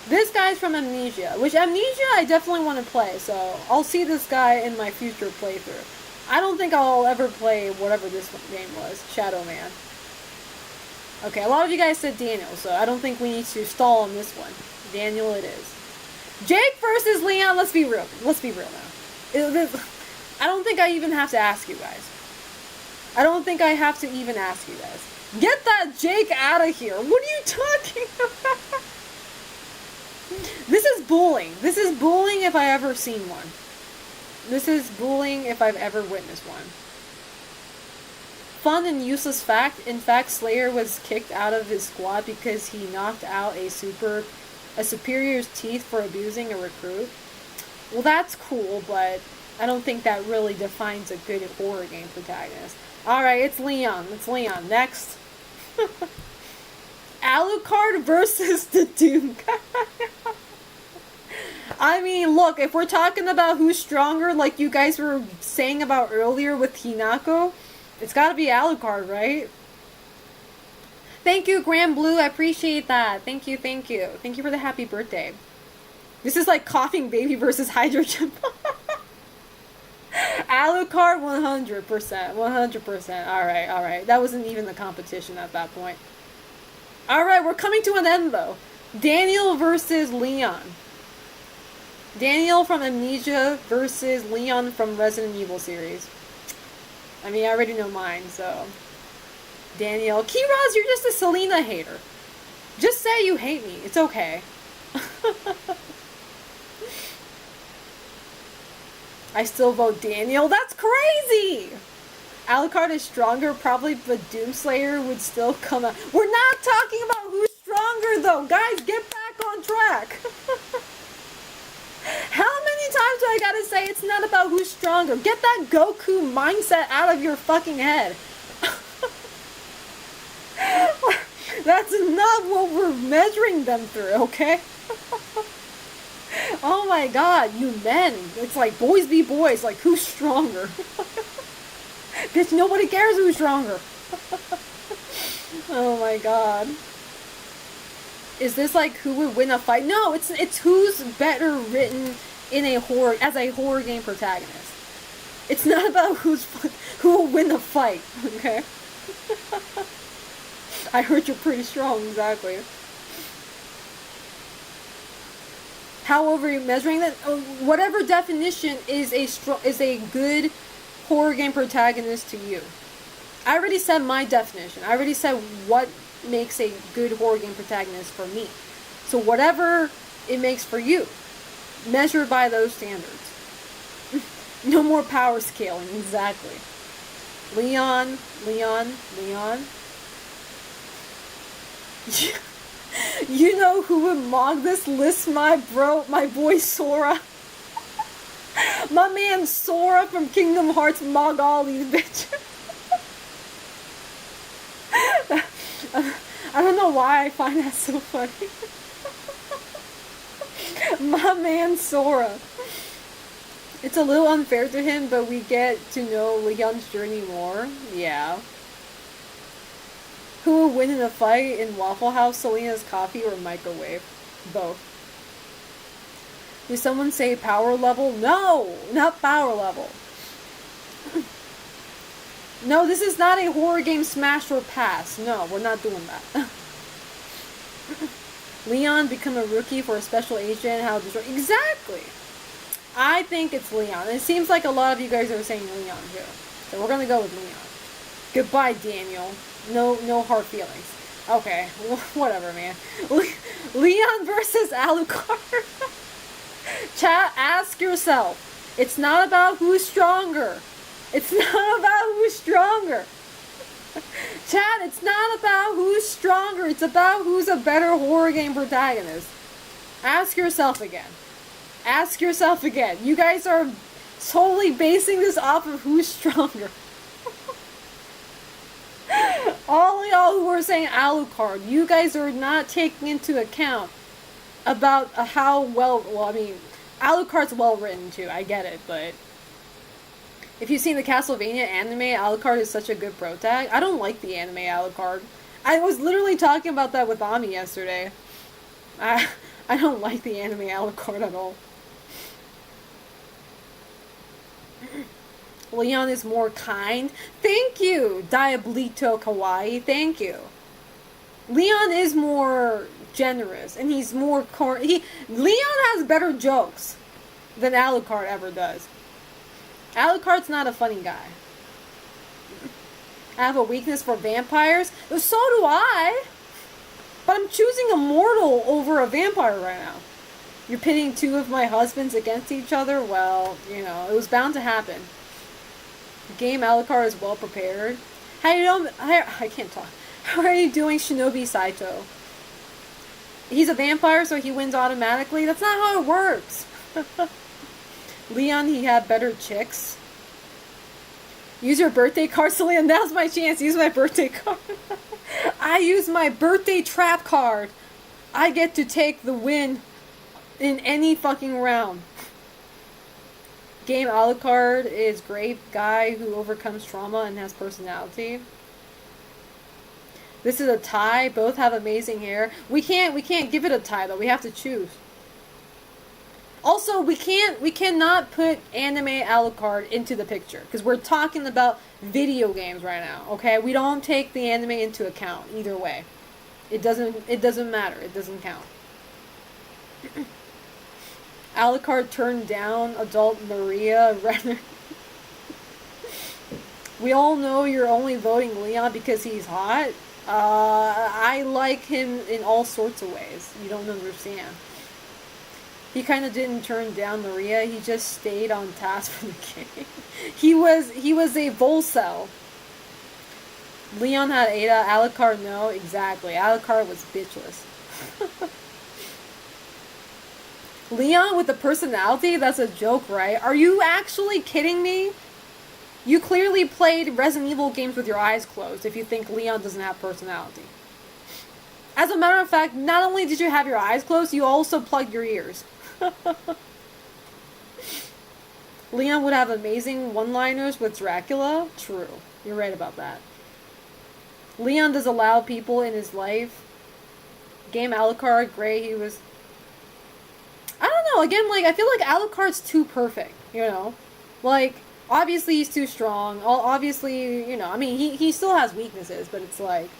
This guy's from Amnesia, which Amnesia I definitely want to play, so I'll see this guy in my future playthrough. I don't think I'll ever play whatever this game was, Shadow Man. Okay, a lot of you guys said Daniel, so I don't think we need to stall on this one. Daniel it is. Jake versus Leon, let's be real. Let's be real now. I don't think I even have to ask you guys. I don't think I have to even ask you guys. Get that Jake out of here. What are you talking about? This is bullying. This is bullying if I ever seen one. This is bullying if I've ever witnessed one. Fun and useless fact. In fact, Slayer was kicked out of his squad because he knocked out a superior's teeth for abusing a recruit. Well, that's cool, but I don't think that really defines a good horror game protagonist. Alright, it's Leon. It's Leon. Next. Alucard versus the Doom guy. I mean, look, if we're talking about who's stronger, like you guys were saying about earlier with Hinako, it's gotta be Alucard, right? Thank you, Grand Blue. I appreciate that. Thank you, thank you. Thank you for the happy birthday. This is like Coughing Baby versus Hydrogen. Alucard 100%. 100%. Alright. That wasn't even the competition at that point. Alright, we're coming to an end though. Daniel versus Leon. Daniel from Amnesia versus Leon from Resident Evil series. I mean, I already know mine, so... Daniel. Kiraz, you're just a Selena hater. Just say you hate me. It's okay. I still vote Daniel. That's crazy! Alucard is stronger, probably, but Doomslayer would still come out. We're not talking about who's stronger, though. Guys, get back on track. How many times do I gotta say it's not about who's stronger? Get that Goku mindset out of your fucking head. That's not what we're measuring them through, okay? Oh my god, you men. It's like boys be boys, like who's stronger? Bitch, nobody cares who's stronger. Oh my god. Is this like who would win a fight? No, it's who's better written in a horror as a horror game protagonist. It's not about who will win the fight, okay? I heard you're pretty strong, exactly. However, you're measuring that, whatever definition is a good horror game protagonist to you. I already said my definition. I already said what makes a good horror game protagonist for me. So whatever it makes for you, measured by those standards. No more power scaling, exactly. Leon. You know who would mog this list, my boy Sora. My man Sora from Kingdom Hearts mog all these bitches. I don't know why I find that so funny. My man Sora. It's a little unfair to him, but we get to know Leon's journey more. Yeah. Who will win in a fight in Waffle House, Selena's coffee, or microwave? Both. Did someone say power level? No! Not power level. No, this is not a horror game smash or pass. No, we're not doing that. Leon become a rookie for a special agent. How destroy? Exactly. I think it's Leon. It seems like a lot of you guys are saying Leon too. So we're gonna go with Leon. Goodbye, Daniel. No hard feelings. Okay, whatever, man. Leon versus Alucard. Chat, ask yourself. It's not about who's stronger. It's not about who's stronger. Chat, it's not about who's stronger. It's about who's a better horror game protagonist. Ask yourself again. Ask yourself again. You guys are totally basing this off of who's stronger. All of y'all who are saying Alucard, you guys are not taking into account about how well I mean, Alucard's well written too, I get it, but if you've seen the Castlevania anime, Alucard is such a good protag. I don't like the anime Alucard. I was literally talking about that with Ami yesterday. I don't like the anime Alucard at all. Leon is more kind. Thank you, Diablito Kawaii. Thank you. Leon is more generous, and he's more Leon has better jokes than Alucard ever does. Alucard's not a funny guy. I have a weakness for vampires. So do I. But I'm choosing a mortal over a vampire right now. You're pitting two of my husbands against each other? Well, you know, it was bound to happen. The game Alucard is well prepared. How you doing? I can't talk. How are you doing, Shinobi Saito? He's a vampire, so he wins automatically? That's not how it works. Leon, he had better chicks. Use your birthday card, Celia. Now's my chance. Use my birthday card. I use my birthday trap card. I get to take the win in any fucking round. Game Alucard is great. Guy who overcomes trauma and has personality. This is a tie. Both have amazing hair. We can't give it a tie though. We have to choose. Also, we cannot put anime Alucard into the picture because we're talking about video games right now. Okay, we don't take the anime into account either way. It doesn't matter. It doesn't count. Alucard turned down adult Maria Renner. We all know you're only voting Leon because he's hot. I like him in all sorts of ways. You don't understand. He kind of didn't turn down Maria. He just stayed on task for the game. He was a Volcel. Leon had Ada. Alucard, no. Exactly. Alucard was bitchless. Leon with the personality? That's a joke, right? Are you actually kidding me? You clearly played Resident Evil games with your eyes closed if you think Leon doesn't have personality. As a matter of fact, not only did you have your eyes closed, you also plugged your ears. Leon would have amazing one-liners with Dracula. True. You're right about that. Leon does allow people in his life. Game Alucard, great. He was... I don't know. Again, like, I feel like Alucard's too perfect, you know? Like, obviously he's too strong. Obviously, you know, I mean, he still has weaknesses, but it's like...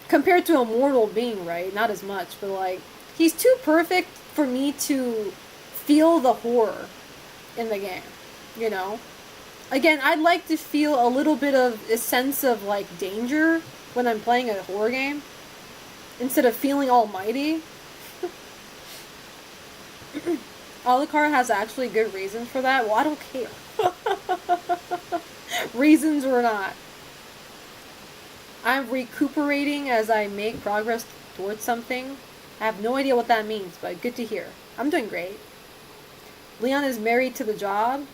Compared to a mortal being, right? Not as much, but like... He's too perfect for me to feel the horror in the game, you know? Again, I'd like to feel a little bit of a sense of, like, danger when I'm playing a horror game, instead of feeling almighty. Alucard has actually good reasons for that. Well, I don't care. Reasons or not. I'm recuperating as I make progress towards something. I have no idea what that means, but good to hear. I'm doing great. Leon is married to the job.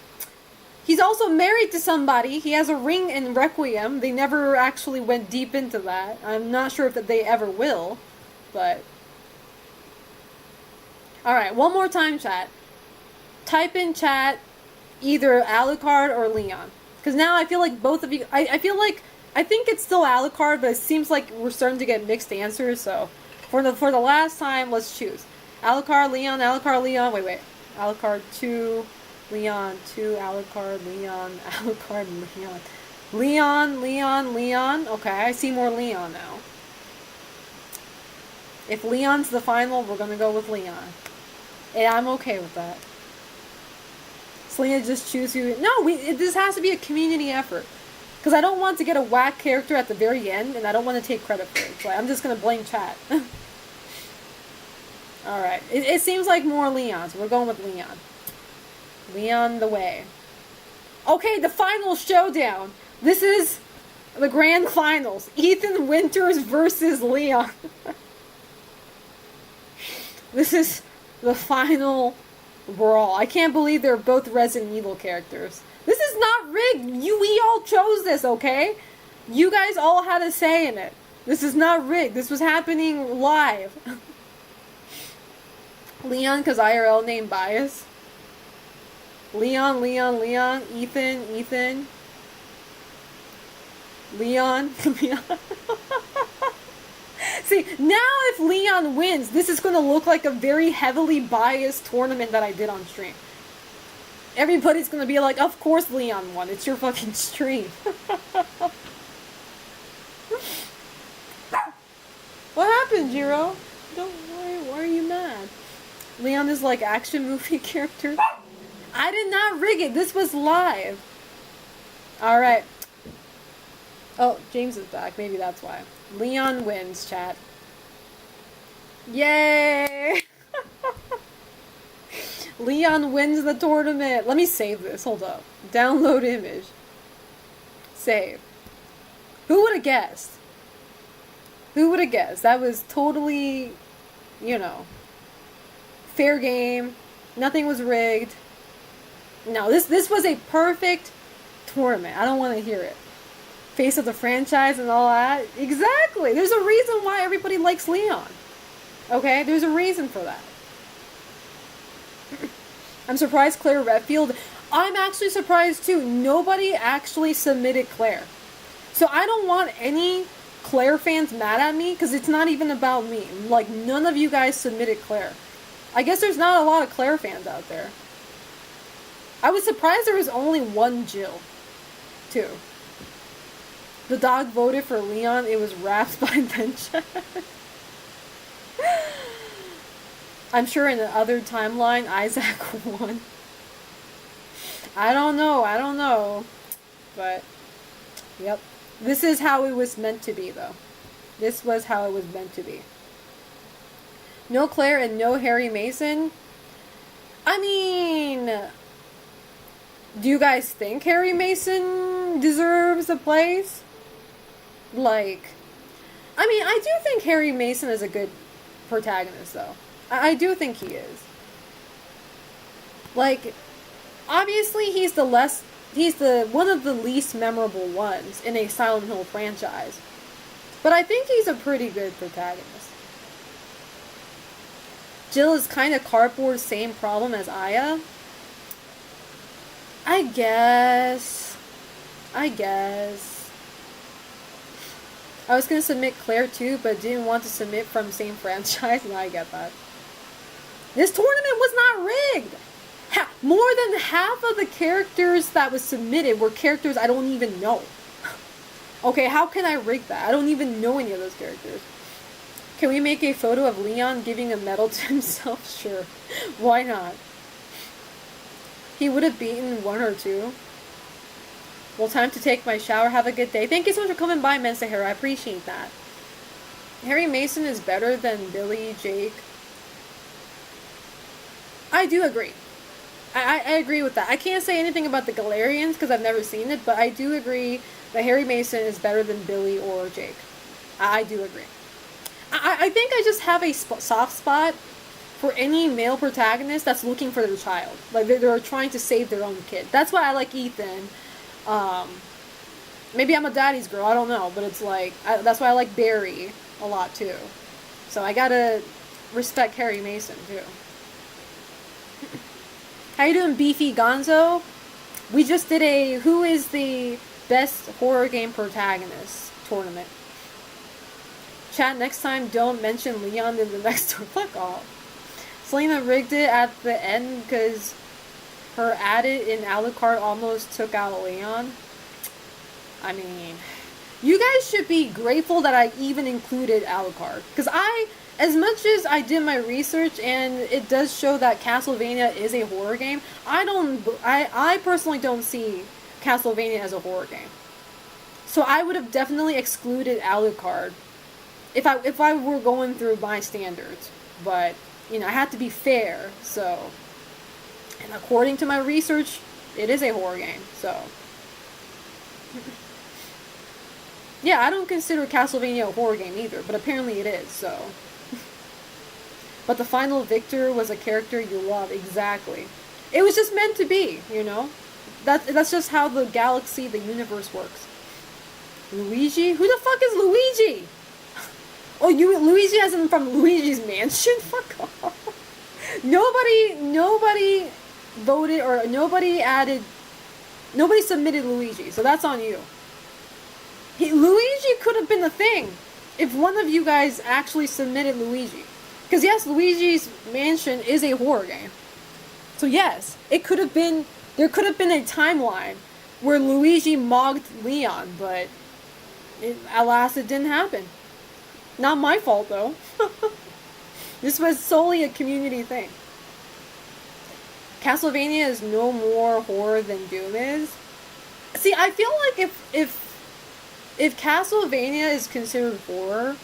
He's also married to somebody. He has a ring in Requiem. They never actually went deep into that. I'm not sure if that they ever will, but... Alright, one more time, chat. Type in chat either Alucard or Leon. Because now I feel like both of you... I feel like... I think it's still Alucard, but it seems like we're starting to get mixed answers, so... For the last time, let's choose. Alucard, Leon, Alucard, Leon. Wait. Alucard 2... Leon, 2, Alucard, Leon, Alucard, Leon. Leon. Okay, I see more Leon now. If Leon's the final, we're gonna go with Leon. And I'm okay with that. Selena just choose who... No, this has to be a community effort. Because I don't want to get a whack character at the very end, and I don't want to take credit for it. So I'm just gonna blame chat. Alright, it seems like more Leon, so we're going with Leon. Leon the way. Okay, the final showdown. This is the grand finals. Ethan Winters versus Leon. This is the final brawl. I can't believe they're both Resident Evil characters. This is not rigged. We all chose this, okay? You guys all had a say in it. This is not rigged. This was happening live. Leon, because IRL name bias. Leon, Ethan. Leon. See, now if Leon wins, this is going to look like a very heavily biased tournament that I did on stream. Everybody's going to be like, of course Leon won. It's your fucking stream. What happened, Jiro? Why are you mad? Leon is like action movie character. I did not rig it. This was live. Alright. Oh, James is back. Maybe that's why. Leon wins, chat. Yay! Leon wins the tournament. Let me save this. Hold up. Download image. Save. Who would have guessed? Who would have guessed? That was totally, you know, fair game. Nothing was rigged. No, this was a perfect tournament. I don't want to hear it. Face of the franchise and all that. Exactly. There's a reason why everybody likes Leon. Okay? There's a reason for that. I'm surprised Claire Redfield... I'm actually surprised too. Nobody actually submitted Claire. So I don't want any Claire fans mad at me, because it's not even about me. Like, none of you guys submitted Claire. I guess there's not a lot of Claire fans out there. I was surprised there was only one Jill, too. The dog voted for Leon. It was wrapped by bench. I'm sure in the other timeline, Isaac won. I don't know. But, yep. This is how it was meant to be, though. This was how it was meant to be. No Claire and no Harry Mason. I mean, do you guys think Harry Mason deserves a place? Like, I mean, I do think Harry Mason is a good protagonist, though. I do think he is. Like, obviously he's the one of the least memorable ones in a Silent Hill franchise. But I think he's a pretty good protagonist. Jill is kind of cardboard, same problem as Aya. I guess. I was gonna submit Claire too, but didn't want to submit from same franchise. No, I get that. This tournament was not rigged! More than half of the characters that was submitted were characters I don't even know. Okay, how can I rig that? I don't even know any of those characters. Can we make a photo of Leon giving a medal to himself? Sure. Why not? He would have beaten 1 or 2. Well, time to take my shower. Have a good day. Thank you so much for coming by, Mensa Hero. I appreciate that. Harry Mason is better than Billy, Jake. I do agree. I agree with that. I can't say anything about the Galarians because I've never seen it, but I do agree that Harry Mason is better than Billy or Jake. I do agree. I think I just have a soft spot for any male protagonist that's looking for their child. Like, they're trying to save their own kid. That's why I like Ethan. Maybe I'm a daddy's girl, I don't know. But it's like, that's why I like Barry a lot, too. So I gotta respect Harry Mason, too. How you doing, Beefy Gonzo? We just did a who is the best horror game protagonist tournament. Chat, next time don't mention Leon in the next tour. Fuck off. Selena rigged it at the end because her added in Alucard almost took out Leon. I mean, you guys should be grateful that I even included Alucard. Because as much as I did my research and it does show that Castlevania is a horror game, I personally don't see Castlevania as a horror game. So I would have definitely excluded Alucard if I were going through my standards. But, you know, I had to be fair, so. And according to my research, it is a horror game, so. Yeah, I don't consider Castlevania a horror game either, but apparently it is, so. But the final victor was a character you love, exactly. It was just meant to be, you know? That's just how the galaxy, the universe works. Luigi? Who the fuck is Luigi? Oh, Luigi as in from Luigi's Mansion? Fuck off. Nobody voted or nobody submitted Luigi, so that's on you. Luigi could have been a thing if one of you guys actually submitted Luigi. Because yes, Luigi's Mansion is a horror game. So yes, there could have been a timeline where Luigi mogged Leon, but alas, it didn't happen. Not my fault, though. This was solely a community thing. Castlevania is no more horror than Doom is. See, I feel like if Castlevania is considered horror,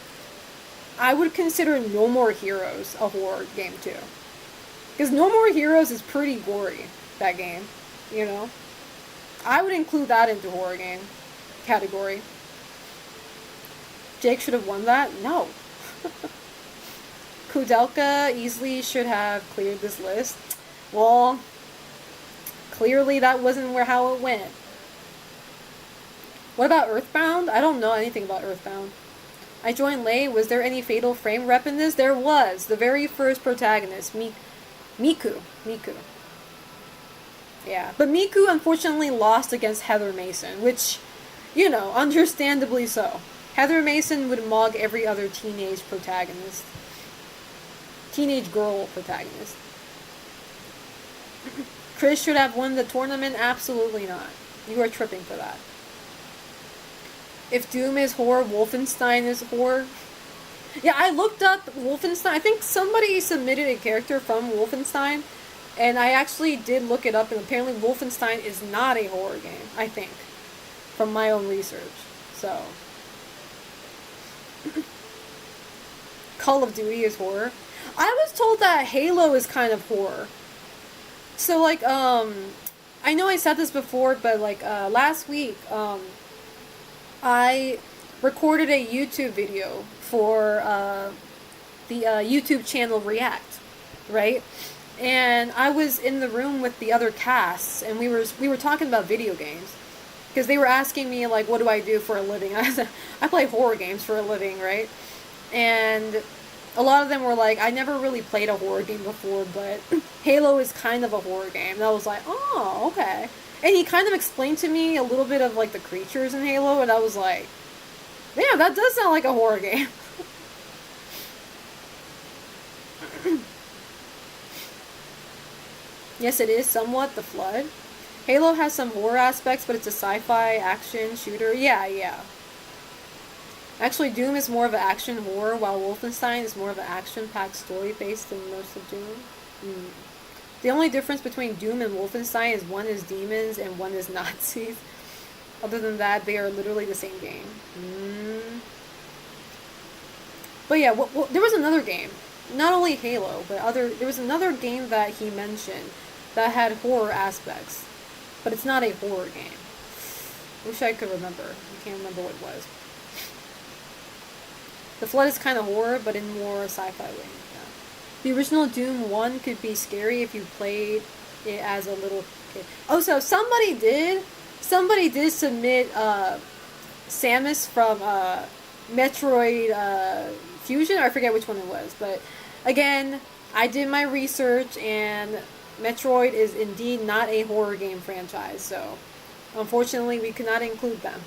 I would consider No More Heroes a horror game, too. Because No More Heroes is pretty gory, that game, you know? I would include that into horror game category. Jake should have won that? No. Kudelka easily should have cleared this list. Well, clearly that wasn't how it went. What about Earthbound? I don't know anything about Earthbound. I joined late. Was there any Fatal Frame rep in this? There was. The very first protagonist, Miku. Yeah. But Miku unfortunately lost against Heather Mason, which, you know, understandably so. Heather Mason would mog every other teenage protagonist. Teenage girl protagonist. Chris should have won the tournament? Absolutely not. You are tripping for that. If Doom is horror, Wolfenstein is horror. Yeah, I looked up Wolfenstein. I think somebody submitted a character from Wolfenstein, and I actually did look it up, and apparently Wolfenstein is not a horror game, I think, from my own research. So, Call of Duty is horror. I was told that Halo is kind of horror. So, like, I know I said this before, but, like, last week, I recorded a YouTube video for the YouTube channel React, right? And I was in the room with the other casts, and we were talking about video games, because they were asking me, like, what do I do for a living? I play horror games for a living, right? And a lot of them were like, I never really played a horror game before, but Halo is kind of a horror game. And I was like, oh, okay. And he kind of explained to me a little bit of like the creatures in Halo, and I was like, yeah, that does sound like a horror game. Yes, it is somewhat The Flood. Halo has some horror aspects, but it's a sci-fi action shooter. Yeah, yeah. Actually, Doom is more of an action horror, while Wolfenstein is more of an action-packed story based than most of Doom. The only difference between Doom and Wolfenstein is one is demons and one is Nazis. Other than that, they are literally the same game. But yeah, there was another game. Not only Halo, but there was another game that he mentioned that had horror aspects. But it's not a horror game. Wish I could remember. I can't remember what it was. The Flood is kind of horror, but in more sci-fi way. Yeah. The original Doom 1 could be scary if you played it as a little kid. Oh, so somebody did submit Samus from Metroid Fusion, or I forget which one it was. But again, I did my research, and Metroid is indeed not a horror game franchise, so unfortunately we could not include them.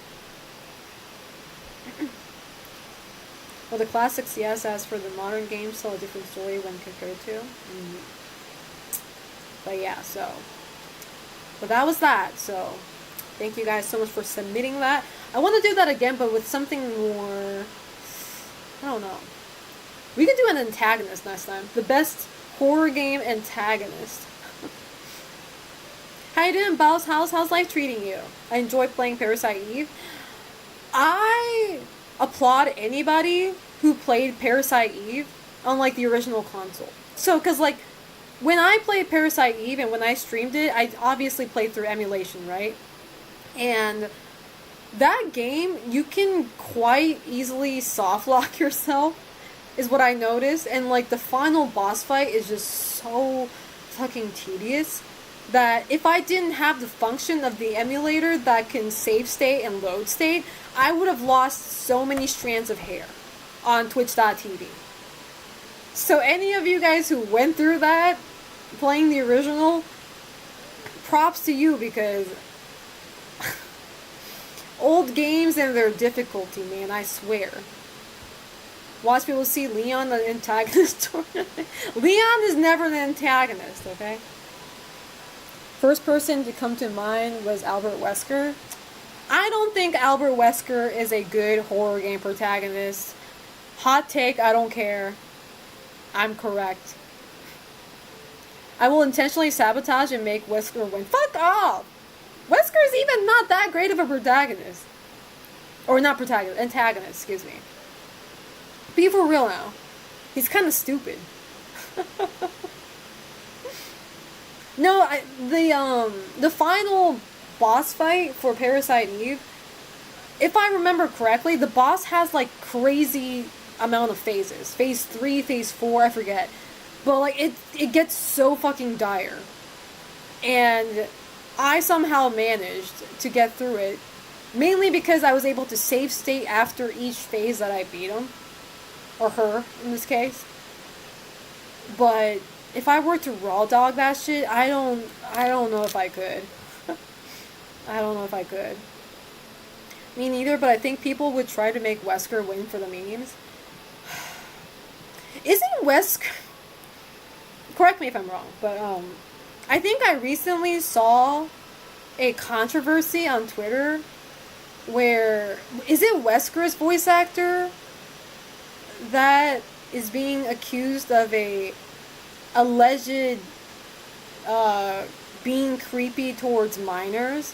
Well, the classics, yes. As for the modern games, tell a different story when compared to. But yeah, so. But that was that. So, thank you guys so much for submitting that. I want to do that again, but with something more. I don't know. We can do an antagonist next time. The best horror game antagonist. How you doing, Boss House? How's life treating you? I enjoy playing Parasite Eve. I applaud anybody who played Parasite Eve on like the original console. So, cause like when I played Parasite Eve and when I streamed it, I obviously played through emulation, right? And that game, you can quite easily soft lock yourself, is what I noticed. And like the final boss fight is just so fucking tedious that if I didn't have the function of the emulator that can save state and load state, I would have lost so many strands of hair on Twitch.tv. So any of you guys who went through that, playing the original, props to you, because old games and their difficulty, man, I swear. Watch people see Leon the antagonist. Leon is never the antagonist, okay? First person to come to mind was Albert Wesker. I don't think Albert Wesker is a good horror game protagonist. Hot take, I don't care. I'm correct. I will intentionally sabotage and make Wesker win. Fuck off! Wesker's even not that great of a protagonist. Or not protagonist, antagonist, excuse me. Be for real now. He's kind of stupid. No, the final boss fight for Parasite Eve, if I remember correctly, the boss has like crazy amount of phases. Phase 3, phase 4, I forget. But like it gets so fucking dire. And I somehow managed to get through it, mainly because I was able to save state after each phase that I beat him. Or her, in this case. But if I were to raw dog that shit, I don't know if I could. I don't know if I could. Me neither, but I think people would try to make Wesker win for the memes. Isn't Wesker... Correct me if I'm wrong, but I think I recently saw a controversy on Twitter where... Is it Wesker's voice actor that is being accused of a alleged being creepy towards minors,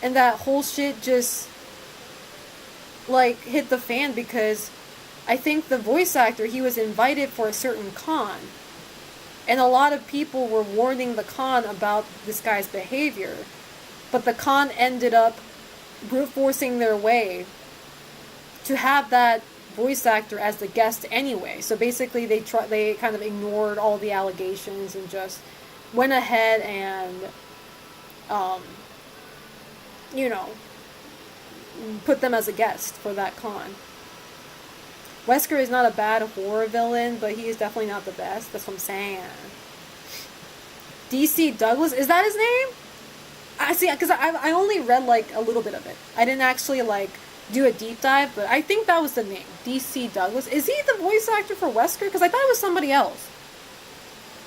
and that whole shit just like hit the fan because I think the voice actor, he was invited for a certain con, and a lot of people were warning the con about this guy's behavior, but the con ended up brute forcing their way to have that voice actor as the guest anyway. So basically they kind of ignored all the allegations and just went ahead and put them as a guest for that con. Wesker is not a bad horror villain, but he is definitely not the best. That's what I'm saying. DC Douglas, is that his name? I see, because I only read like a little bit of it. I didn't actually like do a deep dive, but I think that was the name. DC Douglas. Is he the voice actor for Wesker? Because I thought it was somebody else.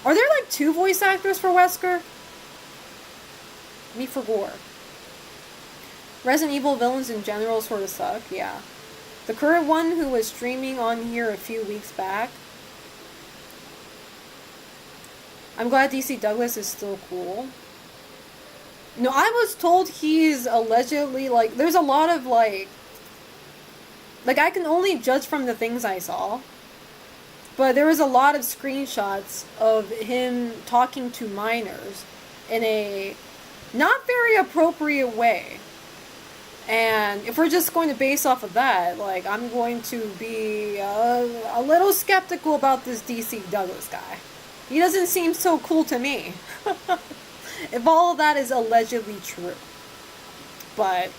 Are there like 2 voice actors for Wesker? Me for gore. Resident Evil villains in general sort of suck, yeah. The current one who was streaming on here a few weeks back. I'm glad DC Douglas is still cool. No, I was told he's allegedly, like, there's a lot of, like, I can only judge from the things I saw. But there was a lot of screenshots of him talking to minors in a not very appropriate way. And if we're just going to base off of that, like, I'm going to be a little skeptical about this DC Douglas guy. He doesn't seem so cool to me. If all of that is allegedly true. But,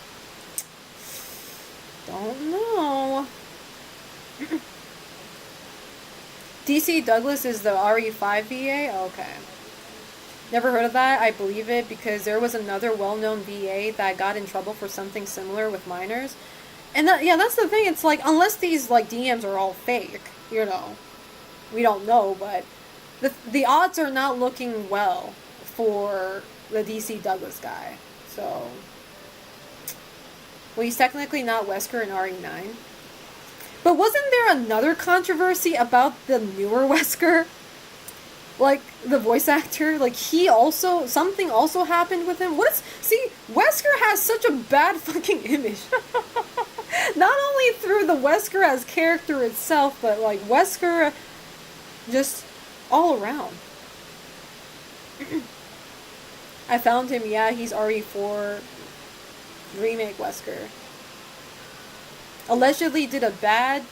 don't know. DC Douglas is the RE5 VA? Okay. Never heard of that. I believe it because there was another well-known VA that got in trouble for something similar with minors. And that's the thing. It's like, unless these like DMs are all fake, you know, we don't know, but the odds are not looking well for the DC Douglas guy. So, well, he's technically not Wesker in RE9. But wasn't there another controversy about the newer Wesker? Like, the voice actor, like, something also happened with him. See, Wesker has such a bad fucking image. Not only through the Wesker as character itself, but, like, Wesker just all around. I found him, yeah, he's RE4 remake Wesker. Allegedly did a bad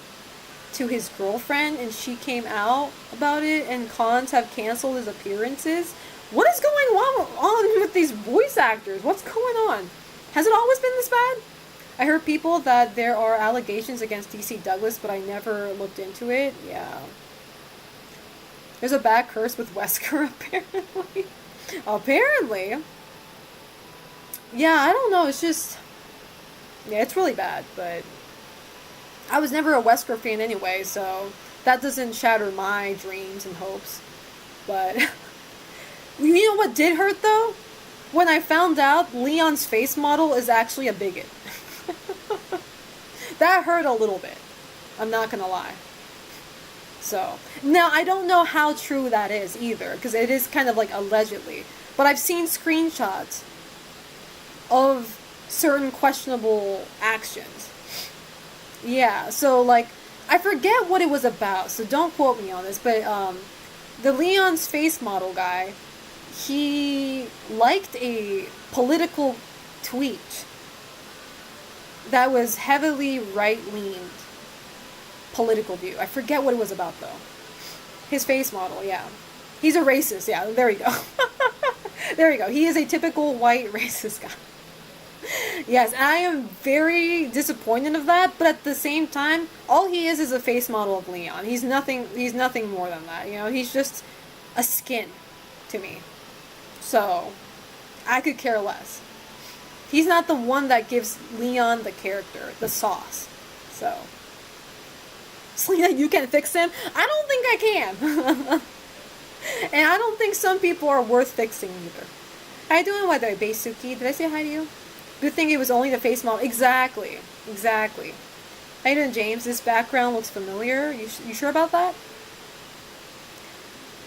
to his girlfriend and she came out about it and cons have canceled his appearances. What is going on with these voice actors? What's going on? Has it always been this bad? I heard people that there are allegations against DC Douglas, but I never looked into it. Yeah. There's a bad curse with Wesker, apparently. Apparently. Yeah, I don't know. It's just... yeah, it's really bad, but... I was never a Wesker fan anyway, so that doesn't shatter my dreams and hopes. But, you know what did hurt though? When I found out Leon's face model is actually a bigot. That hurt a little bit. I'm not gonna lie. So, now I don't know how true that is either, because it is kind of like allegedly. But I've seen screenshots of certain questionable actions. Yeah, so, like, I forget what it was about, so don't quote me on this, but, the Leon's face model guy, he liked a political tweet that was heavily right-leaned political view. I forget what it was about, though. His face model, yeah. He's a racist, yeah, there you go. There you go. He is a typical white racist guy. Yes, I am very disappointed of that, but at the same time, all he is a face model of Leon. He's nothing more than that, you know? He's just a skin to me. So, I could care less. He's not the one that gives Leon the character, the sauce. So, Selena, you can fix him? I don't think I can. And I don't think some people are worth fixing either. How you doing, by the way, Beisuki? Did I say hi to you? Good thing it was only the face model. Exactly. How you doing, James? This background looks familiar. You sure about that?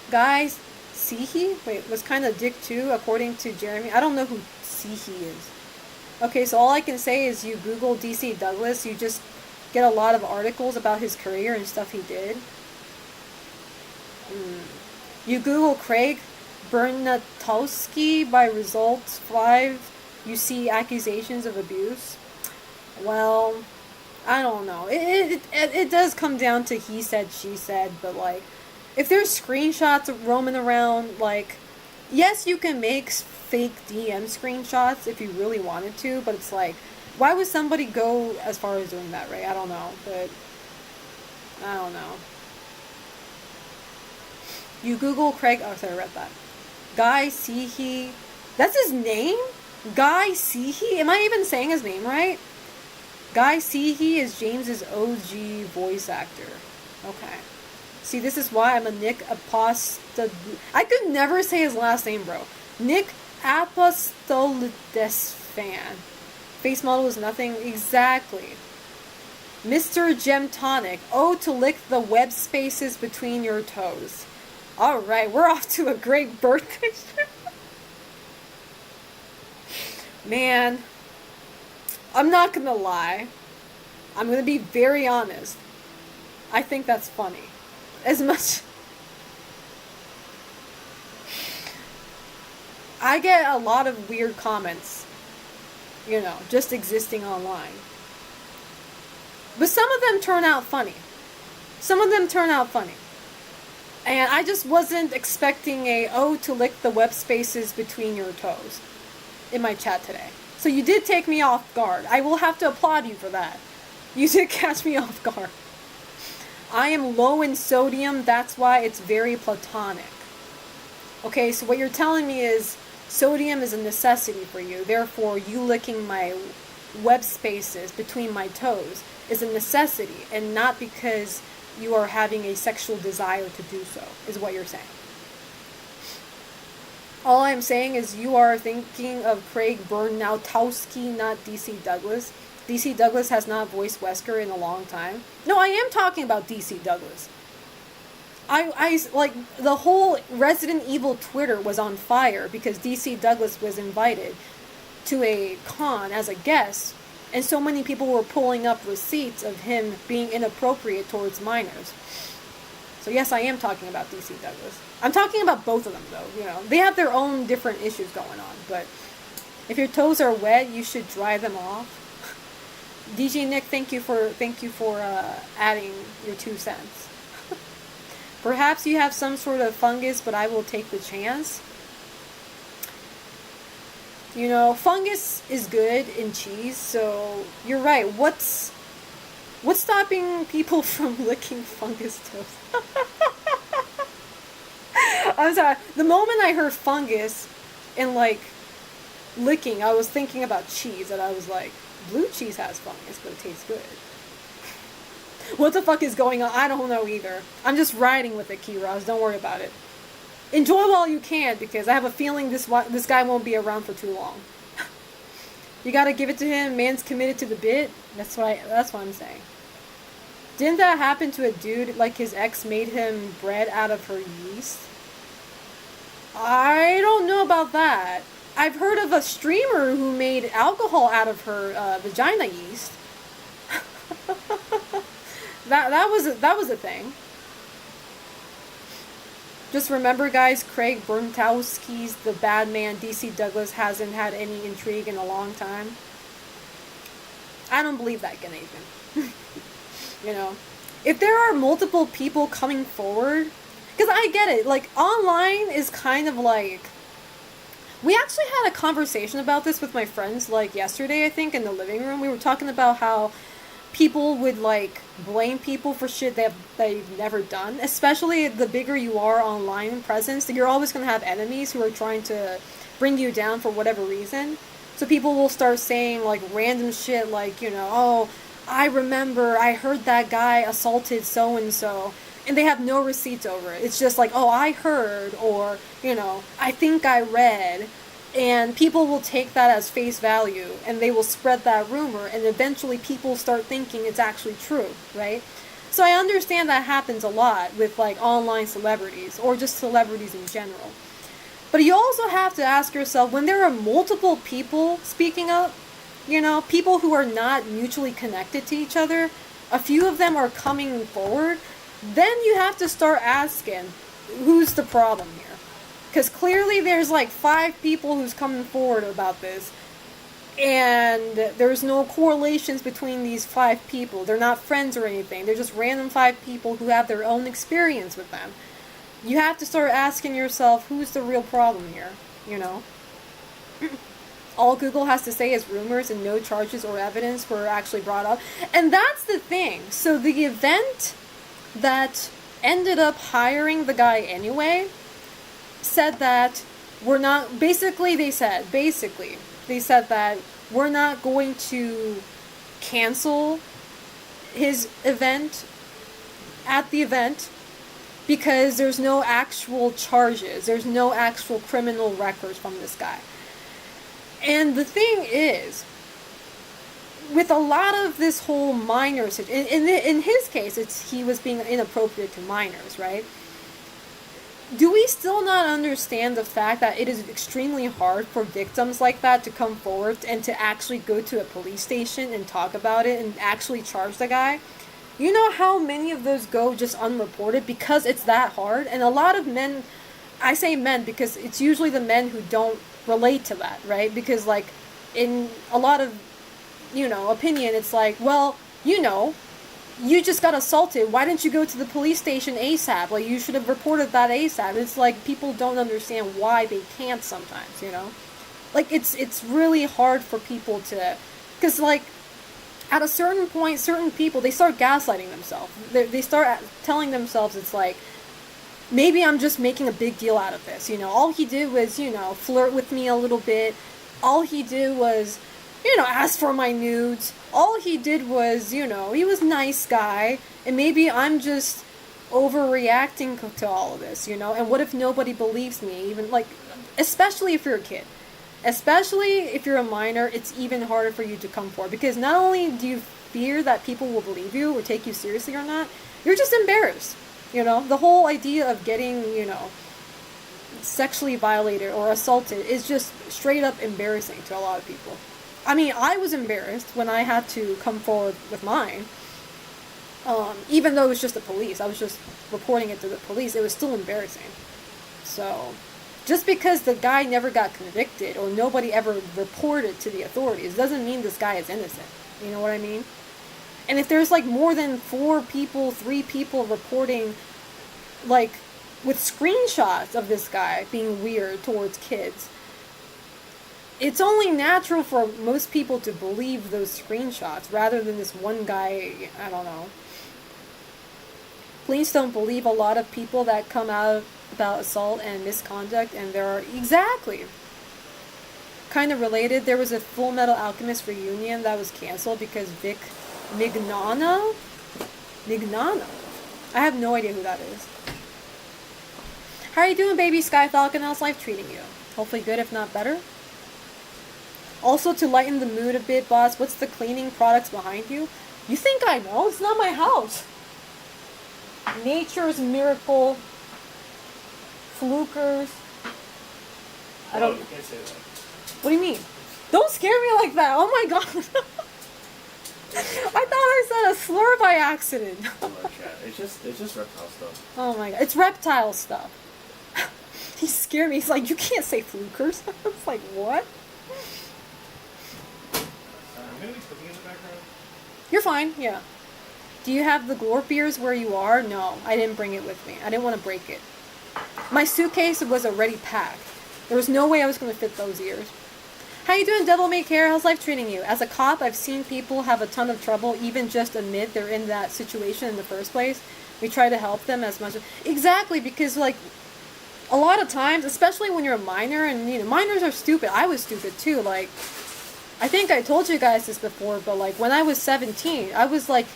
Guys, Sihi? Wait, was kind of dick too, according to Jeremy. I don't know who Sihi is. Okay, so all I can say is you Google DC Douglas, you just get a lot of articles about his career and stuff he did. You Google Craig Bernatowski by results 5. You see accusations of abuse. Well, I don't know. It does come down to he said, she said, but like, if there's screenshots roaming around, like, yes, you can make fake DM screenshots if you really wanted to, but it's like, why would somebody go as far as doing that, right? I don't know, but I don't know. You Google Craig. Oh, sorry, I read that. Guy Seehee. That's his name? Guy Seehee? Am I even saying his name right? Guy Seehee is James's OG voice actor. Okay. See, this is why I'm a Nick Apostol... I could never say his last name, bro. Nick Apostolides fan. Face model is nothing. Exactly. Mr. Gemtonic. Oh, to lick the web spaces between your toes. Alright, we're off to a great birth picture. Man, I'm not gonna lie. I'm gonna be very honest. I think that's funny. As much... I get a lot of weird comments, you know, just existing online. But some of them turn out funny. Some of them turn out funny. And I just wasn't expecting a, oh, to lick the web spaces between your toes in my chat today. So you did take me off guard. I will have to applaud you for that. You did catch me off guard. I am low in sodium, that's why it's very platonic. Okay, so what you're telling me is sodium is a necessity for you. Therefore, you licking my web spaces between my toes is a necessity, and not because you are having a sexual desire to do so, is what you're saying. All I'm saying is you are thinking of Craig Bernatowski, not DC Douglas. DC Douglas has not voiced Wesker in a long time. No, I am talking about DC Douglas. I like, the whole Resident Evil Twitter was on fire because DC Douglas was invited to a con as a guest, and so many people were pulling up receipts of him being inappropriate towards minors. So yes, I am talking about DC Douglas. I'm talking about both of them, though. You know, they have their own different issues going on. But if your toes are wet, you should dry them off. DJ Nick, thank you for adding your 2 cents. Perhaps you have some sort of fungus, but I will take the chance. You know, fungus is good in cheese, so you're right. What's stopping people from licking fungus toes? I'm sorry. The moment I heard fungus and, like, licking, I was thinking about cheese, and I was like, blue cheese has fungus, but it tastes good. What the fuck is going on? I don't know either. I'm just riding with it, Kiraz. Don't worry about it. Enjoy while you can, because I have a feeling this guy won't be around for too long. You gotta give it to him. Man's committed to the bit. That's what I'm saying. Didn't that happen to a dude, like his ex made him bread out of her yeast? I don't know about that. I've heard of a streamer who made alcohol out of her vagina yeast. that was a thing. Just remember, guys, Craig Bernatowski's the bad man. DC Douglas hasn't had any intrigue in a long time. I don't believe that, Ganathan. You know, if there are multiple people coming forward, because I get it, like, online is kind of like, we actually had a conversation about this with my friends, like, yesterday, I think, in the living room. We were talking about how people would, like, blame people for shit they've never done. Especially the bigger you are online presence, you're always going to have enemies who are trying to bring you down for whatever reason. So people will start saying, like, random shit, like, you know, oh, I remember I heard that guy assaulted so-and-so. And they have no receipts over it. It's just like, oh, I heard, or, you know, I think I read. And people will take that as face value, and they will spread that rumor, and eventually people start thinking it's actually true, right? So I understand that happens a lot with, like, online celebrities, or just celebrities in general. But you also have to ask yourself, when there are multiple people speaking up, you know, people who are not mutually connected to each other, a few of them are coming forward, then you have to start asking, who's the problem here? Because clearly there's like 5 people who's coming forward about this, and there's no correlations between these 5 people. They're not friends or anything. They're just random 5 people who have their own experience with them. You have to start asking yourself, who's the real problem here, you know? All Google has to say is rumors, and no charges or evidence were actually brought up. And that's the thing. So the event that ended up hiring the guy anyway said that we're not, they said that we're not going to cancel his event at the event because there's no actual charges, there's no actual criminal records from this guy. And the thing is, with a lot of this whole minor situation, in his case, he was being inappropriate to minors, right? Do we still not understand the fact that it is extremely hard for victims like that to come forward and to actually go to a police station and talk about it and actually charge the guy? You know how many of those go just unreported because it's that hard? And a lot of men, I say men because it's usually the men who don't relate to that, right? Because, like, in a lot of, opinion, it's like, well, you just got assaulted. Why didn't you go to the police station ASAP? Like, you should have reported that ASAP. It's like people don't understand why they can't sometimes, Like, it's really hard for people to... Because, like, at a certain point, certain people, they start gaslighting themselves. They start telling themselves, it's like, maybe I'm just making a big deal out of this. All he did was, flirt with me a little bit. All he did was... ask for my nudes. All he did was, he was a nice guy, and maybe I'm just overreacting to all of this, and what if nobody believes me, even, like, especially if you're a kid. Especially if you're a minor, it's even harder for you to come forward, because not only do you fear that people will believe you or take you seriously or not, you're just embarrassed, The whole idea of getting, sexually violated or assaulted is just straight up embarrassing to a lot of people. I mean, I was embarrassed when I had to come forward with mine. Even though it was just the police. I was just reporting it to the police. It was still embarrassing. So, just because the guy never got convicted or nobody ever reported to the authorities doesn't mean this guy is innocent. You know what I mean? And if there's, like, more than 3 people reporting, like, with screenshots of this guy being weird towards kids... It's only natural for most people to believe those screenshots rather than this one guy, I don't know. Please don't believe a lot of people that come out about assault and misconduct, and there are... Exactly! Kind of related, there was a Full Metal Alchemist reunion that was canceled because Vic Mignogna? I have no idea who that is. How are you doing, baby Sky Falcon? How's life treating you? Hopefully good, if not better. Also, to lighten the mood a bit, boss, what's the cleaning products behind you? You think I know? It's not my house. Nature's Miracle. Flukers. I don't... You can't say that. What do you mean? Don't scare me like that. Oh my god. I thought I said a slur by accident. It's just reptile stuff. Oh my god. It's reptile stuff. He scared me. He's like, you can't say flukers. I was like, what? I'm going to be cooking in the background. You're fine, yeah. Do you have the Glorp beers where you are? No, I didn't bring it with me. I didn't want to break it. My suitcase was already packed. There was no way I was going to fit those ears. How you doing, Devil May Care? How's life treating you? As a cop, I've seen people have a ton of trouble even just admit they're in that situation in the first place. We try to help them as much as... Exactly, because, like, a lot of times, especially when you're a minor, and, minors are stupid. I was stupid, too. Like, I think I told you guys this before, but, like, when I was 17, I was, like,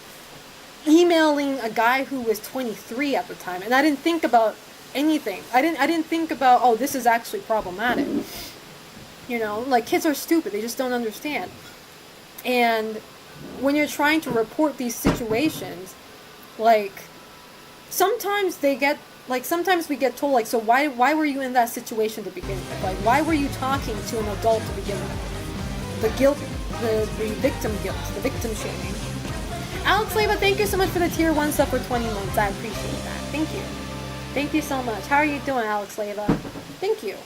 emailing a guy who was 23 at the time, and I didn't think about anything. I didn't think about, oh, this is actually problematic. Like, kids are stupid. They just don't understand. And when you're trying to report these situations, like, sometimes we get told, like, so why were you in that situation to begin with? Like, why were you talking to an adult to begin with? The guilt, the victim guilt, the victim shaming. Alex Leva, thank you so much for the tier 1 sub for 20 months. I appreciate that. Thank you. Thank you so much. How are you doing, Alex Leva? Thank you.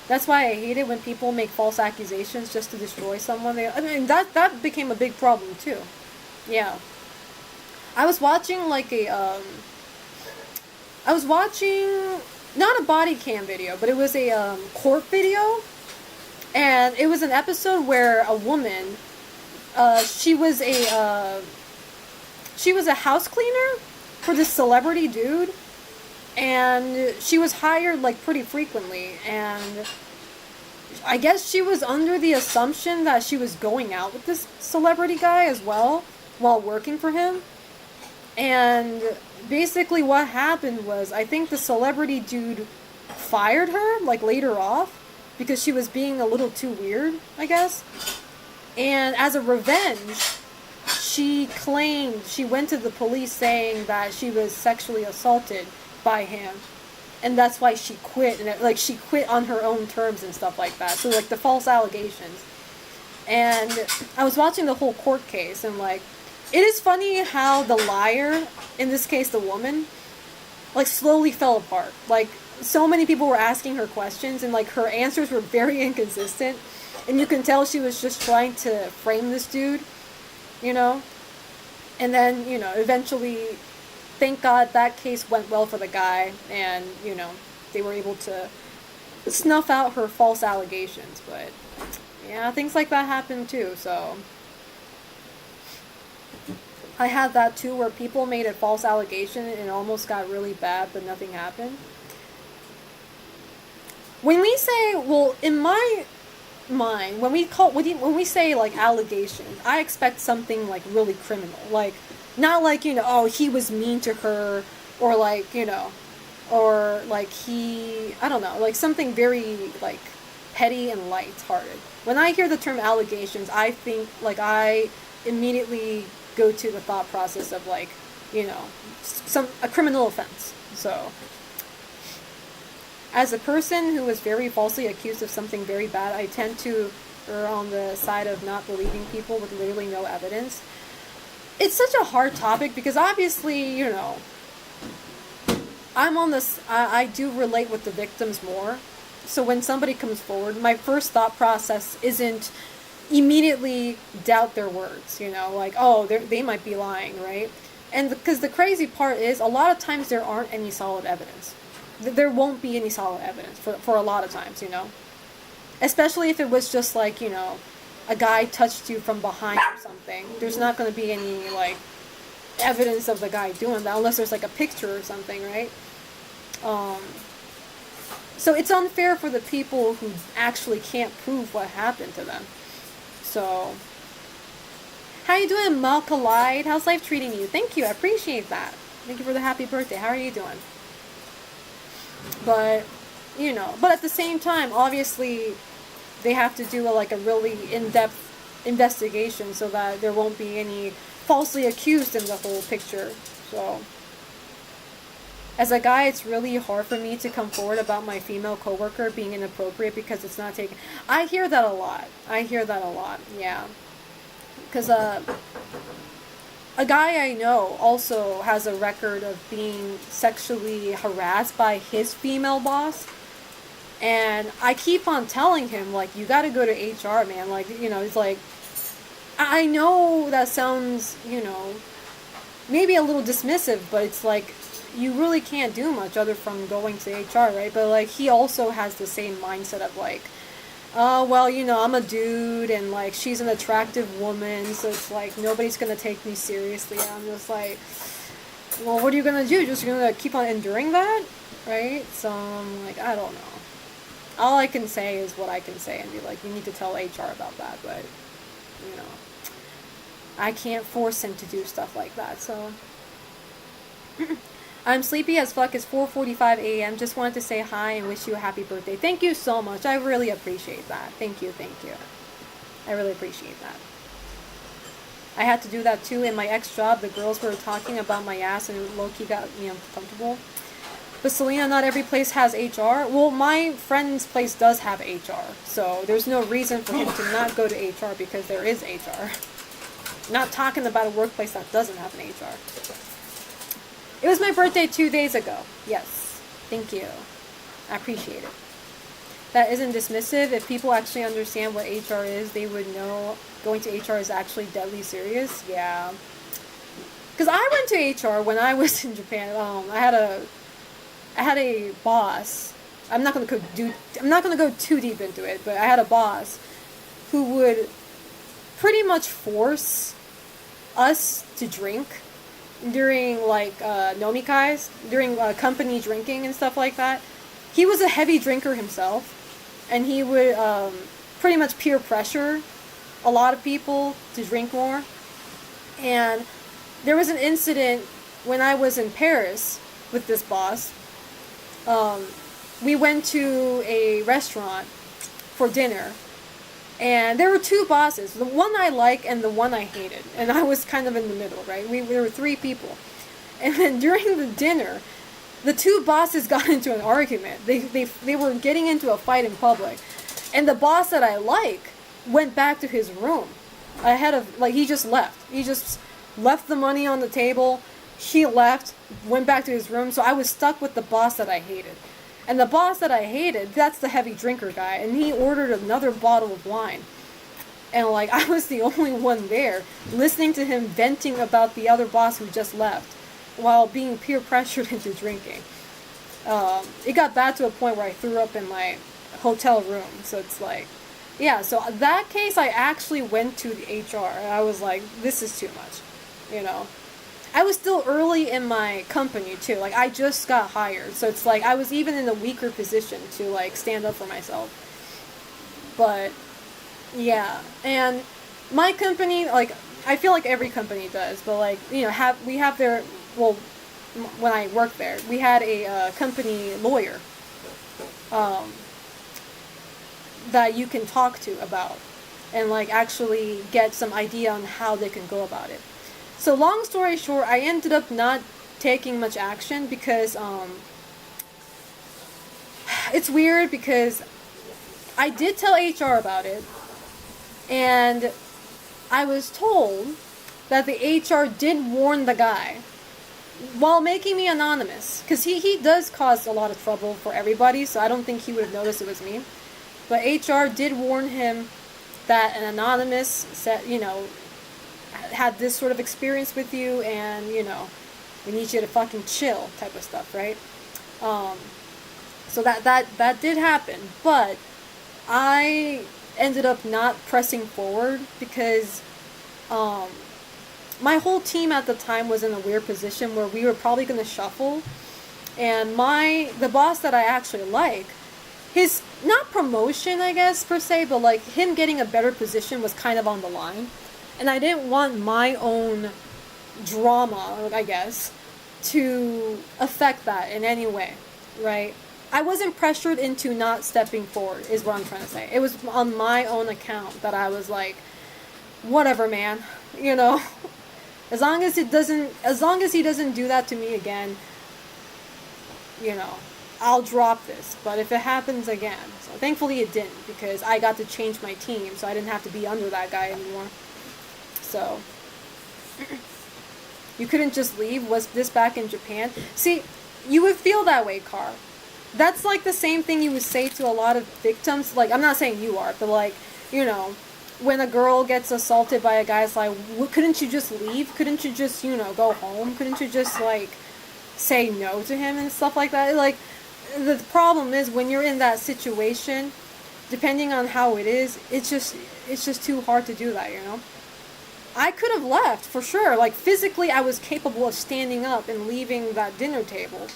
That's why I hate it when people make false accusations just to destroy someone. That became a big problem too. Yeah. I was watching not a body cam video, but it was a court video, and it was an episode where a woman, she was a house cleaner, for this celebrity dude, and she was hired like pretty frequently, and I guess she was under the assumption that she was going out with this celebrity guy as well while working for him. And basically what happened was, I think the celebrity dude fired her, like, laid her off because she was being a little too weird, I guess. And as a revenge, she claimed, she went to the police saying that she was sexually assaulted by him. And that's why she quit, and like, she quit on her own terms and stuff like that. So, like, the false allegations. And I was watching the whole court case, and, like, it is funny how the liar, in this case the woman, like, slowly fell apart. Like, so many people were asking her questions, and, like, her answers were very inconsistent. And you can tell she was just trying to frame this dude, you know? And then, you know, eventually, thank God that case went well for the guy, and, you know, they were able to snuff out her false allegations. But, yeah, things like that happen too, so. I had that too, where people made a false allegation and it almost got really bad, but nothing happened. When we say, well, in my mind, when we say, like, allegations, I expect something, like, really criminal. Like, not like, you know, oh, he was mean to her, or, like, you know, or, like, I don't know, like, something very, like, petty and light-hearted. When I hear the term allegations, I think, like, I immediately go to the thought process of, like, you know, a criminal offense. So, as a person who was very falsely accused of something very bad, I tend to err on the side of not believing people with literally no evidence. It's such a hard topic because obviously, you know, I'm on this, I do relate with the victims more. So when somebody comes forward, my first thought process isn't immediately doubt their words, you know, like, oh, they might be lying, right? And because the crazy part is, a lot of times there aren't any solid evidence. There won't be any solid evidence for a lot of times, you know? Especially if it was just like, you know, a guy touched you from behind or something. There's not going to be any, like, evidence of the guy doing that unless there's, like, a picture or something, right? So it's unfair for the people who actually can't prove what happened to them. So, how you doing, Malkalide? How's life treating you? Thank you, I appreciate that. Thank you for the happy birthday. How are you doing? But, you know, but at the same time, obviously, they have to do a really in-depth investigation so that there won't be any falsely accused in the whole picture. So, as a guy, it's really hard for me to come forward about my female coworker being inappropriate because it's not taken. I hear that a lot. Yeah. Because a guy I know also has a record of being sexually harassed by his female boss. And I keep on telling him, like, you gotta go to HR, man. Like, you know, it's like, I know that sounds, you know, maybe a little dismissive, but it's like, you really can't do much other from going to HR, right? But, like, he also has the same mindset of, like, oh, well, you know, I'm a dude, and, like, she's an attractive woman, so it's like, nobody's gonna take me seriously. And I'm just like, well, what are you gonna do? Just gonna keep on enduring that? Right? So, I'm like, I don't know. All I can say is what I can say, and be like, you need to tell HR about that, but, you know, I can't force him to do stuff like that, so. I'm sleepy as fuck. It's 4:45 a.m. Just wanted to say hi and wish you a happy birthday. Thank you so much. I really appreciate that. Thank you. I really appreciate that. I had to do that too in my ex-job. The girls were talking about my ass and it low-key got me uncomfortable. But Selena, not every place has HR. Well, my friend's place does have HR. So there's no reason for him to not go to HR because there is HR. Not talking about a workplace that doesn't have an HR. It was my birthday 2 days ago. Yes. Thank you. I appreciate it. That isn't dismissive. If people actually understand what HR is, they would know going to HR is actually deadly serious. Yeah. Because I went to HR when I was in Japan. I had a boss. I'm not gonna go too deep into it, but I had a boss who would pretty much force us to drink. during like nomikais, during company drinking and stuff like that. He was a heavy drinker himself, and he would pretty much peer pressure a lot of people to drink more. And there was an incident when I was in Paris with this boss. We went to a restaurant for dinner, and there were two bosses, the one I like and the one I hated, and I was kind of in the middle, right? There were three people, and then during the dinner, the two bosses got into an argument. They were getting into a fight in public, and the boss that I like went back to his room ahead of, like, he just left the money on the table. He left, went back to his room, so I was stuck with the boss that I hated. And the boss that I hated, that's the heavy drinker guy, and he ordered another bottle of wine. And, like, I was the only one there, listening to him venting about the other boss who just left, while being peer pressured into drinking. It got bad to a point where I threw up in my hotel room, so it's like, yeah, so that case I actually went to the HR, and I was like, this is too much, you know. I was still early in my company too. Like, I just got hired, so it's like I was even in a weaker position to like stand up for myself. But yeah, and my company, like, I feel like every company does, but like, you know, we have their, well, when I worked there, we had a company lawyer that you can talk to about and like actually get some idea on how they can go about it. So long story short, I ended up not taking much action because it's weird because I did tell HR about it, and I was told that the HR did warn the guy while making me anonymous, because he does cause a lot of trouble for everybody, so I don't think he would have noticed it was me. But HR did warn him that an anonymous said, you know, had this sort of experience with you, and, you know, we need you to fucking chill type of stuff, right? So that did happen, but I ended up not pressing forward because my whole team at the time was in a weird position where we were probably going to shuffle, and the boss that I actually like, his, not promotion, I guess, per se, but like him getting a better position was kind of on the line. And I didn't want my own drama, I guess, to affect that in any way, right? I wasn't pressured into not stepping forward, is what I'm trying to say. It was on my own account that I was like, whatever, man, you know? As long as he doesn't do that to me again, you know, I'll drop this. But if it happens again, so thankfully it didn't, because I got to change my team, so I didn't have to be under that guy anymore. So, you couldn't just leave? Was this back in Japan? See, you would feel that way, Car. That's like the same thing you would say to a lot of victims. Like, I'm not saying you are, but like, you know, when a girl gets assaulted by a guy, it's like, couldn't you just leave? Couldn't you just, you know, go home? Couldn't you just, like, say no to him and stuff like that? Like, the problem is when you're in that situation, depending on how it is, it's just too hard to do that, you know? I could have left, for sure. Like, physically, I was capable of standing up and leaving that dinner table.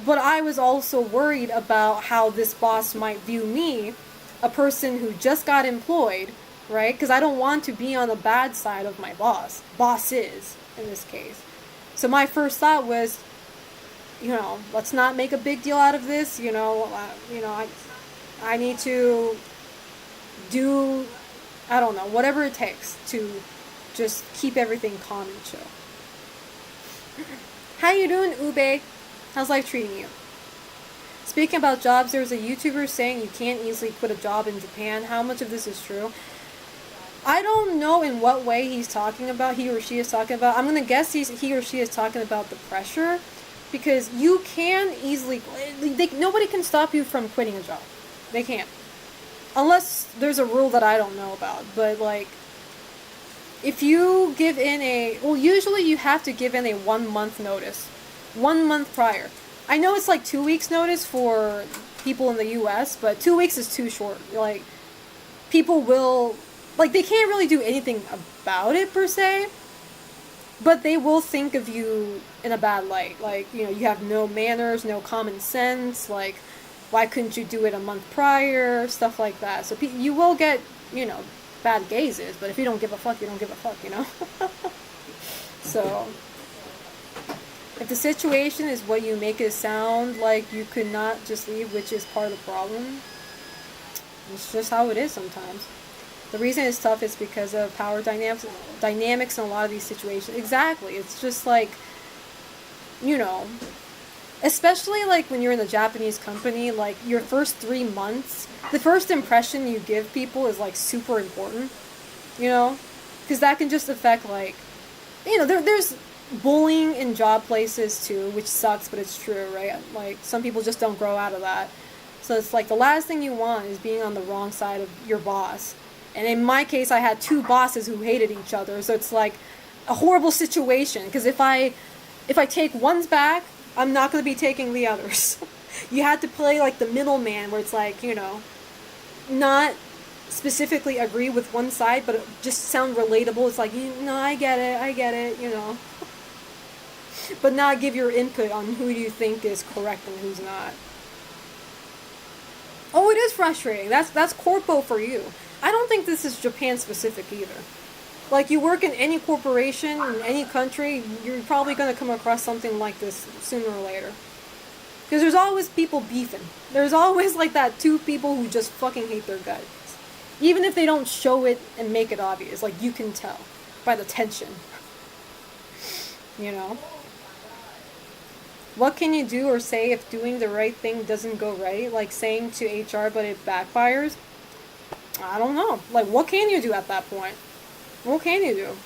But I was also worried about how this boss might view me, a person who just got employed, right? Because I don't want to be on the bad side of my bosses, in this case. So my first thought was, you know, let's not make a big deal out of this. You know, I need to do, I don't know, whatever it takes to just keep everything calm and chill. How you doing, Ube? How's life treating you? Speaking about jobs, there's a YouTuber saying you can't easily quit a job in Japan. How much of this is true? I don't know in what way he or she is talking about. I'm going to guess he or she is talking about the pressure, because you can easily, nobody can stop you from quitting a job. They can't. Unless there's a rule that I don't know about. But, like, if you give in usually you have to give in a 1 month notice. 1 month prior. I know it's like 2 weeks notice for people in the US, but 2 weeks is too short. Like, people will, like, they can't really do anything about it per se. But they will think of you in a bad light. Like, you know, you have no manners, no common sense. Like, why couldn't you do it a month prior? Stuff like that. So you will get, you know, bad gazes. But if you don't give a fuck, you don't give a fuck, you know? So, if the situation is what you make it sound like, you could not just leave, which is part of the problem. It's just how it is sometimes. The reason it's tough is because of power dynamics in a lot of these situations. Exactly. It's just like, you know, especially like when you're in a Japanese company, like your first 3 months, the first impression you give people is like super important, you know, because that can just affect like, you know, there's bullying in job places too, which sucks, but it's true, right? Like some people just don't grow out of that. So it's like the last thing you want is being on the wrong side of your boss. And in my case, I had 2 bosses who hated each other. So it's like a horrible situation. Because if I take one's back, I'm not going to be taking the others. You had to play like the middleman where it's like, you know, not specifically agree with one side, but just sound relatable. It's like, you know, I get it, you know. But not give your input on who you think is correct and who's not. Oh, it is frustrating. That's corpo for you. I don't think this is Japan specific either. Like, you work in any corporation in any country, you're probably going to come across something like this sooner or later. Because there's always people beefing. There's always like that 2 people who just fucking hate their guts. Even if they don't show it and make it obvious, like you can tell by the tension. You know? What can you do or say if doing the right thing doesn't go right? Like saying to HR but it backfires? I don't know. Like, what can you do at that point? What can you do?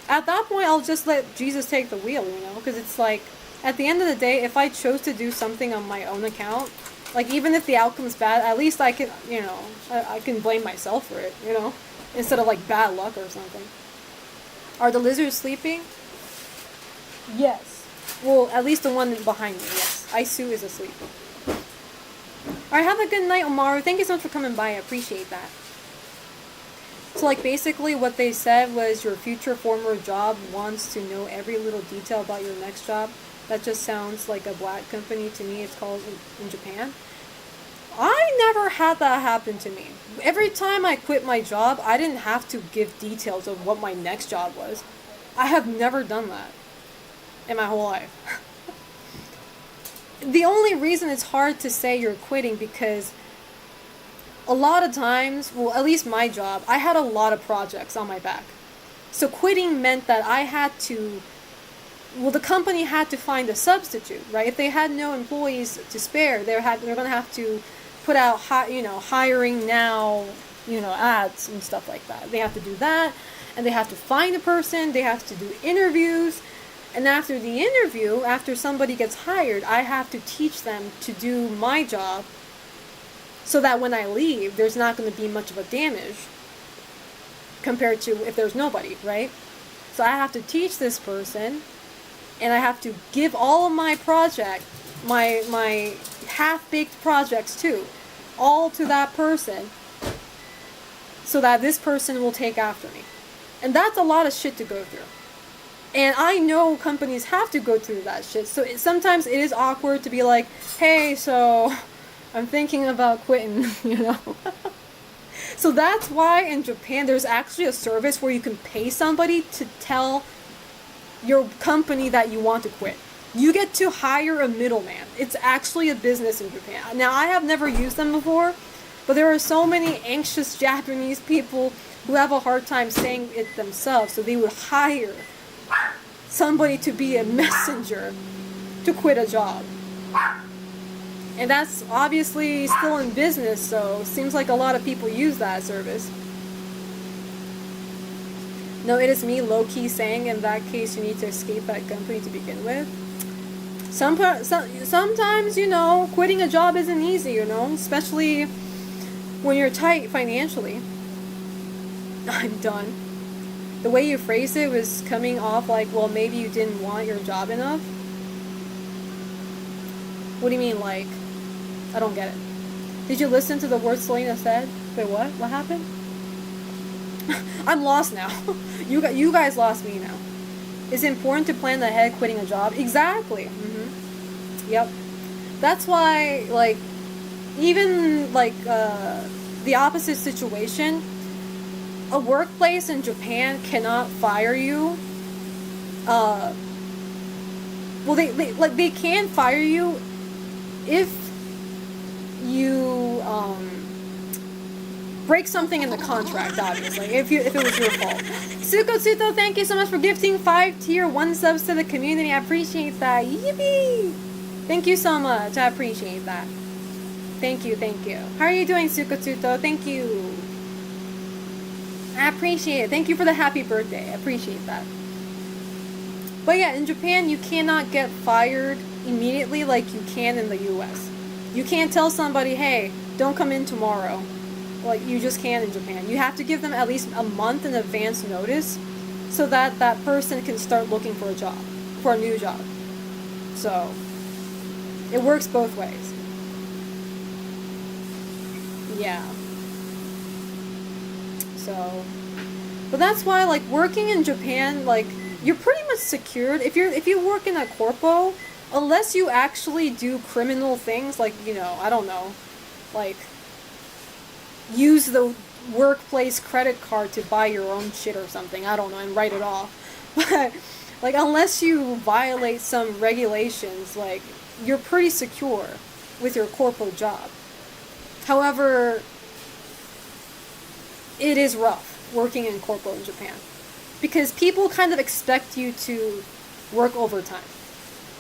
At that point, I'll just let Jesus take the wheel, you know? Because it's like, at the end of the day, if I chose to do something on my own account, like, even if the outcome's bad, at least I can, you know, I can blame myself for it, you know? Instead of, like, bad luck or something. Are the lizards sleeping? Yes. Well, at least the one behind me, yes. Aisu is asleep. Alright, have a good night, Omaru. Thank you so much for coming by. I appreciate that. So, like, basically what they said was your future former job wants to know every little detail about your next job. That just sounds like a black company to me. It's called in Japan. I never had that happen to me. Every time I quit my job, I didn't have to give details of what my next job was. I have never done that in my whole life. The only reason it's hard to say you're quitting because a lot of times, well, at least my job, I had a lot of projects on my back. So quitting meant that I had to, well, the company had to find a substitute, right? If they had no employees to spare, they're going to have to put out, hiring now, ads and stuff like that. They have to do that, and they have to find a person, they have to do interviews. And after the interview, after somebody gets hired, I have to teach them to do my job so that when I leave, there's not going to be much of a damage compared to if there's nobody, right? So I have to teach this person, and I have to give all of my my half-baked projects too, all to that person so that this person will take after me. And that's a lot of shit to go through. And I know companies have to go through that shit. So sometimes it is awkward to be like, hey, so I'm thinking about quitting, So that's why in Japan there's actually a service where you can pay somebody to tell your company that you want to quit. You get to hire a middleman. It's actually a business in Japan. Now, I have never used them before, but there are so many anxious Japanese people who have a hard time saying it themselves. So they would hire somebody to be a messenger to quit a job. And that's obviously still in business, so it seems like a lot of people use that service. No, it is me low-key saying in that case you need to escape that company to begin with. Sometimes, quitting a job isn't easy, especially when you're tight financially. I'm done. The way you phrased it was coming off like, well, maybe you didn't want your job enough. What do you mean, like? I don't get it. Did you listen to the words Selena said? Wait, what? What happened? I'm lost now. You guys lost me now. It's important to plan ahead quitting a job. Exactly. Yep. That's why, like, even like the opposite situation, a workplace in Japan cannot fire you. Well, they can fire you if you break something in the contract, obviously, if it was your fault. Sukotsuto, thank you so much for gifting 5 tier 1 subs to the community. I appreciate that. Yippee! Thank you so much. I appreciate that. Thank you, thank you. How are you doing, Sukotsuto? Thank you. I appreciate it. Thank you for the happy birthday. I appreciate that. But yeah, in Japan, you cannot get fired immediately like you can in the US. You can't tell somebody, hey, don't come in tomorrow. Like, you just can't in Japan. You have to give them at least a month in advance notice so that that person can start looking for a job, for a new job. So, it works both ways. Yeah. So, but that's why, like, working in Japan, like, you're pretty much secured. If you work in a corpo, unless you actually do criminal things, like, you know, I don't know, like, use the workplace credit card to buy your own shit or something, I don't know, and write it off. But, like, unless you violate some regulations, like, you're pretty secure with your corpo job. However, it is rough working in corpo in Japan. Because people kind of expect you to work overtime.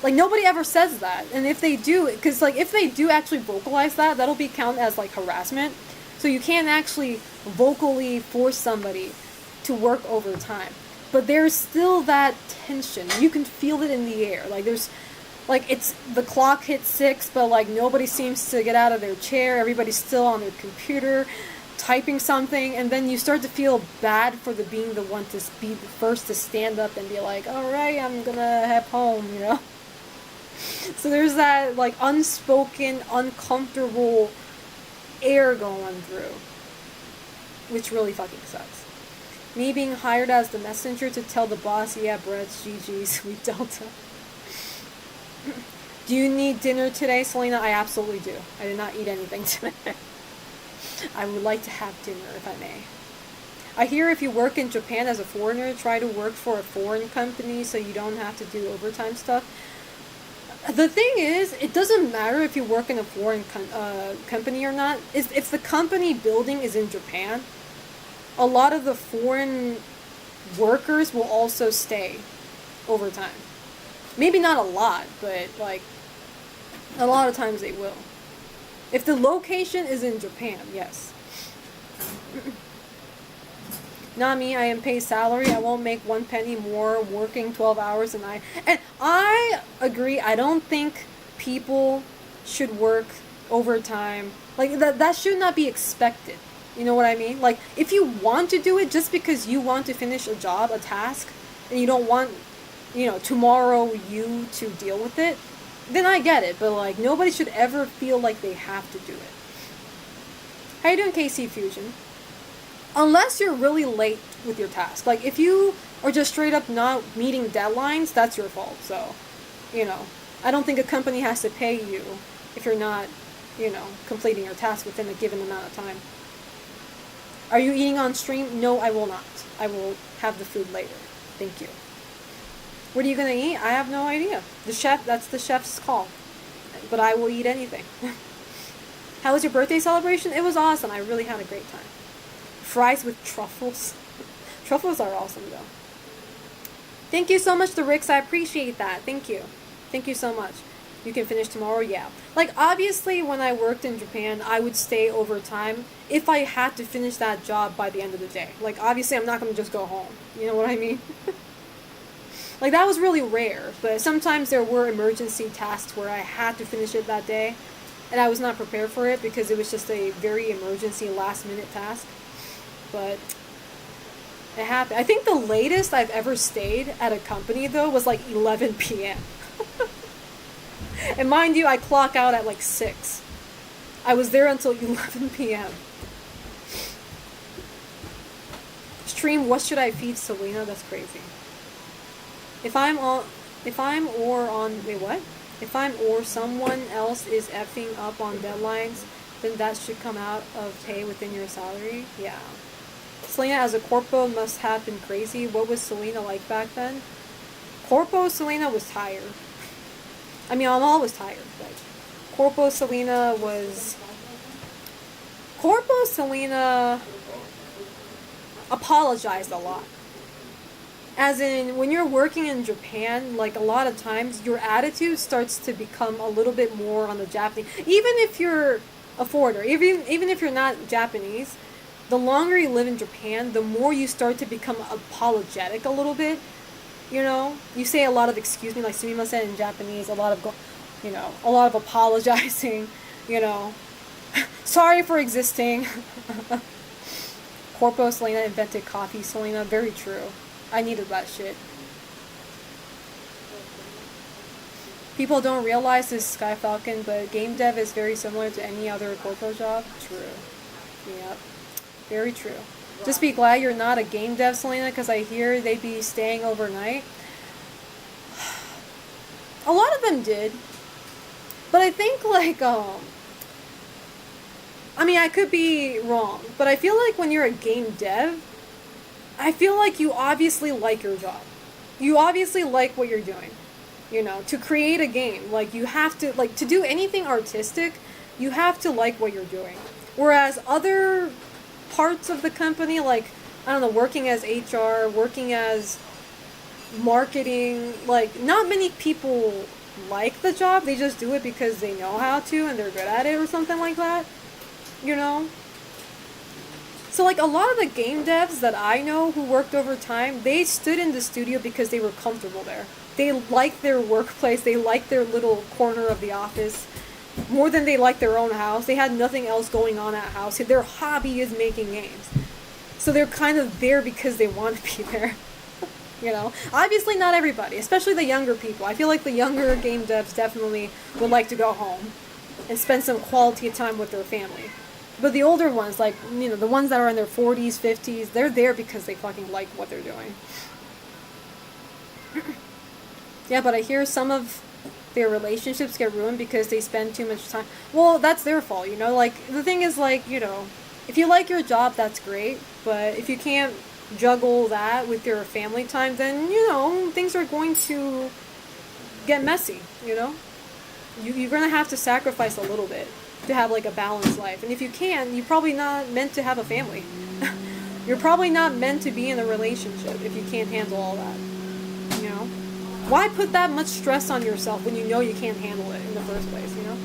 Like, nobody ever says that. And if they do, because, like, if they do actually vocalize that, that'll be counted as, like, harassment. So you can't actually vocally force somebody to work overtime. But there's still that tension. You can feel it in the air. Like, there's, like, it's, the clock hits 6, but, like, nobody seems to get out of their chair. Everybody's still on their computer, typing something, and then you start to feel bad for being the one to be the first to stand up and be like, alright, I'm gonna head home, you know? So there's that, like, unspoken, uncomfortable air going through, which really fucking sucks. Me being hired as the messenger to tell the boss, yeah, Brett's GG, sweet Delta. Do you need dinner today, Selena? I absolutely do. I did not eat anything today. I would like to have dinner, if I may. I hear if you work in Japan as a foreigner, try to work for a foreign company so you don't have to do overtime stuff. The thing is, it doesn't matter if you work in a foreign company or not. If the company building is in Japan, a lot of the foreign workers will also stay overtime. Maybe not a lot, but, like, a lot of times they will. If the location is in Japan, yes. Not me, I am paid salary. I won't make 1 penny more working 12 hours and I agree. I don't think people should work overtime. Like, that should not be expected. You know what I mean? Like, if you want to do it just because you want to finish a job, a task, and you don't want, you know, tomorrow you to deal with it, then I get it. But, like, nobody should ever feel like they have to do it. How you doing, KC Fusion? Unless you're really late with your task. Like, if you are just straight up not meeting deadlines, that's your fault. So, you know, I don't think a company has to pay you if you're not, you know, completing your task within a given amount of time. Are you eating on stream? No, I will not. I will have the food later. Thank you. What are you going to eat? I have no idea. The chef, that's the chef's call. But I will eat anything. How was your birthday celebration? It was awesome. I really had a great time. Fries with truffles. Truffles are awesome, though. Thank you so much to Ricks. I appreciate that. Thank you. Thank you so much. You can finish tomorrow? Yeah. Like, obviously, when I worked in Japan, I would stay overtime if I had to finish that job by the end of the day. Like, obviously, I'm not going to just go home. You know what I mean? Like, that was really rare. But sometimes there were emergency tasks where I had to finish it that day. And I was not prepared for it because it was just a very emergency last-minute task. But it happened. I think the latest I've ever stayed at a company, though, was like 11 p.m. And mind you, I clock out at like 6. I was there until 11 p.m. Stream, what should I feed Selena? That's crazy. If I'm on, if I'm or on, wait, what? If I'm or someone else is effing up on deadlines, then that should come out of pay within your salary. Yeah. Selena as a corpo must have been crazy. What was Selena like back then? Corpo Selena was tired. I mean, I'm always tired, but Corpo Selena was. Corpo Selena apologized a lot. As in, when you're working in Japan, like a lot of times, your attitude starts to become a little bit more on the Japanese. Even if you're a foreigner, even if you're not Japanese, the longer you live in Japan, the more you start to become apologetic a little bit. You know, you say a lot of excuse me, like sumimasen in Japanese, a lot of a lot of apologizing. You know, sorry for existing. Corpo Selena invented coffee. Selena, very true. I needed that shit. People don't realize this Sky Falcon, but game dev is very similar to any other corpo job. True. Yep. Very true. Just be glad you're not a game dev, Selena, because I hear they be staying overnight. A lot of them did. But I think, like, I mean, I could be wrong, but I feel like when you're a game dev, I feel like you obviously like your job. You obviously like what you're doing. You know, to create a game, like, you have to, like, to do anything artistic, you have to like what you're doing. Whereas other parts of the company, like, I don't know, working as HR, working as marketing, like, not many people like the job. They just do it because they know how to and they're good at it or something like that. You know? So, like, a lot of the game devs that I know who worked overtime, they stood in the studio because they were comfortable there. They liked their workplace. They liked their little corner of the office more than they liked their own house. They had nothing else going on at house. Their hobby is making games. So they're kind of there because they want to be there. You know? Obviously not everybody, especially the younger people. I feel like the younger game devs definitely would like to go home and spend some quality time with their family. But the older ones, like, you know, the ones that are in their 40s, 50s, they're there because they fucking like what they're doing. Yeah, but I hear some of their relationships get ruined because they spend too much time. Well, that's their fault, you know? Like, the thing is, like, you know, if you like your job, that's great. But if you can't juggle that with your family time, then, you know, things are going to get messy, you know? You're going to have to sacrifice a little bit to have, like, a balanced life. And if you can, you're probably not meant to have a family. You're probably not meant to be in a relationship if you can't handle all that, you know? Why put that much stress on yourself when you know you can't handle it in the first place, you know?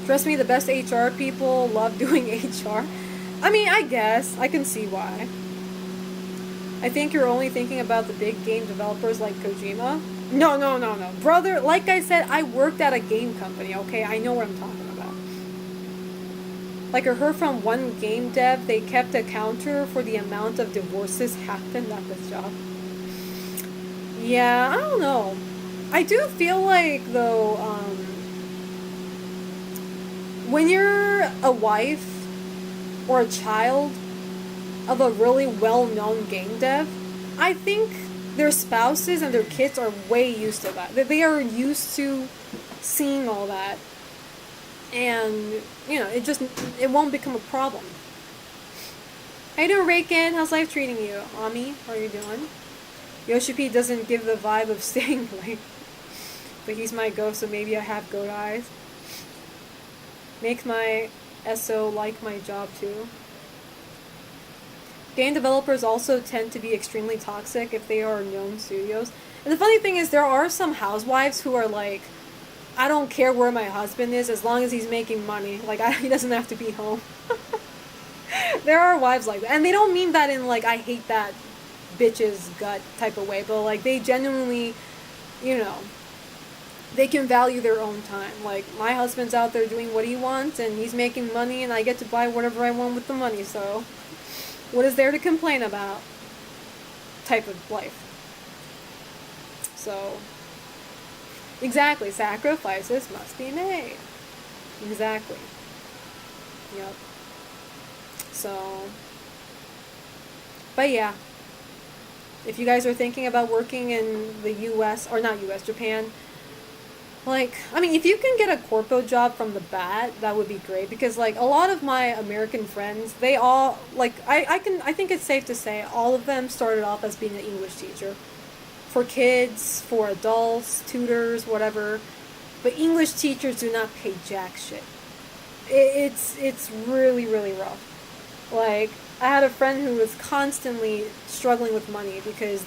Trust me, the best HR people love doing HR. I mean, I guess. I can see why. I think you're only thinking about the big game developers like Kojima. No. Brother, like I said, I worked at a game company, okay? I know what I'm talking about. Like I heard from one game dev, they kept a counter for the amount of divorces happened at this job. Yeah, I don't know. I do feel like, though, when you're a wife or a child of a really well-known game dev, I think their spouses and their kids are way used to that. They are used to seeing all that. And, you know, it won't become a problem. How you doing, Reiken? How's life treating you? Ami, how are you doing? Yoshi P doesn't give the vibe of staying late. But he's my ghost, so maybe I have goat eyes. Makes my SO like my job too. Game developers also tend to be extremely toxic if they are known studios. And the funny thing is, there are some housewives who are like, I don't care where my husband is as long as he's making money. Like, he doesn't have to be home. There are wives like that. And they don't mean that in, like, I hate that bitch's gut type of way. But, like, they genuinely, you know, they can value their own time. Like, my husband's out there doing what he wants, and he's making money, and I get to buy whatever I want with the money. So, what is there to complain about? Type of life. So, exactly, sacrifices must be made. Exactly. Yep. So, but yeah. if you guys are thinking about working in the US, or not US, Japan, like, I mean, if you can get a corpo job from the bat, that would be great, because like a lot of my American friends, they all like I think it's safe to say all of them started off as being an English teacher for kids, for adults, tutors, whatever. But English teachers do not pay jack shit. It's really really rough. Like, I had a friend who was constantly struggling with money because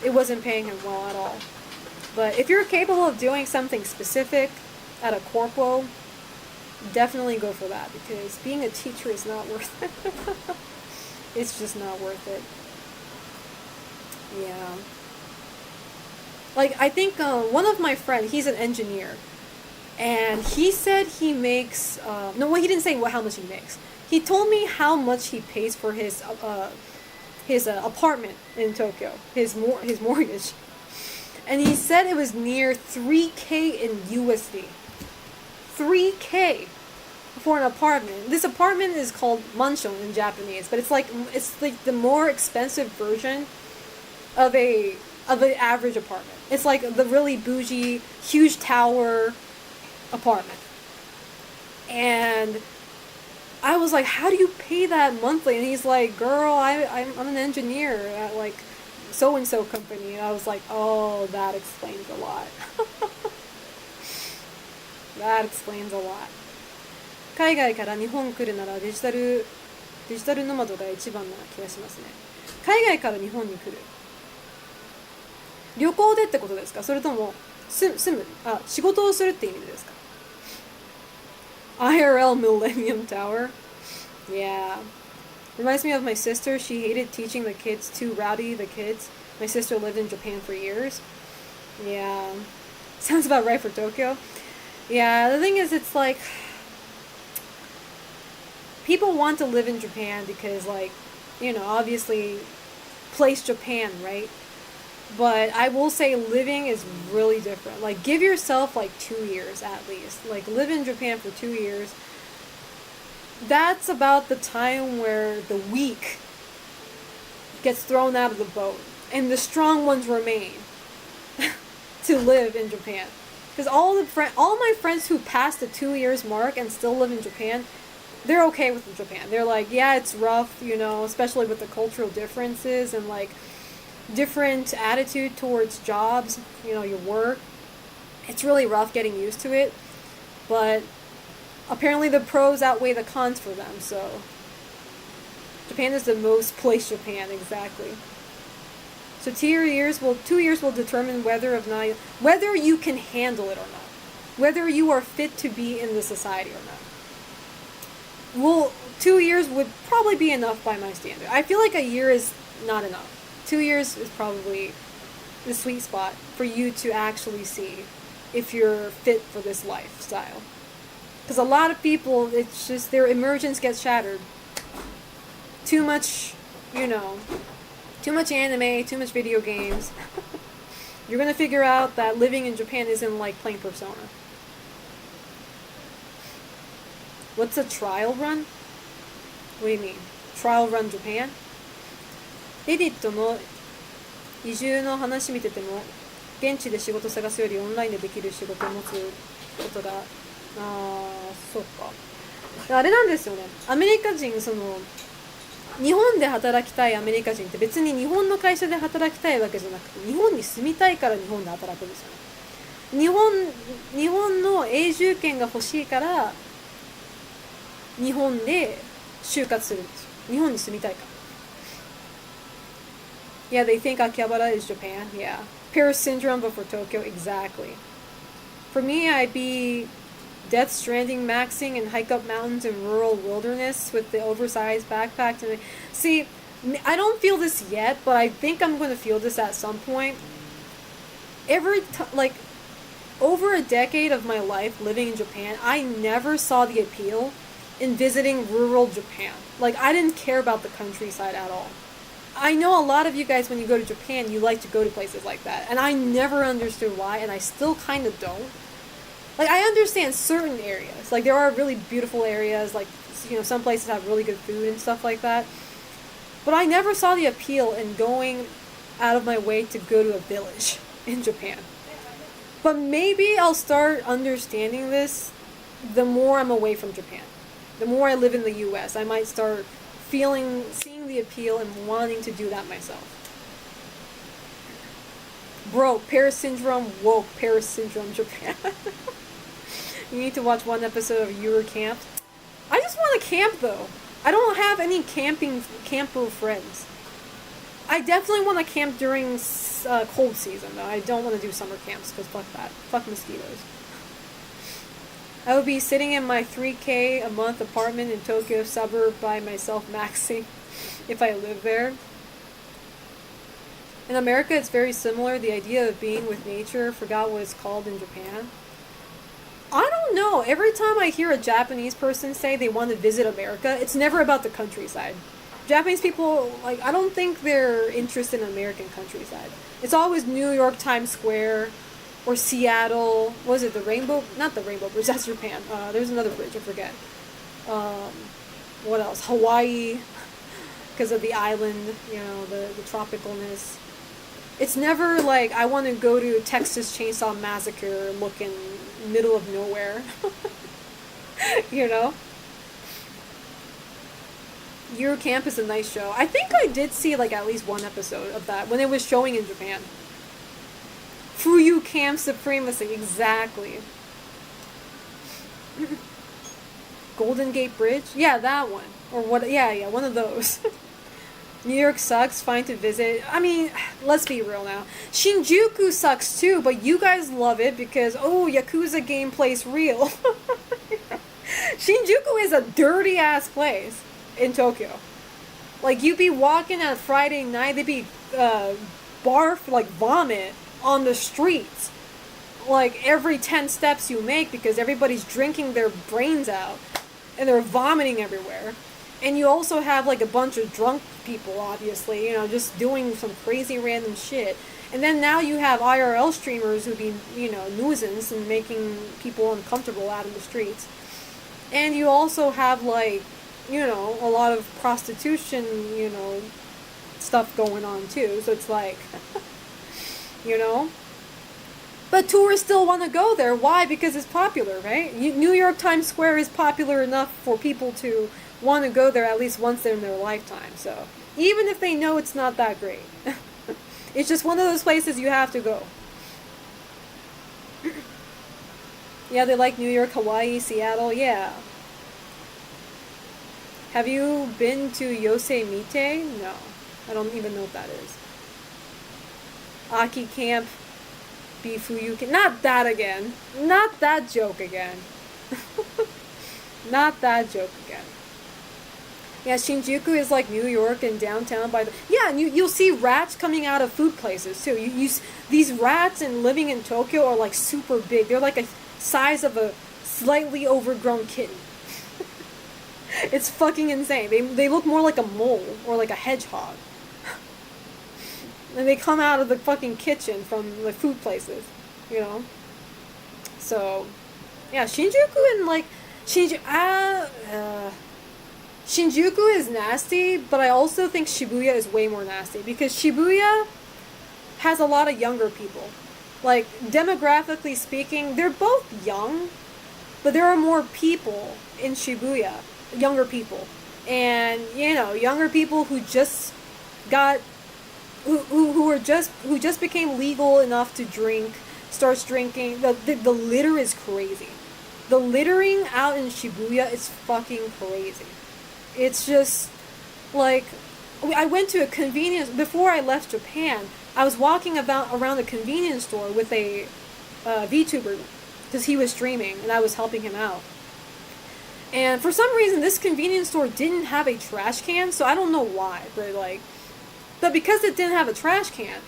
it wasn't paying him well at all. But if you're capable of doing something specific at a corpo, definitely go for that, because being a teacher is not worth it. It's just not worth it. Yeah. Like, I think one of my friends, he's an engineer, and he said he makes, no, well, he didn't say how much he makes. He told me how much he pays for his apartment in Tokyo, his mortgage. And he said it was near 3K in USD. 3K for an apartment. This apartment is called mansion in Japanese, but it's like the more expensive version of an average apartment. It's like the really bougie, huge tower apartment. And I was like, how do you pay that monthly? And he's like, girl, I'm an engineer at like so-and-so company. And I was like, oh, that explains a lot. That explains a lot. 海外から日本来るならデジタルノマドが一番な気がしますね。海外から日本に来る。旅行でってことですか？それとも仕事をするって意味ですか？ IRL Millennium Tower? Yeah. Reminds me of my sister. She hated teaching the kids, too rowdy, the kids. My sister lived in Japan for years. Yeah. Sounds about right for Tokyo. Yeah, the thing is, it's like, people want to live in Japan because, like, you know, obviously, place Japan, right? But I will say living is really different. Like, give yourself, like, 2 years at least. Like, live in Japan for 2 years. That's about the time where the weak gets thrown out of the boat and the strong ones remain to live in Japan. Because all my friends who passed the 2 years mark and still live in Japan, they're okay with Japan. They're like, yeah, it's rough, you know, especially with the cultural differences and like different attitude towards jobs, you know, your work. It's really rough getting used to it, but apparently the pros outweigh the cons for them, so Japan is the most placed Japan, exactly. So 2 years will determine whether you can handle it or not, whether you are fit to be in the society or not. Well, 2 years would probably be enough by my standard. I feel like a year is not enough. 2 years is probably the sweet spot for you to actually see if you're fit for this lifestyle. Because a lot of people, it's just their emergence gets shattered. Too much, you know, too much anime, too much video games. You're going to figure out that living in Japan isn't like playing Persona. What's a trial run? What do you mean? Trial run Japan? レディットの移住の話見てても、現地で仕事探すよりオンラインでできる仕事を持つことが、そうか。あれなんですよね。アメリカ人、日本で働きたいアメリカ人って別に日本の会社で働きたいわけじゃなくて、日本に住みたいから日本で働くんですよね。日本の永住権が欲しいから、日本で就活するんですよ。日本に住みたいから。Yeah, they think Akihabara is Japan. Yeah. Paris syndrome, but for Tokyo, exactly. For me, I'd be Death Stranding maxing and hike up mountains in rural wilderness with the oversized backpack. And see, I don't feel this yet, but I think I'm going to feel this at some point. Over a decade of my life living in Japan, I never saw the appeal in visiting rural Japan. Like, I didn't care about the countryside at all. I know a lot of you guys, when you go to Japan, you like to go to places like that. And I never understood why, and I still kind of don't. Like, I understand certain areas. Like, there are really beautiful areas. Like, you know, some places have really good food and stuff like that. But I never saw the appeal in going out of my way to go to a village in Japan. But maybe I'll start understanding this the more I'm away from Japan. The more I live in the US, I might start seeing the appeal and wanting to do that myself. Bro, Paris Syndrome woke Paris Syndrome Japan. You need to watch one episode of Your Camp. I just want to camp though. I don't have any camper friends. I definitely want to camp during cold season though. I don't want to do summer camps because fuck that. Fuck mosquitoes. I would be sitting in my 3K a month apartment in Tokyo suburb by myself maxing if I live there. In America, it's very similar. The idea of being with nature, forgot what it's called in Japan. I don't know. Every time I hear a Japanese person say they want to visit America, it's never about the countryside. Japanese people, like, I don't think they're interested in American countryside. It's always New York Times Square or Seattle. What was it, the Rainbow? Not the Rainbow Bridge, that's Japan. There's another bridge, I forget. What else? Hawaii, because of the island, you know, the tropicalness. It's never like, I want to go to Texas Chainsaw Massacre looking middle of nowhere. You know? Your Camp is a nice show. I think I did see like at least one episode of that when it was showing in Japan. Fuyu Camp Supremacy, exactly. Golden Gate Bridge? Yeah, that one. Or what? Yeah, one of those. New York sucks, fine to visit. I mean, let's be real now. Shinjuku sucks too, but you guys love it because, oh, Yakuza gameplay's real. Shinjuku is a dirty ass place in Tokyo. Like, you'd be walking on Friday night, there'd be barf, like vomit, on the streets. Like, every 10 steps you make because everybody's drinking their brains out. And they're vomiting everywhere. And you also have, like, a bunch of drunk people, obviously, you know, just doing some crazy random shit. And then now you have IRL streamers who be, you know, nuisance and making people uncomfortable out in the streets. And you also have, like, you know, a lot of prostitution, you know, stuff going on, too. So it's like, you know? But tourists still want to go there. Why? Because it's popular, right? New York Times Square is popular enough for people to want to go there at least once in their lifetime. So even if they know it's not that great, it's just one of those places you have to go. Yeah, they like New York, Hawaii, Seattle. Yeah. Have you been to Yosemite? No. I don't even know what that is. Aki Camp. Fuyu Camp. Not that again. Not that joke again. Not that joke again. Yeah, Shinjuku is like New York and downtown by the... Yeah, and you'll see rats coming out of food places, too. These rats and living in Tokyo are, like, super big. They're, like, a size of a slightly overgrown kitten. It's fucking insane. They look more like a mole or like a hedgehog. And they come out of the fucking kitchen from the food places, you know? So, yeah, Shinjuku and, like... Shinjuku is nasty, but I also think Shibuya is way more nasty because Shibuya has a lot of younger people. Like, demographically speaking, they're both young, but there are more people in Shibuya, younger people. And, you know, younger people who just got, who just became legal enough to drink, starts drinking. The litter is crazy. The littering out in Shibuya is fucking crazy. It's just, like, I went to a convenience, before I left Japan, I was walking around a convenience store with a VTuber, because he was streaming, and I was helping him out. And for some reason, this convenience store didn't have a trash can, so I don't know why, but because it didn't have a trash can,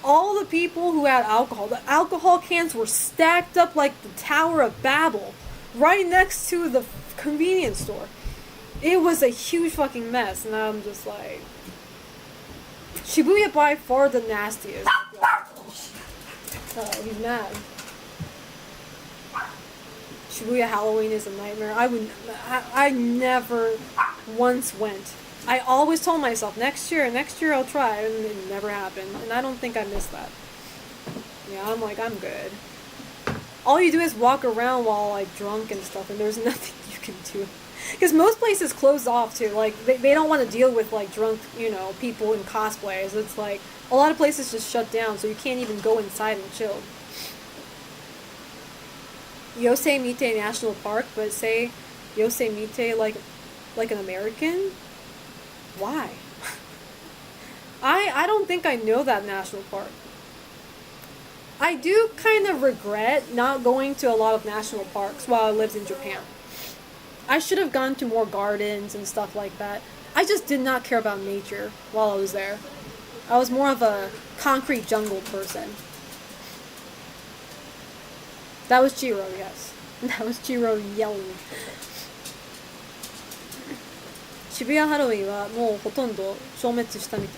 all the people who had alcohol, the alcohol cans were stacked up like the Tower of Babel, right next to the convenience store. It was a huge fucking mess, and I'm just like... Shibuya by far the nastiest. Oh, he's mad. Shibuya Halloween is a nightmare. I never once went I always told myself, next year I'll try, and it never happened. And I don't think I missed that. Yeah, I'm like, I'm good. All you do is walk around while, like, drunk and stuff, and there's nothing you can do. Because most places close off, too. Like, they don't want to deal with, like, drunk, you know, people in cosplays. It's like, a lot of places just shut down, so you can't even go inside and chill. Yosemite National Park, but say Yosemite like an American? Why? I don't think I know that national park. I do kind of regret not going to a lot of national parks while I lived in Japan. I should have gone to more gardens and stuff like that. I just did not care about nature while I was there. I was more of a concrete jungle person. That was Chiro, yes. That was Chiro yelling. 渋谷ハロウィンはもうほとんど消滅したみたい。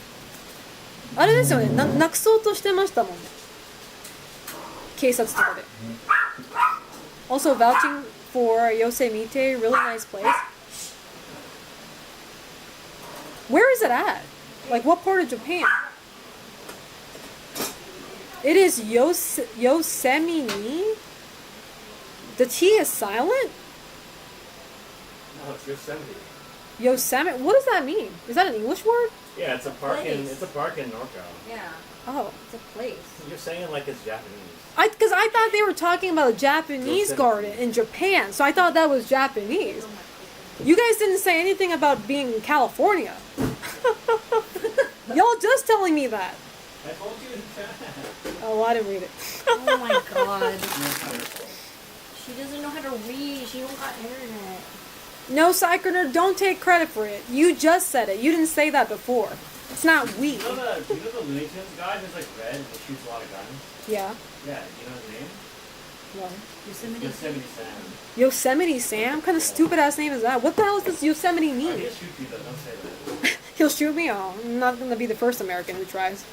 あれですよね、なくそうとしてましたもんね。警察とかで。Also vouching for Yosemite, really nice place. Where is it at? Like what part of Japan? It is Yosemite? The T is silent? No, it's Yosemite. Yosemite? What does that mean? Is that an English word? Yeah, it's a park Place. it's a park in NorCal. Yeah, Oh. it's a place. You're saying it like it's Japanese. Because I thought they were talking about a Japanese Yosemite. garden in Japan, so I thought that was Japanese. You guys didn't say anything about being in California. Y'all just telling me that. I told you in chat. Oh, well, I didn't read it. Oh my god. She doesn't know how to read. She don't got internet. No, Psychoner, don't take credit for it. You just said it. You didn't say that before. It's not we. You know the Looney Tunes guy who's like red and he shoots a lot of guns? Yeah. Yeah, you know his name? No. Yosemite. Yosemite Sam. Yosemite Sam? What kind of stupid ass name is that? What the hell does Yosemite I mean? did shoot you though, don't say that. He'll shoot me? Oh, I'm not gonna be the first American who tries.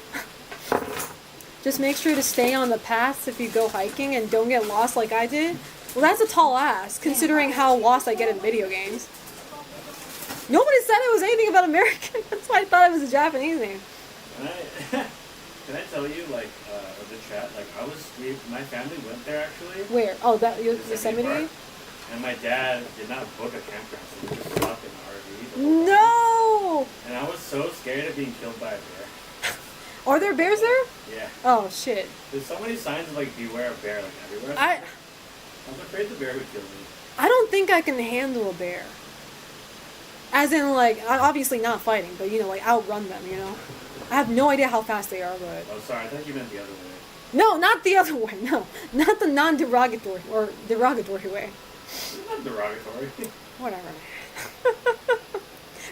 Just make sure to stay on the paths if you go hiking and don't get lost like I did. Well, that's a tall ask, considering how lost I get in video games. Nobody said it was anything about American. That's why I thought it was a Japanese name. Can I tell you, like, of the chat, like, my family went there actually. Where? Oh, that Yosemite? Park, and my dad did not book a campground, so we just stopped in the RV. No! And I was so scared of being killed by a bear. Are there bears there? Yeah. Oh, shit. There's so many signs of, like, beware of bear, like, everywhere. I was afraid the bear would kill me. I don't think I can handle a bear. As in, like, obviously not fighting, but, you know, like, outrun them, you know? I have no idea how fast they are, but... Oh, sorry, I thought you meant the other way. No, not the other way, no. Not the non-derogatory, or derogatory way. It's not derogatory. Whatever.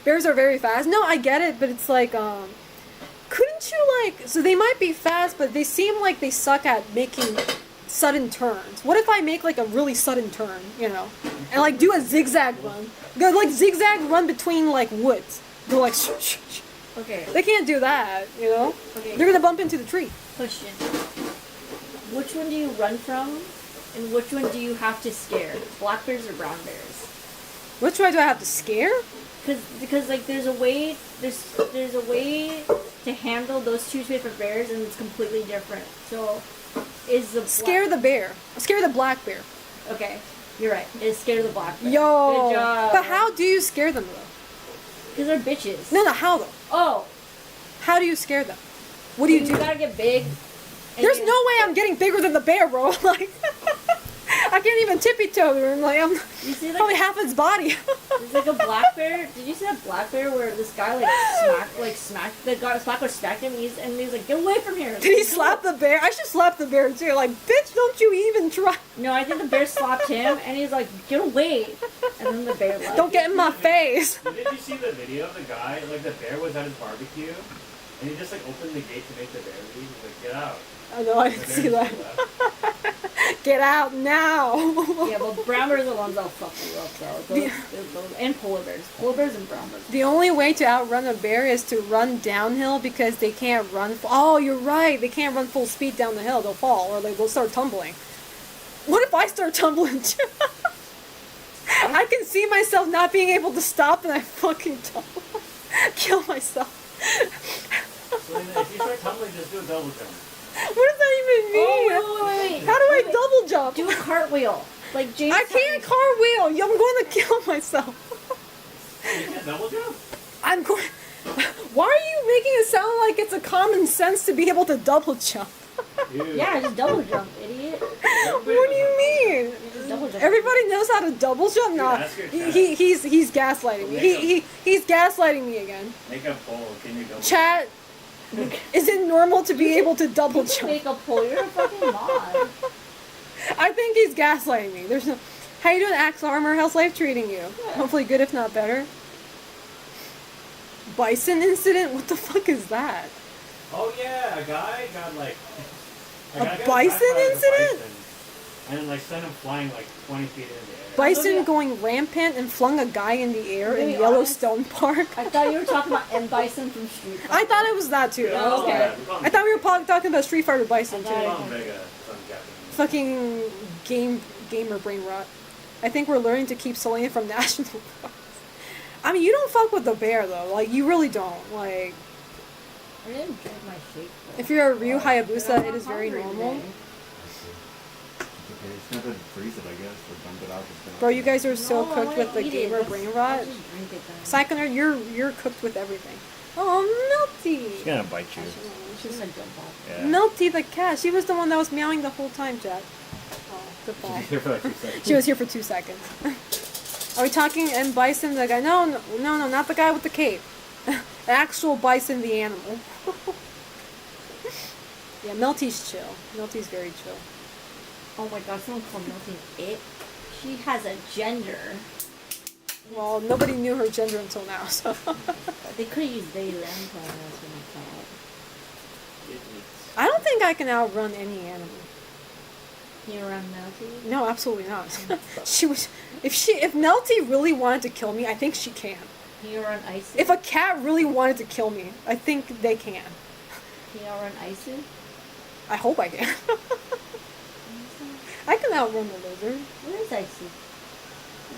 Bears are very fast. No, I get it, but it's like, couldn't you, like... So they might be fast, but they seem like they suck at making sudden turns. What if I make, like, a really sudden turn, you know? And, like, do a zigzag run. Go, like, zigzag run between, like, woods. Go, like, shh, shh, shh. Okay. They can't do that, you know? Okay. They're gonna bump into the tree. Question. Which one do you run from, and which one do you have to scare? Black bears or brown bears? Which way do I have to scare? Because like there's a way to handle those two different bears, and it's completely different. So, is the Scare the bear. Scare the black bear. Okay, you're right. It's scare the black bear. Yo! Good job. But how do you scare them, though? Because they're bitches. No, how, though? Oh. How do you scare them? What do you do? You gotta get big. There's no way I'm getting bigger than the bear, bro. Like, I can't even tippy-toe. Like, I'm You see, like, probably half its body. there's like a black bear. Did you see that black bear where this guy smacked the guy? Black bear smacked him, and he was like, "Get away from here!" Did he slap the bear? I should slap the bear too. Like, bitch, don't you even try. No, I think the bear slapped him, and he's like, "Get away!" And then the bear left. Don't get in my face. Did you see the video of the guy? Like, the bear was at his barbecue, and he just, like, opened the gate to make the bear leave. He's like, get out. I know, I didn't see that. Get out now. Yeah, well, brown bears are the ones that'll fuck you up, though. Those, and polar bears. Polar bears and brown bears. The only way to outrun a bear is to run downhill because they can't run. Oh, you're right. They can't run full speed down the hill. They'll fall or they'll start tumbling. What if I start tumbling too? I can see myself not being able to stop and I fucking tumble. Kill myself. So then if you start tumbling, just do a double jump. What does that even mean? Oh, wait. How do I double jump? Do a cartwheel. Like James. I can't cartwheel. I'm going to kill myself. You can't double jump? I'm going. Why are you making it sound like it's a common sense to be able to double jump? Dude. Yeah, just double jump, idiot. What do you mean? You just double jump. Everybody knows how to double jump. Nah, ask your chat. he's gaslighting me. He's gaslighting me again. Make a poll. Can you double Chat. Is it normal to be able to double You can jump? make a poll. You're a fucking mod. I think he's gaslighting me. There's no. How you doing, Axe Armor? How's life treating you? Hopefully good, if not better. Bison incident? What the fuck is that? Oh yeah, a guy got like A guy got bison attacked by, like, a incident? bison, and then like sent him flying like 20 feet in the air. Bison yeah. going rampant and flung a guy in the air in Really Yellowstone Park. I thought you were talking about M. Bison from Street Fighter. I thought it was that too. Yeah, Oh, okay. we call him- I thought we were talking about Street Fighter Bison we too. call him Vega, some Japanese. Fucking gamer brain rot. I think we're learning to keep Selena from national parks. I mean, you don't fuck with the bear though. Like, you really don't. Like, I didn't drink my shake. though. if you're a Ryu But Hayabusa, I'm it is very hungry normal. today. It's okay. It's not gonna freeze it, I guess, or dump it out. It's gonna- Bro, you guys are so No, I cooked wanna with the eat it. gamer Let's- brain let's rot. just drink it then. Psychoner, you're cooked with everything. Oh, Melty! She's gonna bite you. She's gonna jump off. Yeah. Melty the cat. She was the one that was meowing the whole time, Jack. Oh, goodbye. She's here for like 2 seconds. She was here for 2 seconds. Are we talking M. Bison, the guy? No, not the guy with the cape. Actual Bison, the animal. Yeah, Melty's chill. Melty's very chill. Oh my god, someone called Melting it. She has a gender. Well, nobody knew her gender until now, so. They could have used they them pronouns when I thought. I don't think I can outrun any animal. Can you run Melty? No, absolutely not. If Melty really wanted to kill me, I think she can. Can you run Icy? If a cat really wanted to kill me, I think they can. Can you run Icy? I hope I can. I can outrun the lizard. Where is Icy?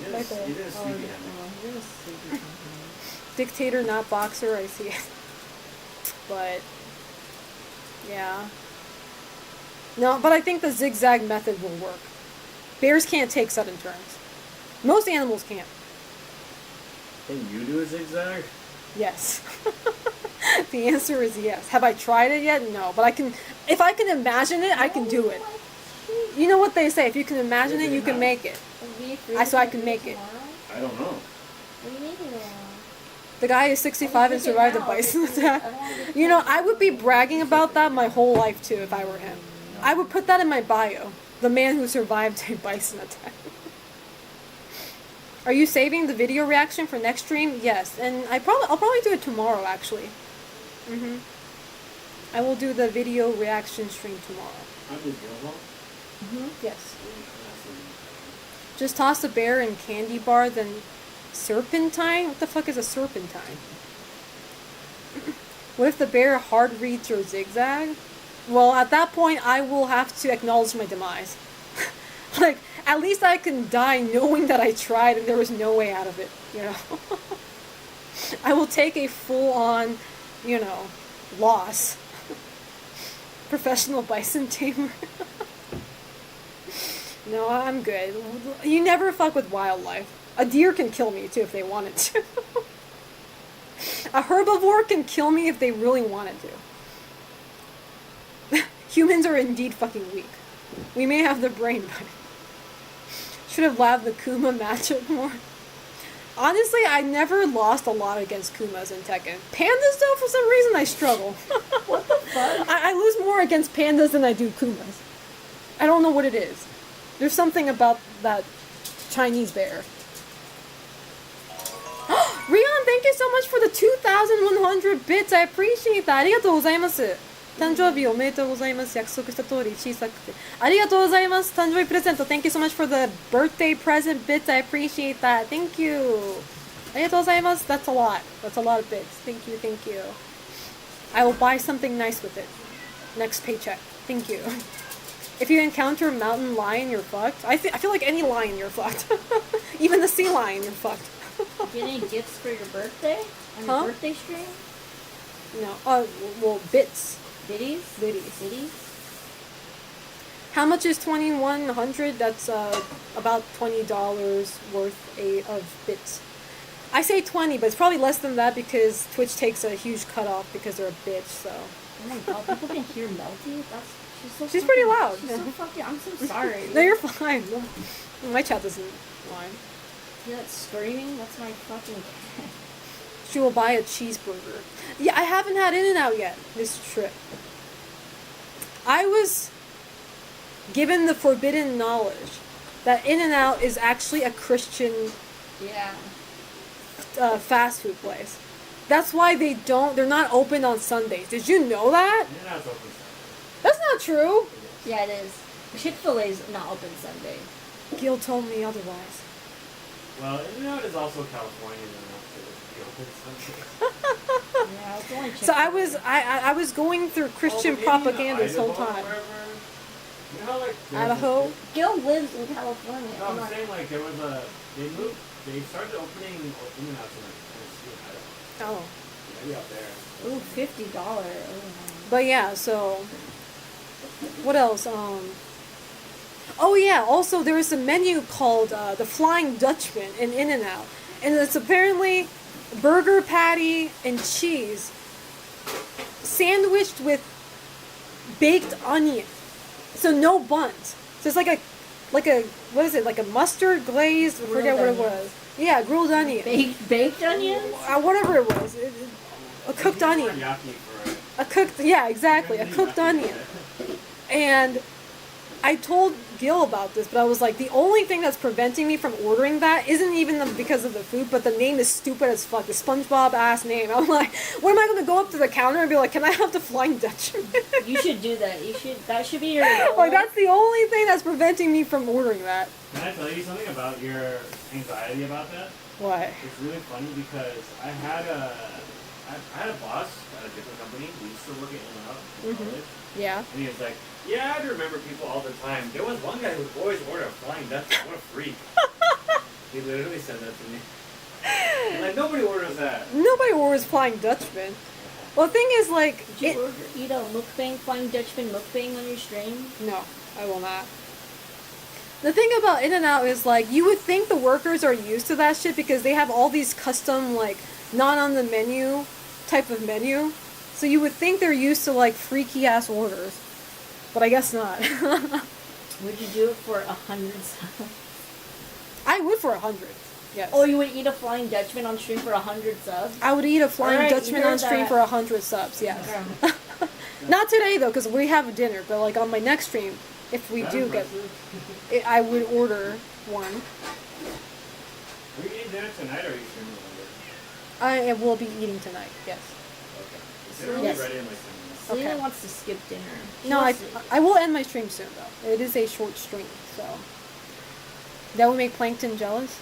You Right there. did a Oh, sleepy no, hand. you're a sleepy company. Dictator, not boxer, I see it. But, yeah. No, but I think the zigzag method will work. Bears can't take sudden turns. Most animals can't. Can you do a zigzag? Yes. The answer is yes. Have I tried it yet? No, but I can. If I can imagine it, I can do it. You know what they say? If you can imagine it, you can make it. So I can make it. I don't know. What do you mean? The guy is 65 and survived a bison attack. You know, I would be bragging about that my whole life too if I were him. I would put that in my bio. The man who survived a bison attack. Are you saving the video reaction for next stream? Yes, and I'll probably do it tomorrow actually. I will do the video reaction stream tomorrow. I'm just going Yes. Just toss a bear in candy bar, then serpentine? What the fuck is a serpentine? What if the bear hard reads your zigzag? Well, at that point, I will have to acknowledge my demise. Like, at least I can die knowing that I tried and there was no way out of it, you know? I will take a full-on, you know, loss. Professional bison tamer. No, I'm good. You never fuck with wildlife. A deer can kill me, too, if they wanted to. A herbivore can kill me if they really wanted to. Humans are indeed fucking weak. We may have the brain, but... Should have labbed the Kuma matchup more. Honestly, I never lost a lot against Kumas in Tekken. Pandas, though, for some reason, I struggle. What the fuck? I lose more against pandas than I do Kumas. I don't know what it is. There's something about that Chinese bear. Rion, thank you so much for the 2,100 bits. I appreciate that. ありがとうございます。誕生日おめでとうございます。約束した通り小さくて。ありがとうございます。誕生日プレゼント。Thank you so much for the birthday present bits. I appreciate that. Thank you. ありがとうございます。That's a lot. That's a lot of bits. Thank you, thank you. I will buy something nice with it. Next paycheck. Thank you. If you encounter a mountain lion, you're fucked. I feel like any lion, you're fucked. Even the sea lion, you're fucked. Get any gifts for your birthday? On Huh? your birthday stream? No. Well, bits. Biddies? Biddies. Biddies? How much is 2100? That's about $20 worth of bits. I say 20, but it's probably less than that because Twitch takes a huge cutoff because they're a bitch. So Oh my god, people can hear Melty? She's pretty loud. She's so fucking, I'm so sorry. no, you're fine. My chat doesn't mind. See that screaming? That's my fucking cat. She will buy a cheeseburger. Yeah, I haven't had In-N-Out yet this trip. I was given the forbidden knowledge that In-N-Out is actually a Christian Yeah. fast food place. That's why they're not open on Sundays. Did you know that? Yeah, it's open Sunday. That's not true. Yeah, it is. Chick-fil-A's not open Sunday. Gil told me otherwise. Well, In-N-Out is also California, enough to be open Sunday. Yeah, it's only So Chick-fil-A. I was going through Christian propaganda this whole time. You know how, like, Idaho? Gil lives in California. No, I'm saying, like, they started opening In-N-Outs in, like, Tennessee and Idaho. Oh. Maybe out there. Ooh, $50. Oh, But yeah, so what else? Oh yeah, also there is a menu called the Flying Dutchman in In-N-Out. And it's apparently burger patty and cheese sandwiched with baked onion. So no buns. So it's like a what is it? Like a mustard glazed, I forget what it was. Yeah, grilled onion. Baked onions? Whatever it was. A cooked onion. Yaki for it. A cooked, yeah, exactly, a cooked onion. And I told Gil about this, but I was like, the only thing that's preventing me from ordering that isn't even because of the food, but the name is stupid as fuck. The SpongeBob ass name. I'm like, what am I gonna go up to the counter and be like, can I have the Flying Dutchman? You should do that. That should be your Like, that's the only thing that's preventing me from ordering that. Can I tell you something about your anxiety about that? What? It's really funny because I had a boss at a different company who used to work at In-N-Out in college. Yeah. And he was like, yeah, I remember people all the time. There was one guy who would always order a Flying Dutchman. What a freak. He literally said that to me. And like, nobody orders that. Nobody orders Flying Dutchman. Well, the thing is, like, Did you eat a mukbang, Flying Dutchman mukbang on your stream? No, I will not. The thing about In-N-Out is, like, you would think the workers are used to that shit because they have all these custom, like, not on the menu type of menu. So you would think they're used to, like, freaky ass orders. But I guess not. Would you do it for 100 subs? I would for 100. Yes. Oh, you would eat a Flying Dutchman on stream for 100 subs? I would eat a Flying Alright, you Dutchman heard on stream that. for 100 subs, yes. Okay. Not today, though, because we have a dinner. But, like, on my next stream, if we do get... I would order one. Are you eating dinner tonight or are you streaming later? I will be eating tonight, yes. Okay. Is dinner will Yes. be ready in like 10 minutes? Selena Okay. wants to skip dinner. She No, wants to- I will end my stream soon, though. It is a short stream, so... That would make Plankton jealous?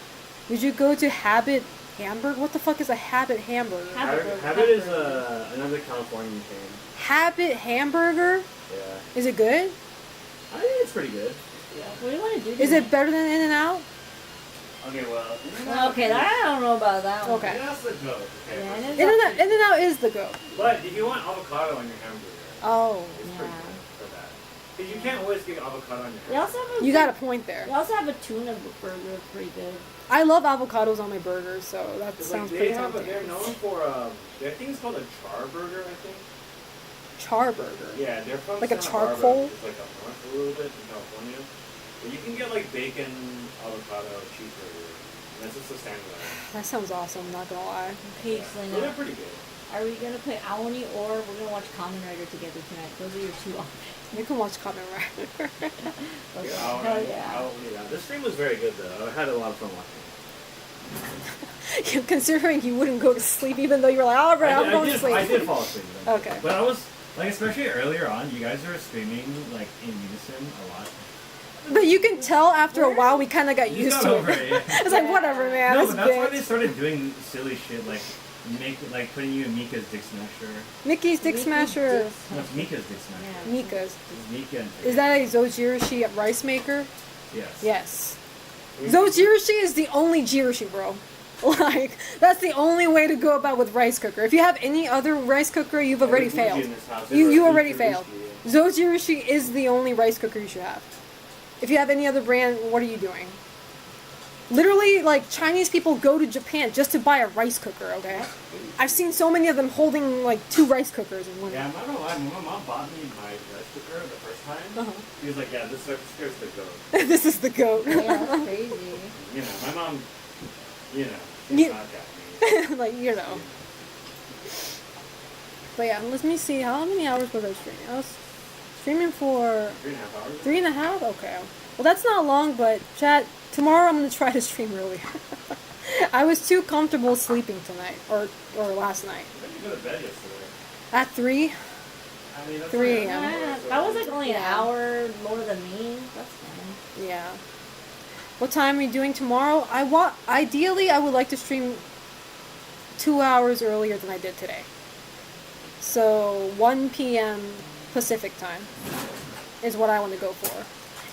Would you go to Habit Hamburger? What the fuck is a Habit Hamburger? Habit is another Californian chain. Habit Hamburger? Yeah. Is it good? I think it's pretty good. Yeah. What do you want to do? Is it better than In-N-Out? Okay, well. Okay, I don't know about that one. Okay. That's the goat. Okay. Yeah, first. it is. In-N-Out is the goat. But if you want avocado on your hamburger, Oh. it's Yeah. pretty good for that. Because you can't always get avocado on your They hamburger. also have a You got a point there. They also have a tuna burger, pretty good. I love avocados on my burgers, so that Like, sounds they pretty have tempting. they're known for, I think it's called a char burger, I think. Char burger. Yeah, they're from Like a Santa Barbara, charcoal? which is like up north a little bit in California. But you can get like bacon, avocado, cheeseburger. And that's just a standard. That sounds awesome, not gonna lie. Okay, So they're Selena, pretty good. are we gonna play Aoni or we're gonna watch Kamen Rider together tonight? Those are your two options. You can watch Kamen Rider. Okay, I'll- hell yeah. yeah. This stream was very good though. I had a lot of fun watching. Considering you wouldn't go to sleep even though you were like, alright, I'm going to sleep. I did fall asleep. eventually. Okay. But I was like, especially earlier on, you guys were screaming like in unison a lot. But you can tell after a while we kind of got You used got to over it. it. Yeah. It's like, whatever, man. No, this but that's why they bitch. started doing silly shit like putting you in Mika's Dick Smasher. Mickey's Dick Mickey Smasher. Dick No, it's Mika's Dick Smasher. Yeah. Mika's. It's Mika and Is that a Zojirishi rice maker? Yes. Yes. Zojirishi is the only Jirishi, bro. Like, that's the only way to go about with rice cooker. If you have any other rice cooker, you've already There's bougie failed. in this house. You There's already a failed. Furushi. Zojirushi is the only rice cooker you should have. If you have any other brand, what are you doing? Literally, like, Chinese people go to Japan just to buy a rice cooker, okay? I've seen so many of them holding, like, 2 rice cookers in one. Yeah, I'm not gonna lie. When my mom bought me my rice cooker the first time, Uh-huh. she was like, "Yeah, this cooker's the goat." This is the goat. Yeah, that's crazy. You know, my mom. You know, You- she's not Japanese. Like, you know. But yeah, let me see. How many hours was I streaming? I was streaming for 3.5 hours. 3.5? Okay. Well, that's not long, but chat, tomorrow I'm going to try to stream earlier. I was too comfortable sleeping tonight, or last night. When did you go to bed yesterday? At 3? I mean, that's 3 like- a.m. That was like only an Yeah. hour more than me. That's fine. Yeah. What time are you doing tomorrow? Ideally, I would like to stream 2 hours earlier than I did today. So 1 p.m. Pacific time is what I want to go for.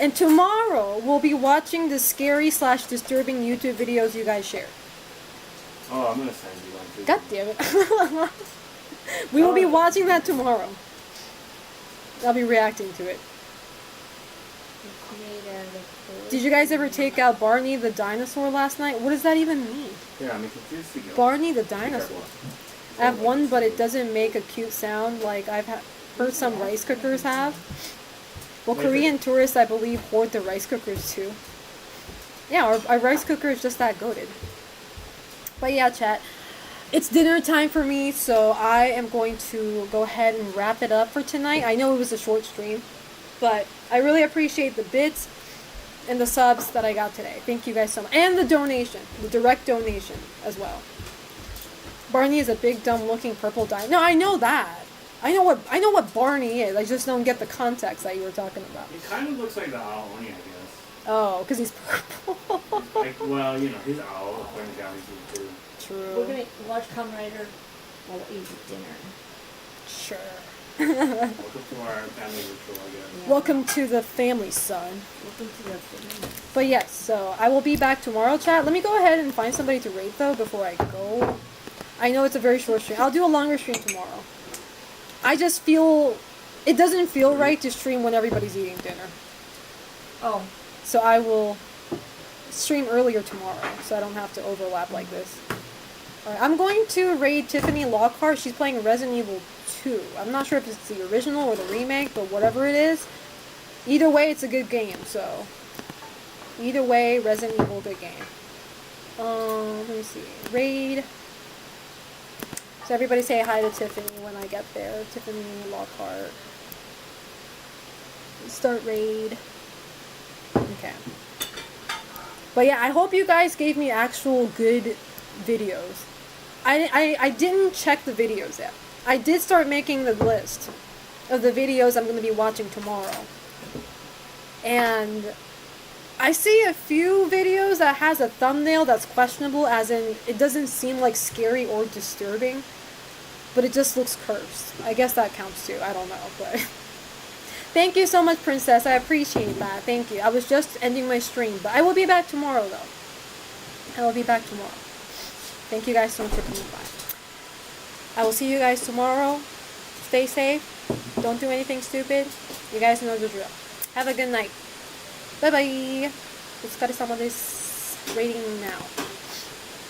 And tomorrow we'll be watching the scary/disturbing YouTube videos you guys shared. Oh, I'm gonna send you one too. God damn it. We will be watching that tomorrow. I'll be reacting to it. Did you guys ever take out Barney the dinosaur last night? What does that even mean? Yeah, I'm confused to go. Barney the dinosaur. I have one, but it doesn't make a cute sound like I've heard some rice cookers have. Well, Korean tourists, I believe, hoard the rice cookers too. Yeah, our rice cooker is just that goated. But yeah, chat. It's dinner time for me, so I am going to go ahead and wrap it up for tonight. I know it was a short stream, but I really appreciate the bits and the subs that I got today. Thank you guys so much. And the donation, the direct donation as well. Barney is a big, dumb-looking purple dinosaur. No, I know that. I know what Barney is. I just don't get the context that you were talking about. He kind of looks like the owl Oni, I guess. Oh, because he's purple. Like, well, you know, he's owl according to Galaxy too. True. We're gonna watch Kamen Rider while we eat dinner. Sure. Welcome to our family ritual, I guess. Yeah. Welcome to the family, son. Welcome to the dinner. But yes, so I will be back tomorrow, chat. Let me go ahead and find somebody to rate, though, before I go. I know it's a very short stream. I'll do a longer stream tomorrow. I just feel... It doesn't feel right to stream when everybody's eating dinner. Oh, So I will stream earlier tomorrow, so I don't have to overlap like this. Alright, I'm going to raid Tiffany Lockhart. She's playing Resident Evil 2. I'm not sure if it's the original or the remake, but whatever it is, either way, it's a good game, so... Either way, Resident Evil, good game. Let me see. Raid. So everybody say hi to Tiffany when I get there. Tiffany Lockhart. Start raid. Okay. But yeah, I hope you guys gave me actual good videos. I didn't check the videos yet. I did start making the list of the videos I'm going to be watching tomorrow. And I see a few videos that has a thumbnail that's questionable, as in it doesn't seem like scary or disturbing, but it just looks cursed. I guess that counts too. I don't know, but thank you so much, Princess. I appreciate that. Thank you. I was just ending my stream, but I will be back tomorrow, though. I will be back tomorrow. Thank you guys so much for coming by. I will see you guys tomorrow. Stay safe. Don't do anything stupid. You guys know the drill. Have a good night. Bye bye. お疲れ様です。Rating now.